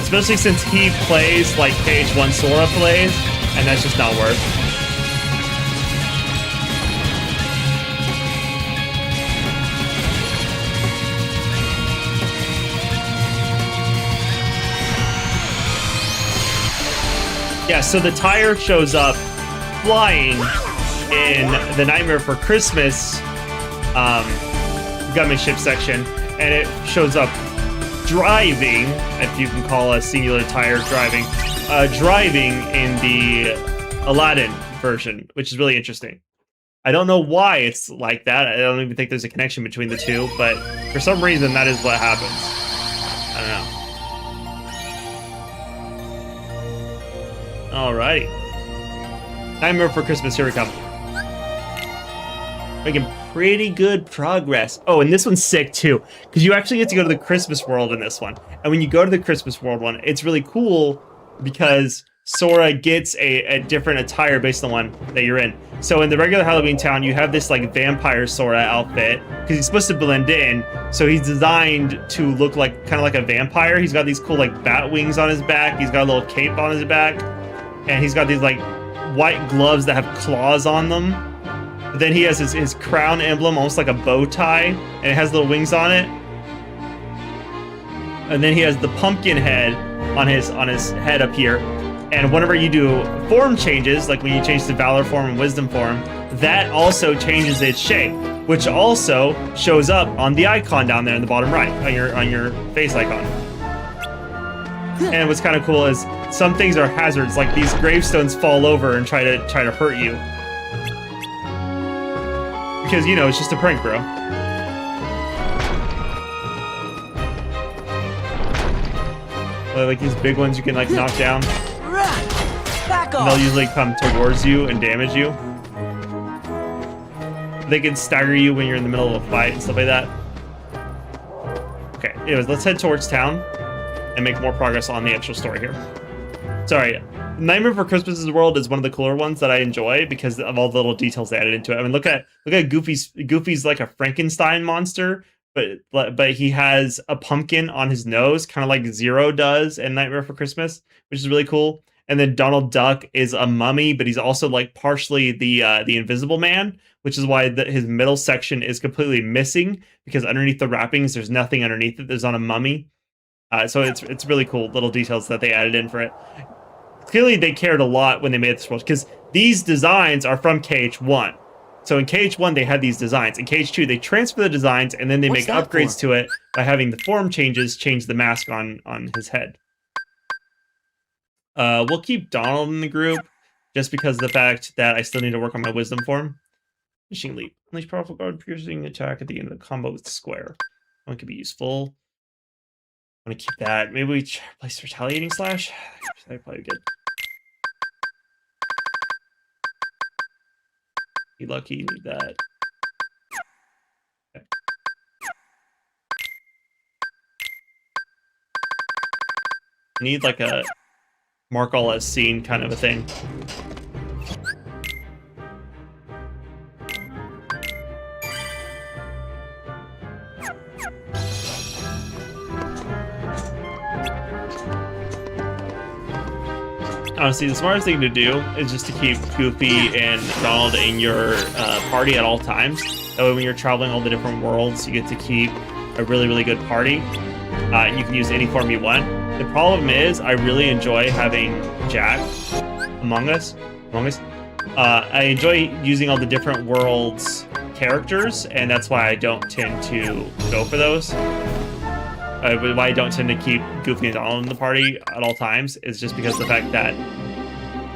Especially since he plays like KH1 Sora plays, and that's just not worth. Yeah, so the tire shows up flying in the Nightmare for Christmas gunman ship section, and it shows up driving, if you can call a singular tire driving, driving in the Aladdin version, which is really interesting. I don't know why it's like that. I don't even think there's a connection between the two, but for some reason that is what happens. I don't know. Alrighty. Nightmare for Christmas, here we come. Making pretty good progress. Oh, and this one's sick too, because you actually get to go to the Christmas world in this one. And when you go to the Christmas world one, it's really cool because Sora gets a different attire based on the one that you're in. So in the regular Halloween town, you have this like vampire Sora outfit because he's supposed to blend in. So he's designed to look like kind of like a vampire. He's got these cool like bat wings on his back. He's got a little cape on his back, and he's got these like white gloves that have claws on them. But then he has his crown emblem, almost like a bow tie, and it has little wings on it. And then he has the pumpkin head on his head up here. And whenever you do form changes, like when you change to Valor form and Wisdom form, that also changes its shape, which also shows up on the icon down there in the bottom right, on your face icon. And what's kind of cool is some things are hazards, like these gravestones fall over and try to hurt you. Because, you know, it's just a prank, bro. Like these big ones you can like knock down. Back And off. they'll usually come towards you and damage you. They can stagger you when you're in the middle of a fight and stuff like that. Okay, anyways, let's head towards town and make more progress on the actual story here. Sorry, Nightmare for Christmas's World is one of the cooler ones that I enjoy because of all the little details they added into it. I mean, look at Goofy's. Goofy's like a Frankenstein monster, but he has a pumpkin on his nose, kind of like Zero does in Nightmare for Christmas, which is really cool. And then Donald Duck is a mummy, but he's also like partially the Invisible Man, which is why his middle section is completely missing, because underneath the wrappings there's nothing underneath it. There's not a mummy. So it's really cool little details that they added in for it. Clearly they cared a lot when they made this world, because these designs are from KH1. So in KH1 they had these designs. In KH2 they transfer the designs and then they make upgrades to it by having the form changes change the mask on his head. We'll keep Donald in the group just because of the fact that I still need to work on my Wisdom form. Fishing Leap. Unleash powerful guard piercing attack at the end of the combo with square. One could be useful. I'm gonna keep that. Maybe we place Retaliating Slash. That'd probably be good. Be lucky, need that. Okay. Need like a mark all as seen kind of a thing. Honestly, the smartest thing to do is just to keep Goofy and Donald in your party at all times. That way when you're traveling all the different worlds, you get to keep a really, really good party. You can use any form you want. The problem is, I really enjoy having Jack among us. I enjoy using all the different worlds characters, and that's why I don't tend to go for those. Why I don't tend to keep Goofy and Donald in the party at all times is just because of the fact that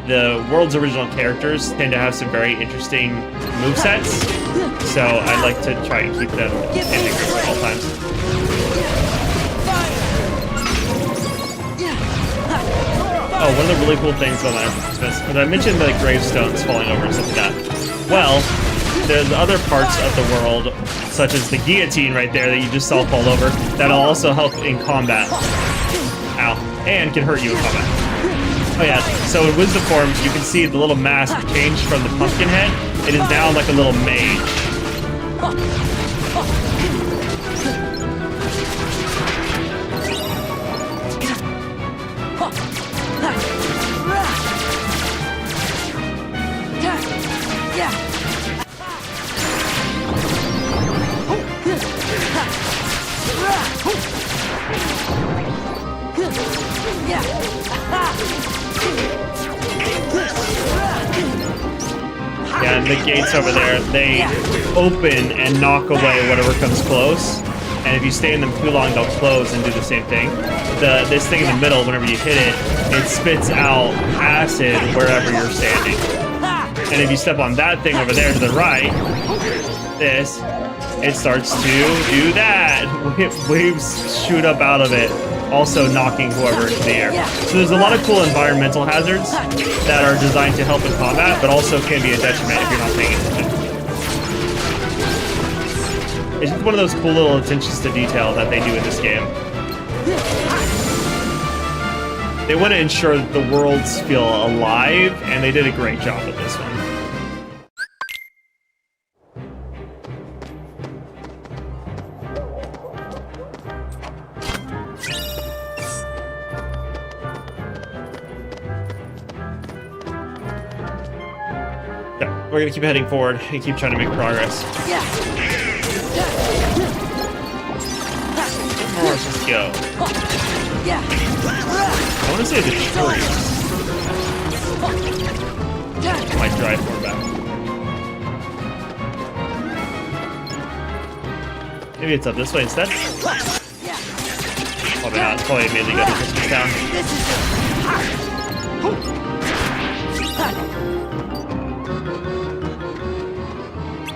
the world's original characters tend to have some very interesting movesets, so I like to try and keep them in the group at all times. Oh, one of the really cool things about my Christmas, when I mentioned the gravestones falling over and stuff like that, well, there's other parts of the world, such as the guillotine right there that you just saw fall over, that'll also help in combat. Ow. And can hurt you in combat. Oh yeah, so in Wisdom form, you can see the little mask changed from the pumpkin head. It is now like a little mage. Yeah, and the gates over there, they open and knock away whatever comes close. And if you stay in them too long, they'll close and do the same thing. This thing in the middle, whenever you hit it, it spits out acid wherever you're standing. And if you step on that thing over there to the right, this, it starts to do that. Waves shoot up out of it, also knocking whoever into the air. So there's a lot of cool environmental hazards that are designed to help in combat, but also can be a detriment if you're not paying attention. It's just one of those cool little attentions to detail that they do in this game. They want to ensure that the worlds feel alive, and they did a great job with this one. Yeah, we're gonna keep heading forward and keep trying to make progress. More, let's go. I want to say the trees might drive more back. Maybe it's up this way instead. Probably not. It's probably mainly go to Christmas Town.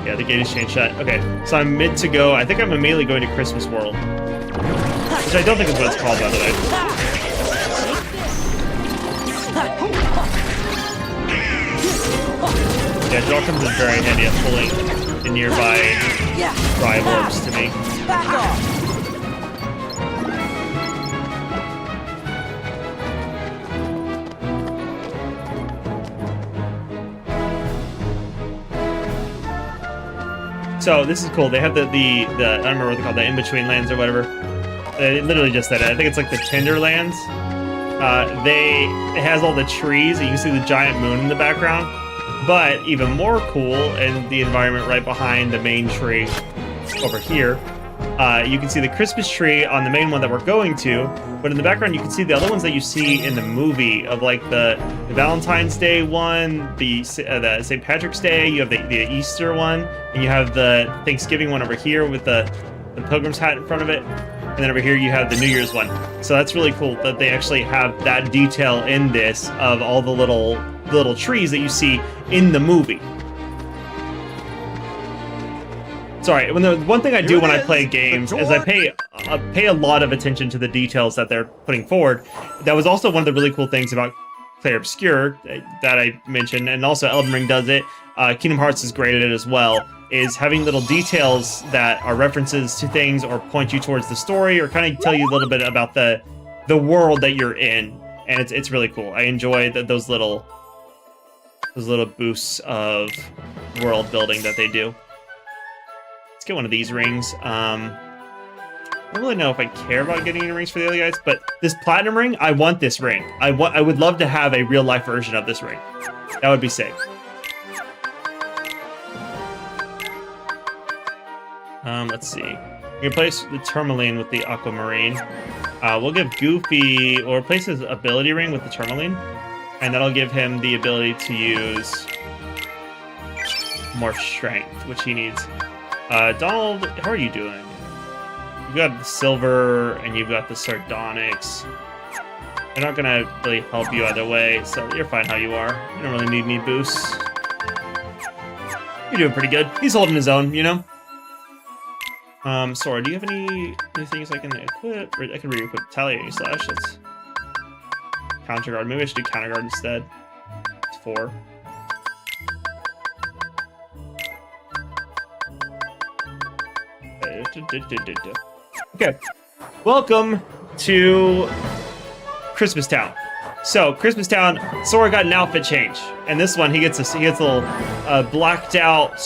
Yeah, the gate is changed shut. Okay, so I'm mid to go. I think I'm immediately going to Christmas World, which I don't think is what it's called, by the way. Yeah, Jaw comes in very handy at pulling the nearby dry orbs to me. Back off. So this is cool. They have the I don't remember what they call the in-between lands or whatever. They literally just said it. I think it's like the Tinderlands. It has all the trees. You can see the giant moon in the background. But even more cool, in the environment right behind the main tree over here, you can see the Christmas tree on the main one that we're going to. But in the background, you can see the other ones that you see in the movie of like the Valentine's Day one, the St. Patrick's Day. You have the Easter one, and you have the Thanksgiving one over here with the pilgrim's hat in front of it. And then over here you have the New Year's one. So that's really cool that they actually have that detail in this of all the little trees that you see in the movie. Sorry, the one thing I do when I play games is I pay a lot of attention to the details that they're putting forward. That was also one of the really cool things about Clair Obscur that I mentioned, and also Elden Ring does it. Kingdom Hearts is great at it as well, is having little details that are references to things or point you towards the story or kind of tell you a little bit about the world that you're in, and it's really cool. I enjoy those little boosts of world building that they do. Let's get one of these rings. I don't really know if I care about getting any rings for the other guys, but this platinum ring, I want this ring. I would love to have a real life version of this ring. That would be sick. Let's see. You can place the tourmaline with the aquamarine. We'll give Goofy, or replace his ability ring with the tourmaline, and that'll give him the ability to use more strength, which he needs. Donald, how are you doing? You've got the silver, and you've got the sardonyx. They're not gonna really help you either way, so you're fine how you are. You don't really need any boosts. You're doing pretty good. He's holding his own, you know? Sora, do you have any things I can equip? Or I can re-equip Retaliating Slash. That's Counter Guard. Maybe I should do Counter Guard instead. It's 4. Okay. Welcome to Christmas Town. So, Christmas Town, Sora got an outfit change. And this one, he gets a little blacked out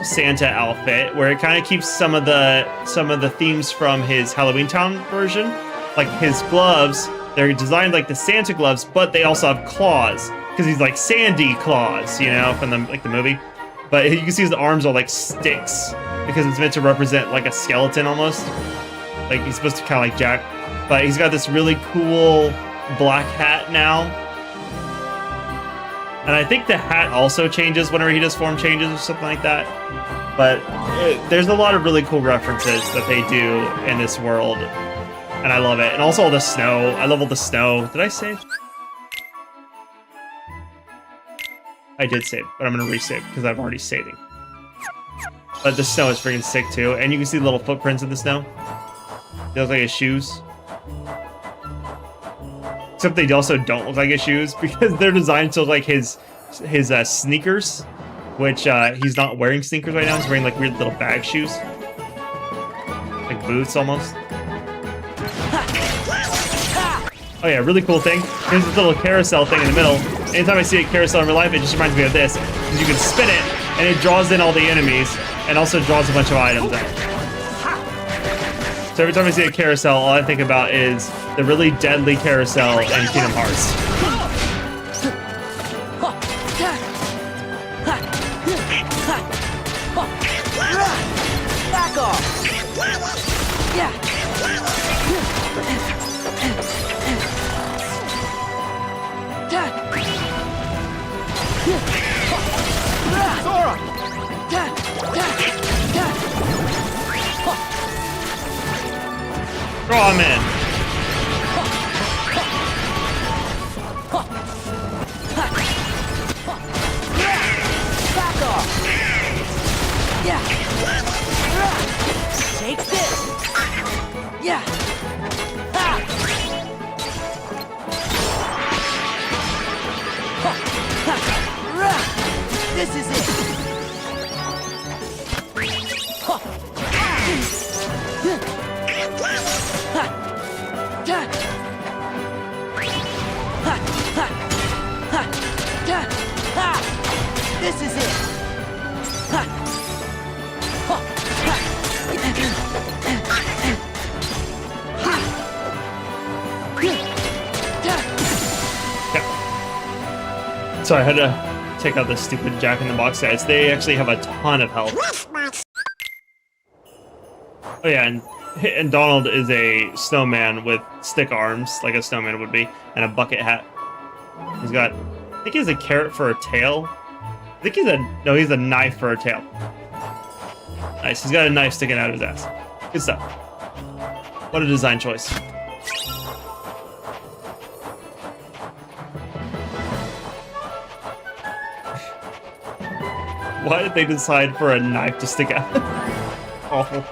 Santa outfit, where it kind of keeps some of the themes from his Halloween Town version. Like his gloves, they're designed like the Santa gloves, but they also have claws, because he's like Sandy Claus, you know, from the movie. But you can see his arms are like sticks, because it's meant to represent like a skeleton almost. Like he's supposed to kind of like Jack, but he's got this really cool black hat now. And I think the hat also changes whenever he does form changes or something like that. But there's a lot of really cool references that they do in this world. And I love it. And also all the snow. I love all the snow. Did I save? I did save, but I'm going to resave because I'm already saving. But the snow is freaking sick too. And you can see the little footprints in the snow. They look like his shoes. Except they also don't look like his shoes because they're designed to look like his sneakers, which he's not wearing sneakers right now. He's wearing like weird little bag shoes, like boots almost. Oh yeah, really cool thing. There's this little carousel thing in the middle. Anytime I see a carousel in real life, it just reminds me of this. Because you can spin it, and it draws in all the enemies, and also draws a bunch of items out. So every time I see a carousel, all I think about is the really deadly carousel in Kingdom Hearts. Back off! Yeah! Sora! Draw him in. Back off! Yeah! Take this! Yeah! Ha! This is it! This is it! So I had to take out the stupid Jack in the Box guys. They actually have a ton of health. Oh yeah, and Donald is a snowman with stick arms, like a snowman would be, and a bucket hat. He's got, I think he has a carrot for a tail. I think he's a knife for a tail. Nice, he's got a knife sticking out of his ass. Good stuff. What a design choice. Why did they decide for a knife to stick out? Awful.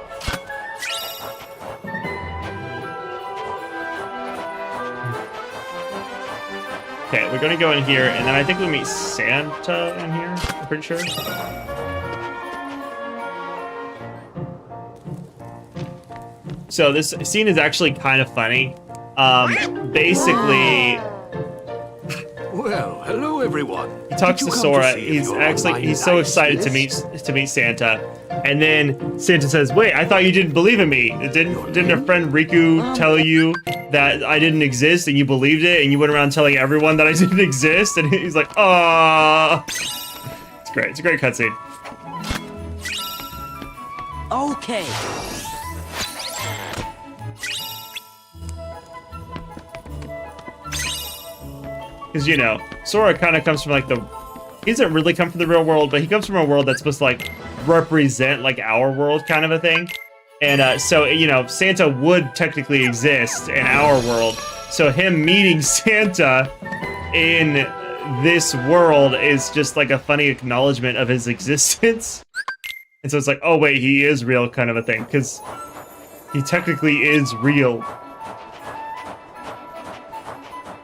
Okay, we're gonna go in here, and then I think we meet Santa in here, I'm pretty sure. So this scene is actually kind of funny. Basically, Well, hello everyone. he talks Did to you come Sora. see if He's you're actually on my he's so nice excited list? to meet Santa, and then Santa says, "Wait, I thought you didn't believe in me. Didn't a friend Riku tell you that I didn't exist, and you believed it, and you went around telling everyone that I didn't exist?" And he's like, "Ah." It's great. It's a great cutscene. Okay. Because, you know, Sora kind of comes from, like, he doesn't really come from the real world, but he comes from a world that's supposed to, like, represent, like, our world kind of a thing. And so, you know, Santa would technically exist in our world. So him meeting Santa in this world is just, like, a funny acknowledgement of his existence. And so it's like, oh, wait, he is real kind of a thing. Because he technically is real.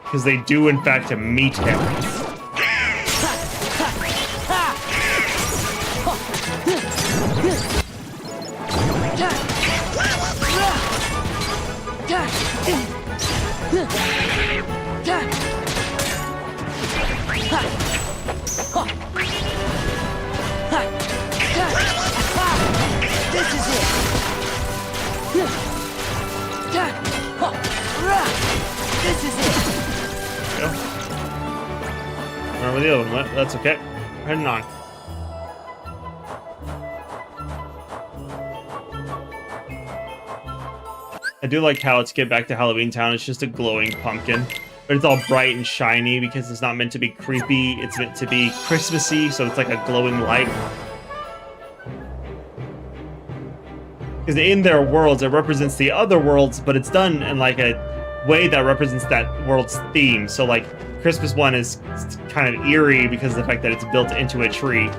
Because they do, in fact, meet him. This is it. This is it. Go. Where were the other one? What? That's okay. Heading on. I do like how it's Get Back to Halloween Town. It's just a glowing pumpkin. But it's all bright and shiny because it's not meant to be creepy. It's meant to be Christmassy, so it's like a glowing light. Because in their worlds, it represents the other worlds, but it's done in like a way that represents that world's theme. So like Christmas one is kind of eerie because of the fact that it's built into a tree.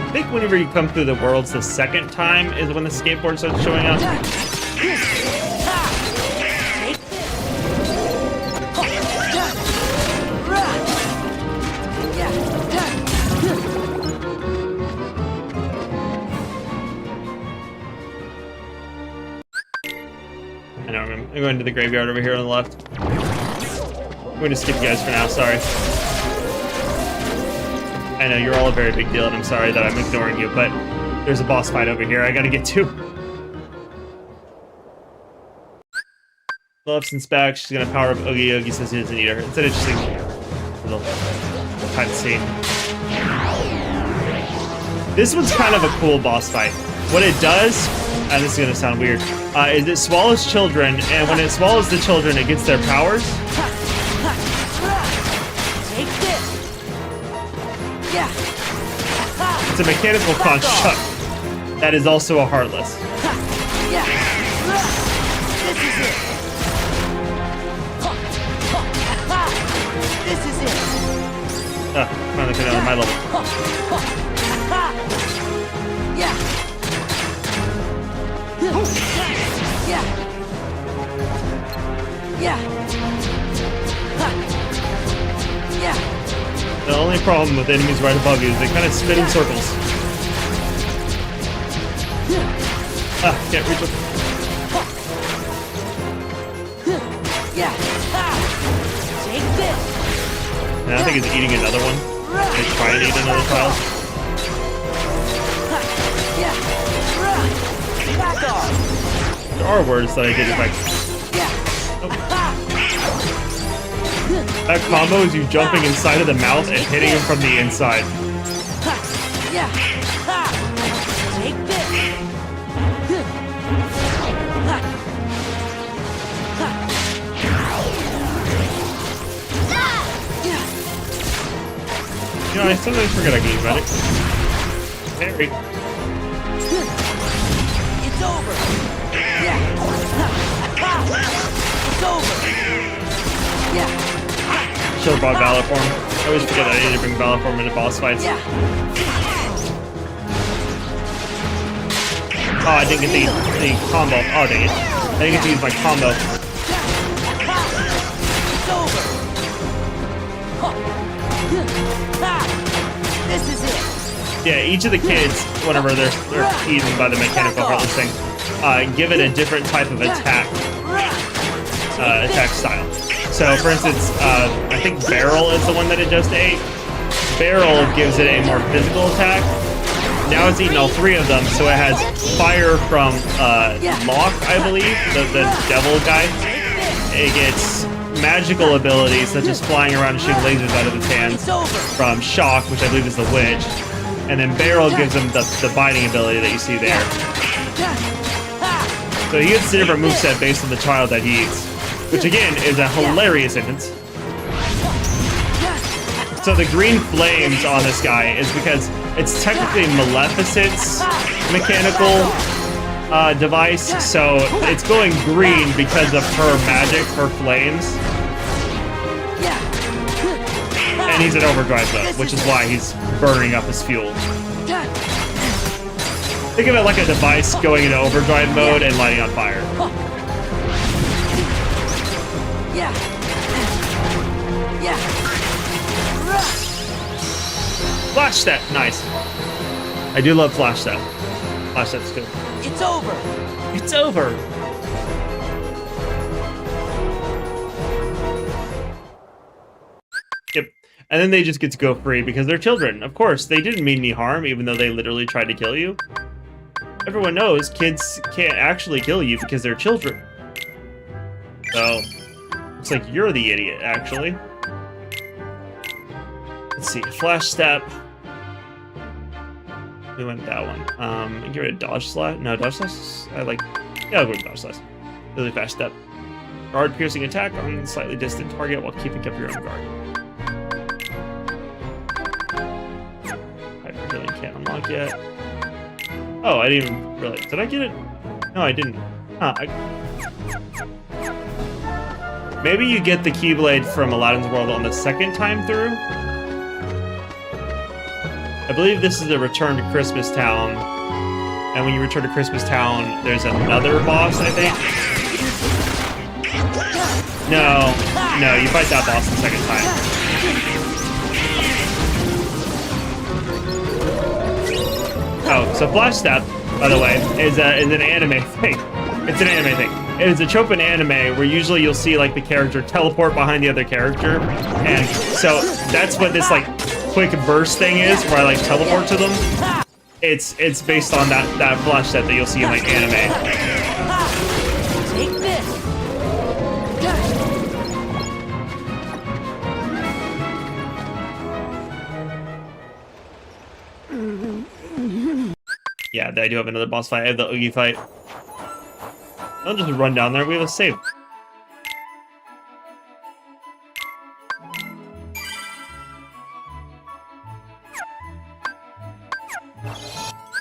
I think whenever you come through the worlds the second time is when the skateboard starts showing up. I know, I'm going to the graveyard over here on the left. I'm going to skip you guys for now, sorry. I know, you're all a very big deal, and I'm sorry that I'm ignoring you, but there's a boss fight over here I gotta get to. Loves and specs, she's gonna power up Oogie. Oogie says he doesn't need her. It's an interesting little cutscene. This one's kind of a cool boss fight. What it does, and this is gonna sound weird, is it swallows children, and when it swallows the children, it gets their powers. Take this. Yeah. It's a mechanical construct that is also a heartless. Yeah. This is it. This is it. Finally got out of my level. Yeah. Yeah. Yeah. Yeah. The only problem with enemies right above you is they kind of spin in circles. Can't reach them. Yeah. Take this. And I think he's eating another one. He's trying to eat another child. Yeah. Back off. There are words that I did like. That combo is you jumping inside of the mouth and hitting him from the inside. Yeah. Take this. You know, I sometimes forget I can use medic. Harry. It's over. Yeah. It's over. Yeah. Should have brought Valor Form. I always forget that I need to bring Valor Form into boss fights. Yeah. Oh, I didn't get the combo. Oh, dang it. I didn't get to use my combo. It's over. This is it. Yeah, each of the kids, whenever they're eaten by the mechanical heartless thing, give it a different type of attack style. So, for instance, I think Barrel is the one that it just ate. Barrel gives it a more physical attack, now it's eaten all 3 of them, so it has fire from Locke, I believe, the devil guy. It gets magical abilities such as flying around and shooting lasers out of its hands from Shock, which I believe is the witch. And then Barrel gives him the biting ability that you see there. So he gets a different moveset based on the child that he eats, which again is a hilarious entrance. So the green flames on this guy is because it's technically Maleficent's mechanical device, so it's going green because of her magic, her flames. And he's in overdrive mode, which is why he's burning up his fuel. Think of it like a device going into overdrive mode and lighting on fire. Flash step, nice. I do love flash step. Flash step's good. It's over. It's over. Yep. And then they just get to go free because they're children. Of course, they didn't mean any harm, even though they literally tried to kill you. Everyone knows kids can't actually kill you because they're children. So, looks like you're the idiot, actually. Let's see, flash step. We went that one. Get rid of dodge slash. No, dodge slash. I'll go with dodge slash. Really fast step. Guard piercing attack on slightly distant target while keeping up your own guard. Hyper healing can't unlock yet. Oh, I didn't even realize. Did I get it? No, I didn't. Huh, maybe you get the Keyblade from Aladdin's World on the second time through? I believe this is a return to Christmas Town. And when you return to Christmas Town, there's another boss, I think. No, you fight that boss the second time. Oh, so Flash Step, by the way, is an anime thing. It's an anime thing. It is a trope in anime where usually you'll see like the character teleport behind the other character. And so that's what this like quick burst thing is, where I like teleport to them. It's based on that flash set that you'll see in like anime. Take this. Yeah, I do have another boss fight. I have the Oogie fight. I'll just run down there. We have a save.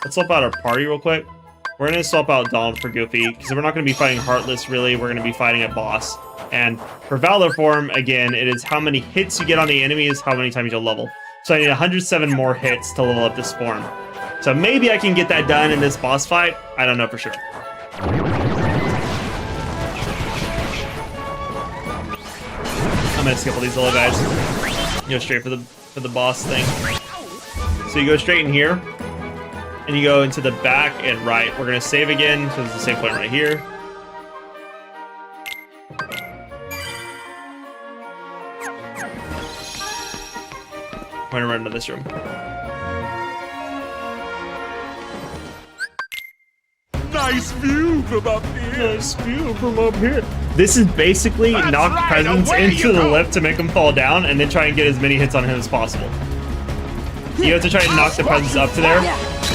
Let's swap out our party real quick. We're going to swap out Donald for Goofy, because we're not going to be fighting Heartless, really. We're going to be fighting a boss. And for Valor Form, again, it is how many hits you get on the enemy is how many times you'll level. So I need 107 more hits to level up this form. So maybe I can get that done in this boss fight. I don't know for sure. I'm going to skip all these little guys. Go straight for the boss thing. So you go straight in here. And you go into the back and right. We're going to save again, so it's the same point right here. We're going to run into this room. Nice view from up here. Nice view from up here. This is basically knock right, presents away into you the go. lip to make him fall down, and then try and get as many hits on him as possible. You have to try and knock the presents up to there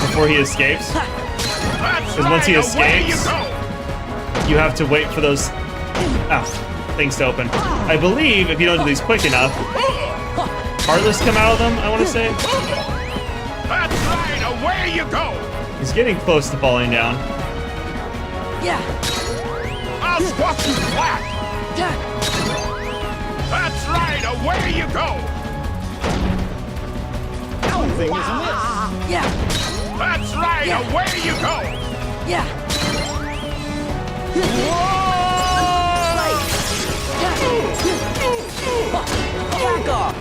before he escapes. Because once he escapes, you have to wait for those things to open. I believe if you don't do these quick enough, Heartless come out of them, I want to say. That's right, away you go. He's getting close to falling down. Yeah. I'll squash you flat. That's right, away you go. Yeah. That's right, Yeah. away you go. Yeah. Back off.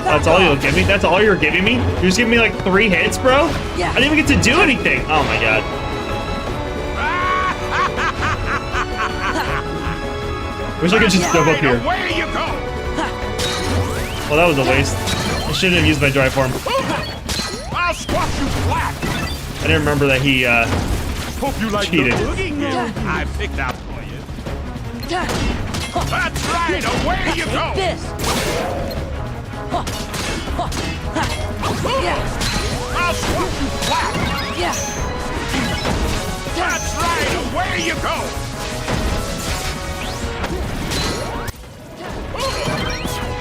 That's all you'll give me? That's all you're giving me? You're just giving me like 3 hits, bro? Yeah. I didn't even get to do anything. Oh my god. Wish I could just jump up here. Away you go. Well, that was a waste. I shouldn't have used my dry form. I'll squash you flat. I didn't remember that he Hope you like cheated. the boogie game I picked out for you. That's right. Away you go. Take this. Yeah. I'll squash you flat. Yeah. That's right. Away you go.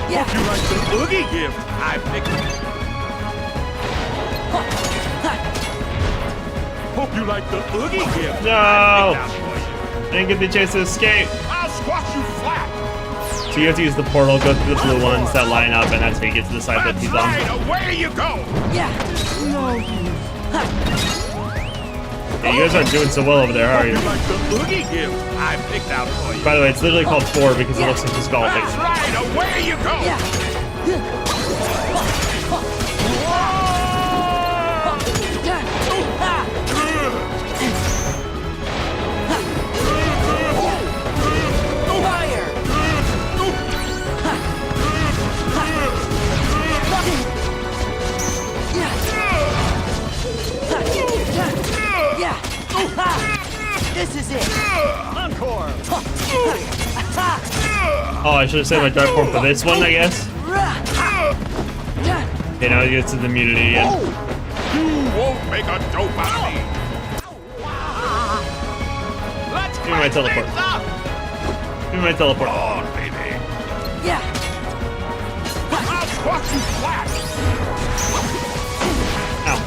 Yeah. Hope you like the boogie gift I picked. Hope you like the boogie gift No. I picked out for you. I didn't get the chance to escape. I'll squash you flat. So you have to use the portal, go through the blue ones that line up, and that's how you get to the side that That's he's right. on. Away you go. Yeah. Yeah, you guys aren't doing so well over there, are Hope you? you like the boogie gift I picked out for you. By the way, it's literally called 4 because it looks like he's golfing. That's right. Away you go. Yeah. Fire! Yeah. This is it. Encore. Oh, I should have saved my dry form for this one, I guess. Okay, now he gets his immunity again. You won't make a dope out of me. Let's Give me my teleport. things up. Give me my teleport. Come on, baby. Yeah. I'll squash you flat. Ow.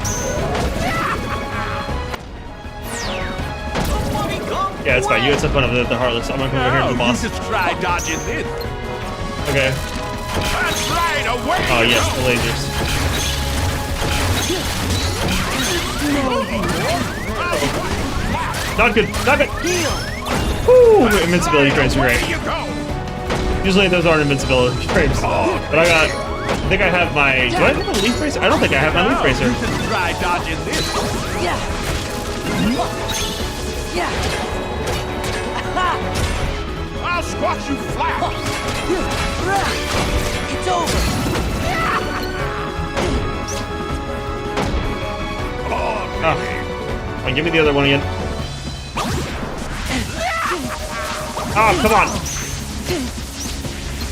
Yeah, it's fine. You had some fun of the Heartless. I'm gonna come over here to the You boss. just try dodging this. Okay. That's right. Away Oh, you yes, go. the lasers. Not good. Not good. Woo! Invincibility frames are great. Away you go. Usually those aren't invincibility frames. But I think I have my... Do I have a leaf racer? I don't think I have my leaf racer. You just try dodging this. Yeah. Yeah. I'll squash you flat. It's over. Oh. Fine, give me the other one again. Oh, come on.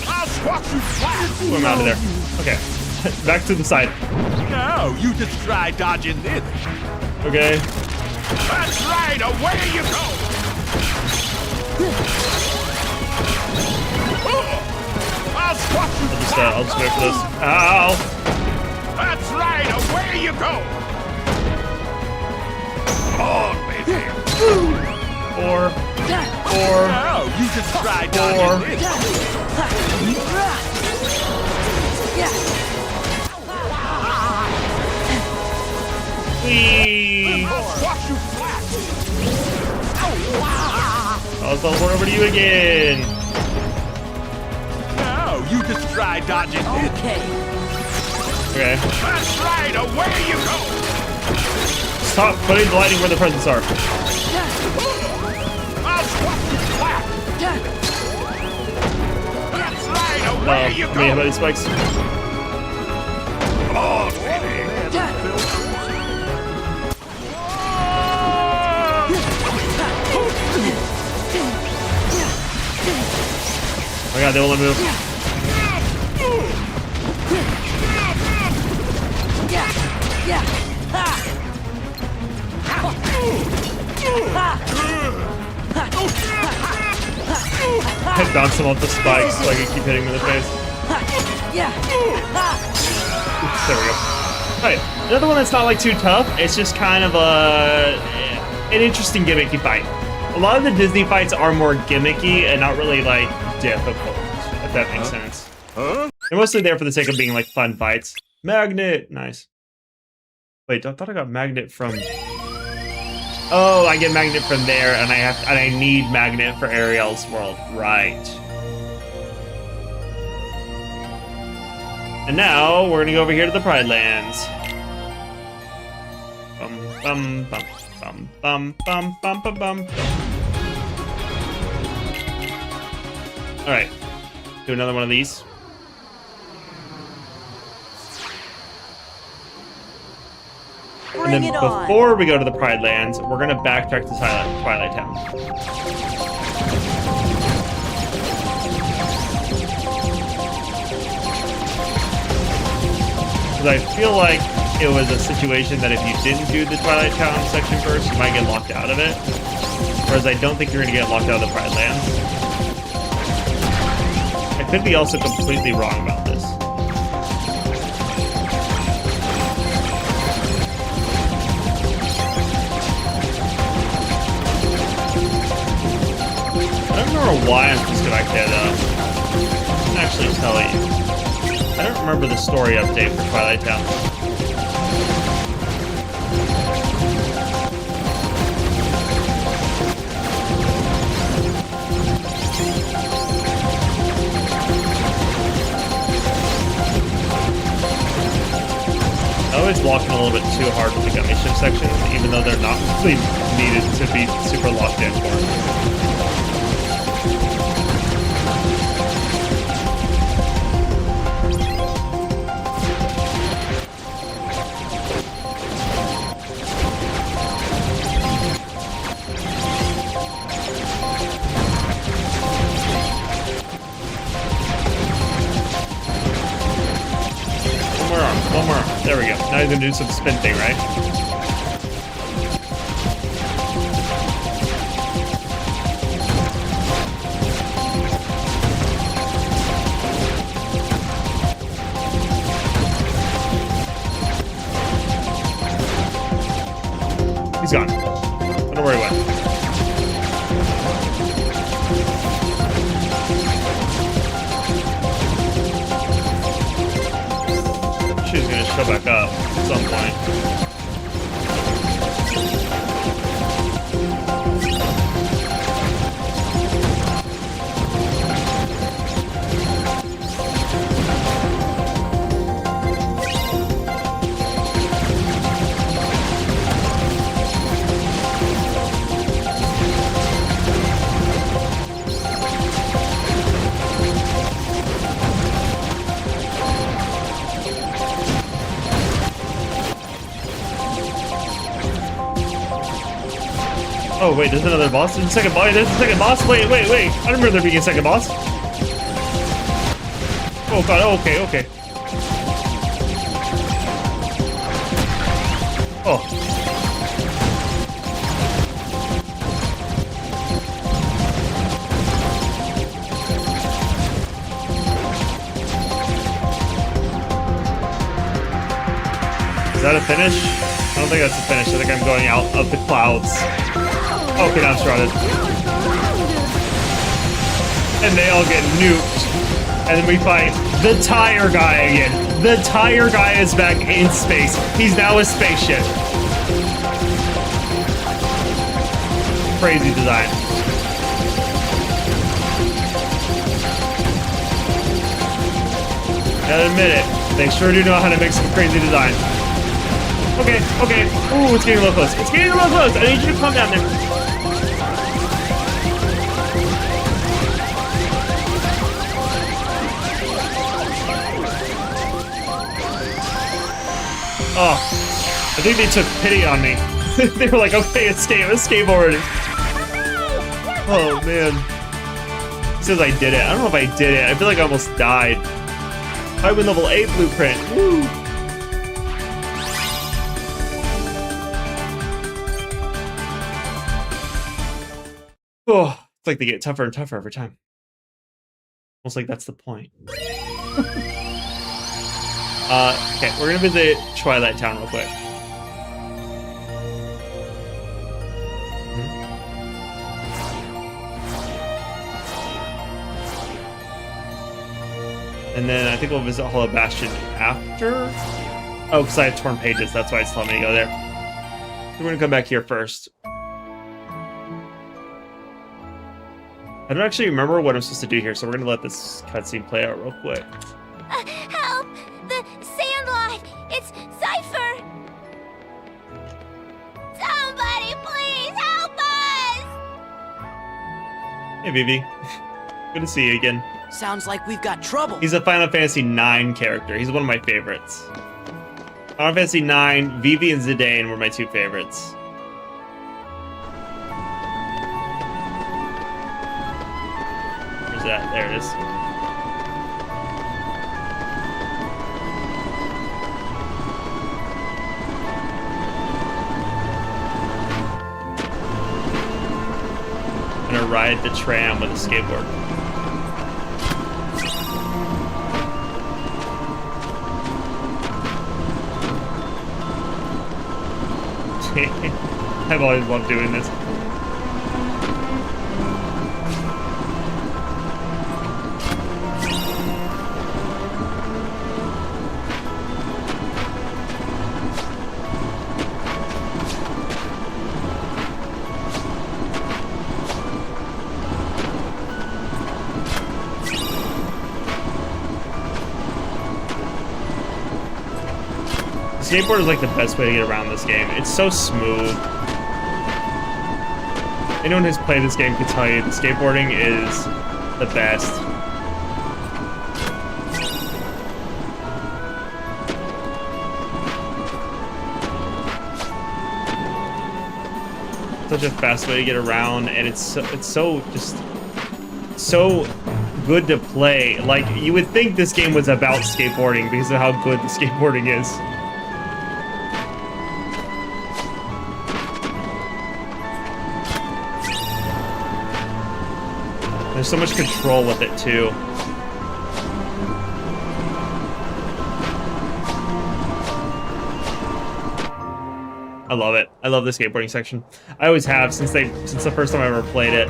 I'll squash you flat. I'm out of there. Okay. Back to the side. No, you just try dodging this. Okay. That's right. Away you go. I'll squash you flat. I'll just wait for this. Ow! That's right. Away you go. Come on, baby. 4. No, you just try dodging this. Yeah. Whee! I'll squash you flat. I'll teleport over to you again. No, you just try dodging this. Okay. Okay. That's right. Away you go. Stop putting the lighting where the presents are. I'll squash you flat. That's right. Away you How many go. spikes? Come on, baby. Oh my god, they won't let me move. Yeah. Yeah. Ha. I bounced him off the spikes so I can keep hitting him in the face. Yeah. There we go. Alright, another one that's not like too tough. It's just kind of an interesting gimmicky fight. A lot of the Disney fights are more gimmicky and not really like difficult, if that makes sense. They're mostly there for the sake of being like fun fights. Magnet, nice. Wait, I thought I got magnet from. Oh, I get magnet from there, and I need magnet for Ariel's world, right? And now we're gonna go over here to the Pride Lands. Bum bum bum bum bum bum bum bum. All right, do another one of these. And then Bring it on. before we go to the Pride Lands, we're gonna backtrack to Twilight Town. Because I feel like it was a situation that if you didn't do the Twilight Town section first, you might get locked out of it. Whereas I don't think you're gonna get locked out of the Pride Lands. I could be also completely wrong about this. I don't remember why I'm disconnected. I can actually tell you. I don't remember the story update for Twilight Town. I always walk in a little bit too hard with the gummy ship sections, even though they're not really needed to be super locked in for. One more arm. There we go. Now he's gonna do some spin thing, right? He's gone. Don't worry what. She's gonna show back up at some point. Oh wait, there's another boss. There's a second boss. There's a second boss. Wait. I don't remember there being a second boss. Oh god. Oh, okay. Oh. Is that a finish? I don't think that's a finish. I think I'm going out of the clouds. Okay, now I'm surrounded. And they all get nuked. And then we fight the tire guy again. The tire guy is back in space. He's now a spaceship. Crazy design. Gotta admit it. They sure do know how to make some crazy design. Okay. Ooh, it's getting a little close. I need you to calm down there. Oh, I think they took pity on me. They were like, okay, escape already. Oh, man. It says I did it. I don't know if I did it. I feel like I almost died. Highway level 8 blueprint. Woo! Oh, it's like they get tougher and tougher every time. Almost like that's the point. Okay, we're gonna visit Twilight Town real quick. And then I think we'll visit Hollow Bastion after. Oh, because I have torn pages, that's why it's telling me to go there. So we're gonna come back here first. I don't actually remember what I'm supposed to do here, so we're gonna let this cutscene play out real quick. Help! The Sandlot! It's Cypher! Somebody please help us! Hey, Vivi. Good to see you again. Sounds like we've got trouble. He's a Final Fantasy IX character. He's one of my favorites. Final Fantasy 9, Vivi and Zidane were my two favorites. Where's that? There it is. I'm gonna ride the tram with a skateboard. I've always loved doing this. Skateboard is like the best way to get around this game. It's so smooth. Anyone who's played this game can tell you the skateboarding is the best. Such a fast way to get around, and it's so good to play. Like, you would think this game was about skateboarding because of how good the skateboarding is. There's so much control with it, too. I love it. I love the skateboarding section. I always have since the first time I ever played it.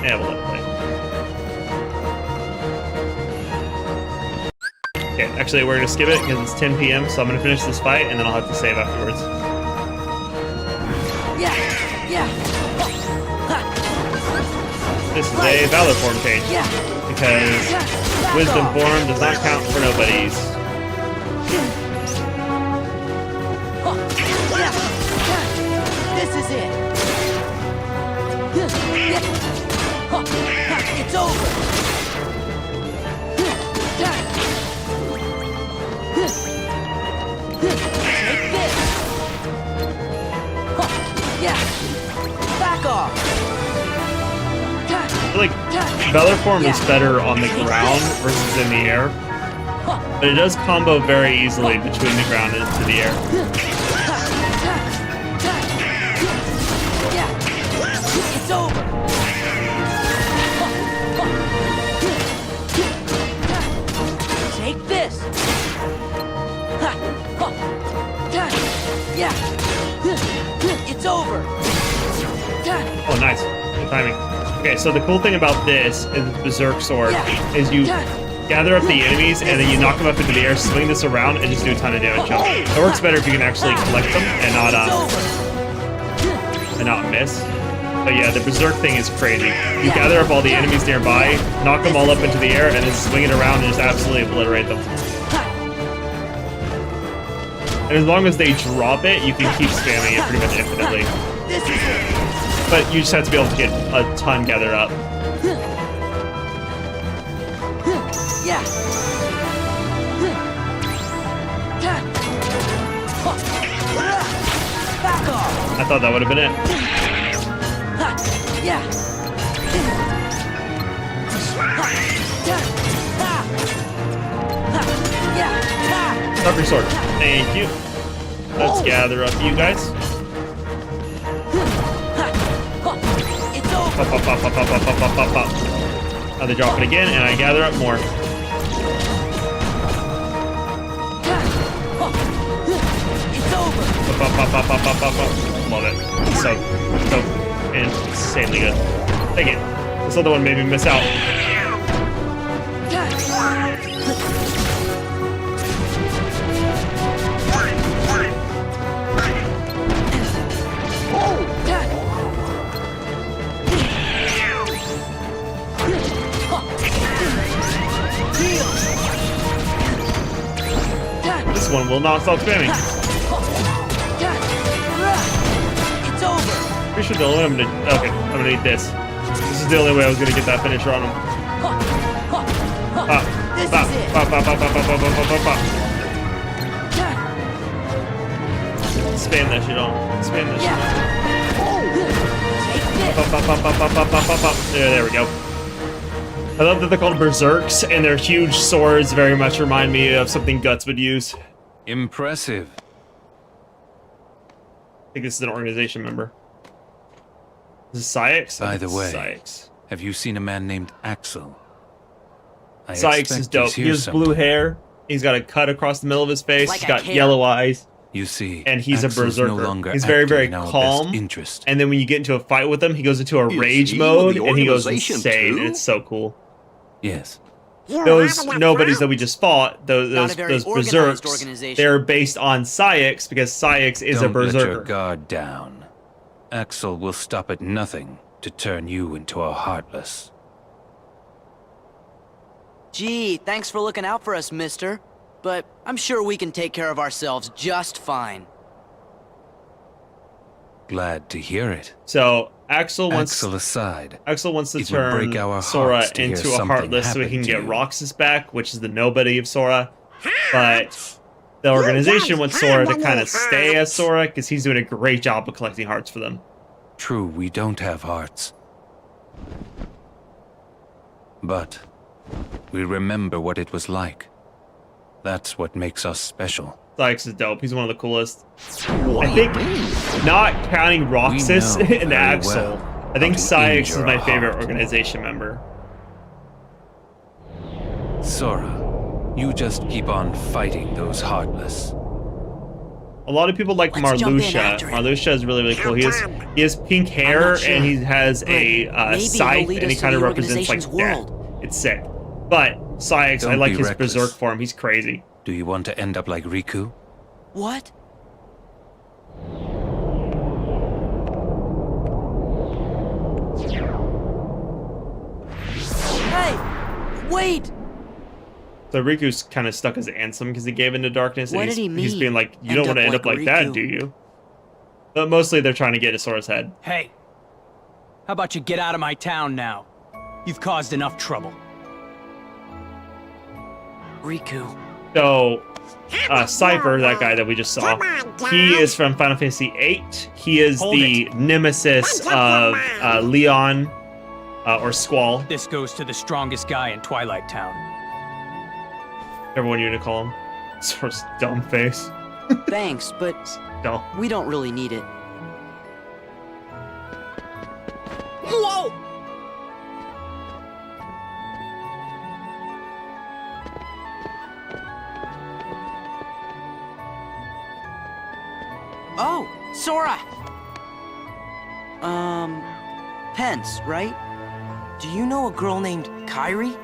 Yeah, we'll let it play. Okay, actually, we're gonna skip it because it's 10 p.m. So I'm gonna finish this fight and then I'll have to save afterwards. Yeah, yeah. This is a Valor form change because Wisdom form does not count for nobodies. This is it. It's over. Take this. Yeah. Back off. I feel like Valor form is better on the ground versus in the air, but it does combo very easily between the ground and into the air. It's over. Take this. Yeah. It's over. Oh, nice. Good timing. Okay, so the cool thing about this is Berserk Sword is you gather up the enemies and then you knock them up into the air, swing this around, and just do a ton of damage to them. It works better if you can actually collect them and not miss. But yeah, the Berserk thing is crazy. You gather up all the enemies nearby, knock them all up into the air, and then swing it around and just absolutely obliterate them. And as long as they drop it, you can keep spamming it pretty much infinitely. But you just have to be able to get a ton gathered up. Yeah. Back off. I thought that would have been it. Yeah. Drop your sword. Thank you. Let's gather up you guys. Pop, pop, pop, pop, pop, pop, pop, pop, pop, pop. Now they drop it again, and I gather up more. It's over. Pop, pop, pop, pop, pop, pop, pop. Love it. It's so insanely good. Take it. This other one made me miss out. This one will not stop spamming. It's over. Pretty sure the only way I'm gonna... Okay, I'm gonna need this. This is the only way I was gonna get that finisher on him. Pop, This pop, is it. pop, pop, pop, pop, pop, pop, pop, pop, pop. Spam that shit on. Spam that Yeah. Take shit. Up. There we go. I love that they're called berserks, and their huge swords very much remind me of something Guts would use. Impressive. I think this is an organization member. This is Sykes? By the way, Sykes. have you seen a man named Axel? I Sykes is expect dope. he's He here has somewhere. blue hair. He's got a cut across the middle of his face. Like He's I got care. yellow eyes. You see, And he's Axel's a no berserker. longer He's very, acting very in our calm. best interest. And then when you get into a fight with him, he goes into a Is rage he mode, with the and he goes organization insane. too? It's so cool. Yes. You Those having a nobodies fight? that we just fought, those a very organized berserks, organization. they're based on Sykes because Sykes is Don't a berserker. let your guard down. Axel will stop at nothing to turn you into a heartless. Gee, thanks for looking out for us, mister. But I'm sure we can take care of ourselves just fine. Glad to hear it. So Axel wants Axel aside, to it would turn break our Sora hearts to hear into a something heartless so we happened can to get you. Roxas back, which is the nobody of Sora. But the organization wants Sora to kind of stay as Sora because he's doing a great job of collecting hearts for them. true, we don't have hearts. But we remember what it was like. That's what makes us special. Sykes is dope. He's one of the coolest. I think, not counting Roxas We know and very Axel, well I think how to Sykes is injure my a favorite heart. organization member. Sora, you just keep on fighting those heartless. A lot of people like Let's jump in Marluxia. after him. Marluxia is really, really cool. He has pink hair sure, and he has a but maybe he'll scythe lead and he us to kind of the represents like organization's death. world. It's sick. But Sykes, I Don't like be his reckless. berserk form. He's crazy. Do you want to end up like Riku? What? Hey! Wait! So Riku's kind of stuck as Ansem because he gave into darkness. What and did he he's mean, being like, you end don't want to up end up like like that, Riku? do you? But mostly they're trying to get into Sora's head. Hey, how about you get out of my town now? You've caused enough trouble. Riku. So, Cypher, that guy that we just saw, Come on, he guys. is from Final Fantasy VIII. He is Hold the nemesis of Leon, or Squall, This goes to the strongest guy in Twilight Town. everyone you to call him. Sora's dumb face. Thanks, but No. we don't really need it. Whoa! Oh, Sora! Pence, right? Do you know a girl named Kyrie?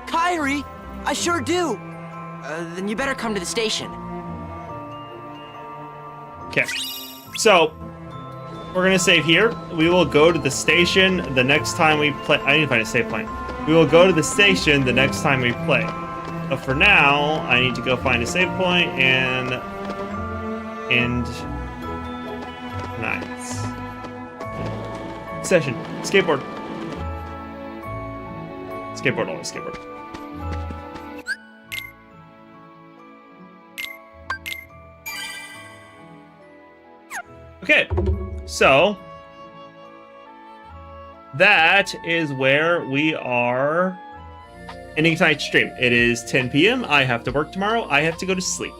Kyrie? I sure do! Then you better come to the station. Okay. So, we're going to save here. We will go to the station the next time we play. I need to find a save point. We will go to the station the next time we play. But for now, I need to go find a save point and end nights. Session. Skateboard. Skateboard, always skateboard. Okay, so that is where we are ending tonight's stream. It is 10 p.m. I have to work tomorrow. I have to go to sleep.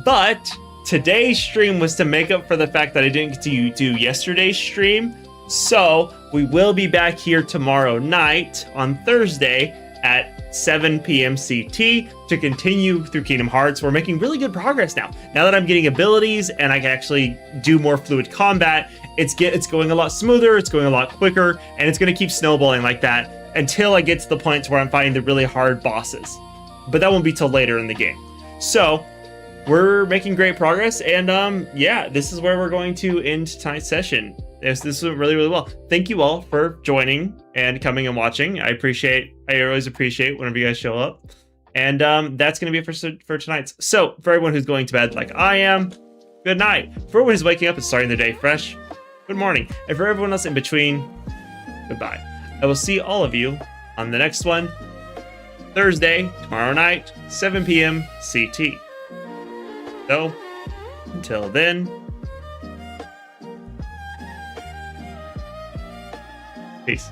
But today's stream was to make up for the fact that I didn't get to do yesterday's stream. So we will be back here tomorrow night on Thursday at 7 p.m. CT to continue through Kingdom Hearts. We're making really good progress now. Now that I'm getting abilities and I can actually do more fluid combat, it's going a lot smoother, it's going a lot quicker, and it's going to keep snowballing like that until I get to the point where I'm fighting the really hard bosses. But that won't be till later in the game. So we're making great progress, and yeah, this is where we're going to end tonight's session. This went really, really well. Thank you all for joining and coming and watching. I always appreciate whenever you guys show up. And that's going to be it for tonight's. So, for everyone who's going to bed like I am, good night. For everyone who's waking up and starting their day fresh, good morning. And for everyone else in between, goodbye. I will see all of you on the next one, Thursday, tomorrow night, 7 p.m. CT. So, until then, Peace.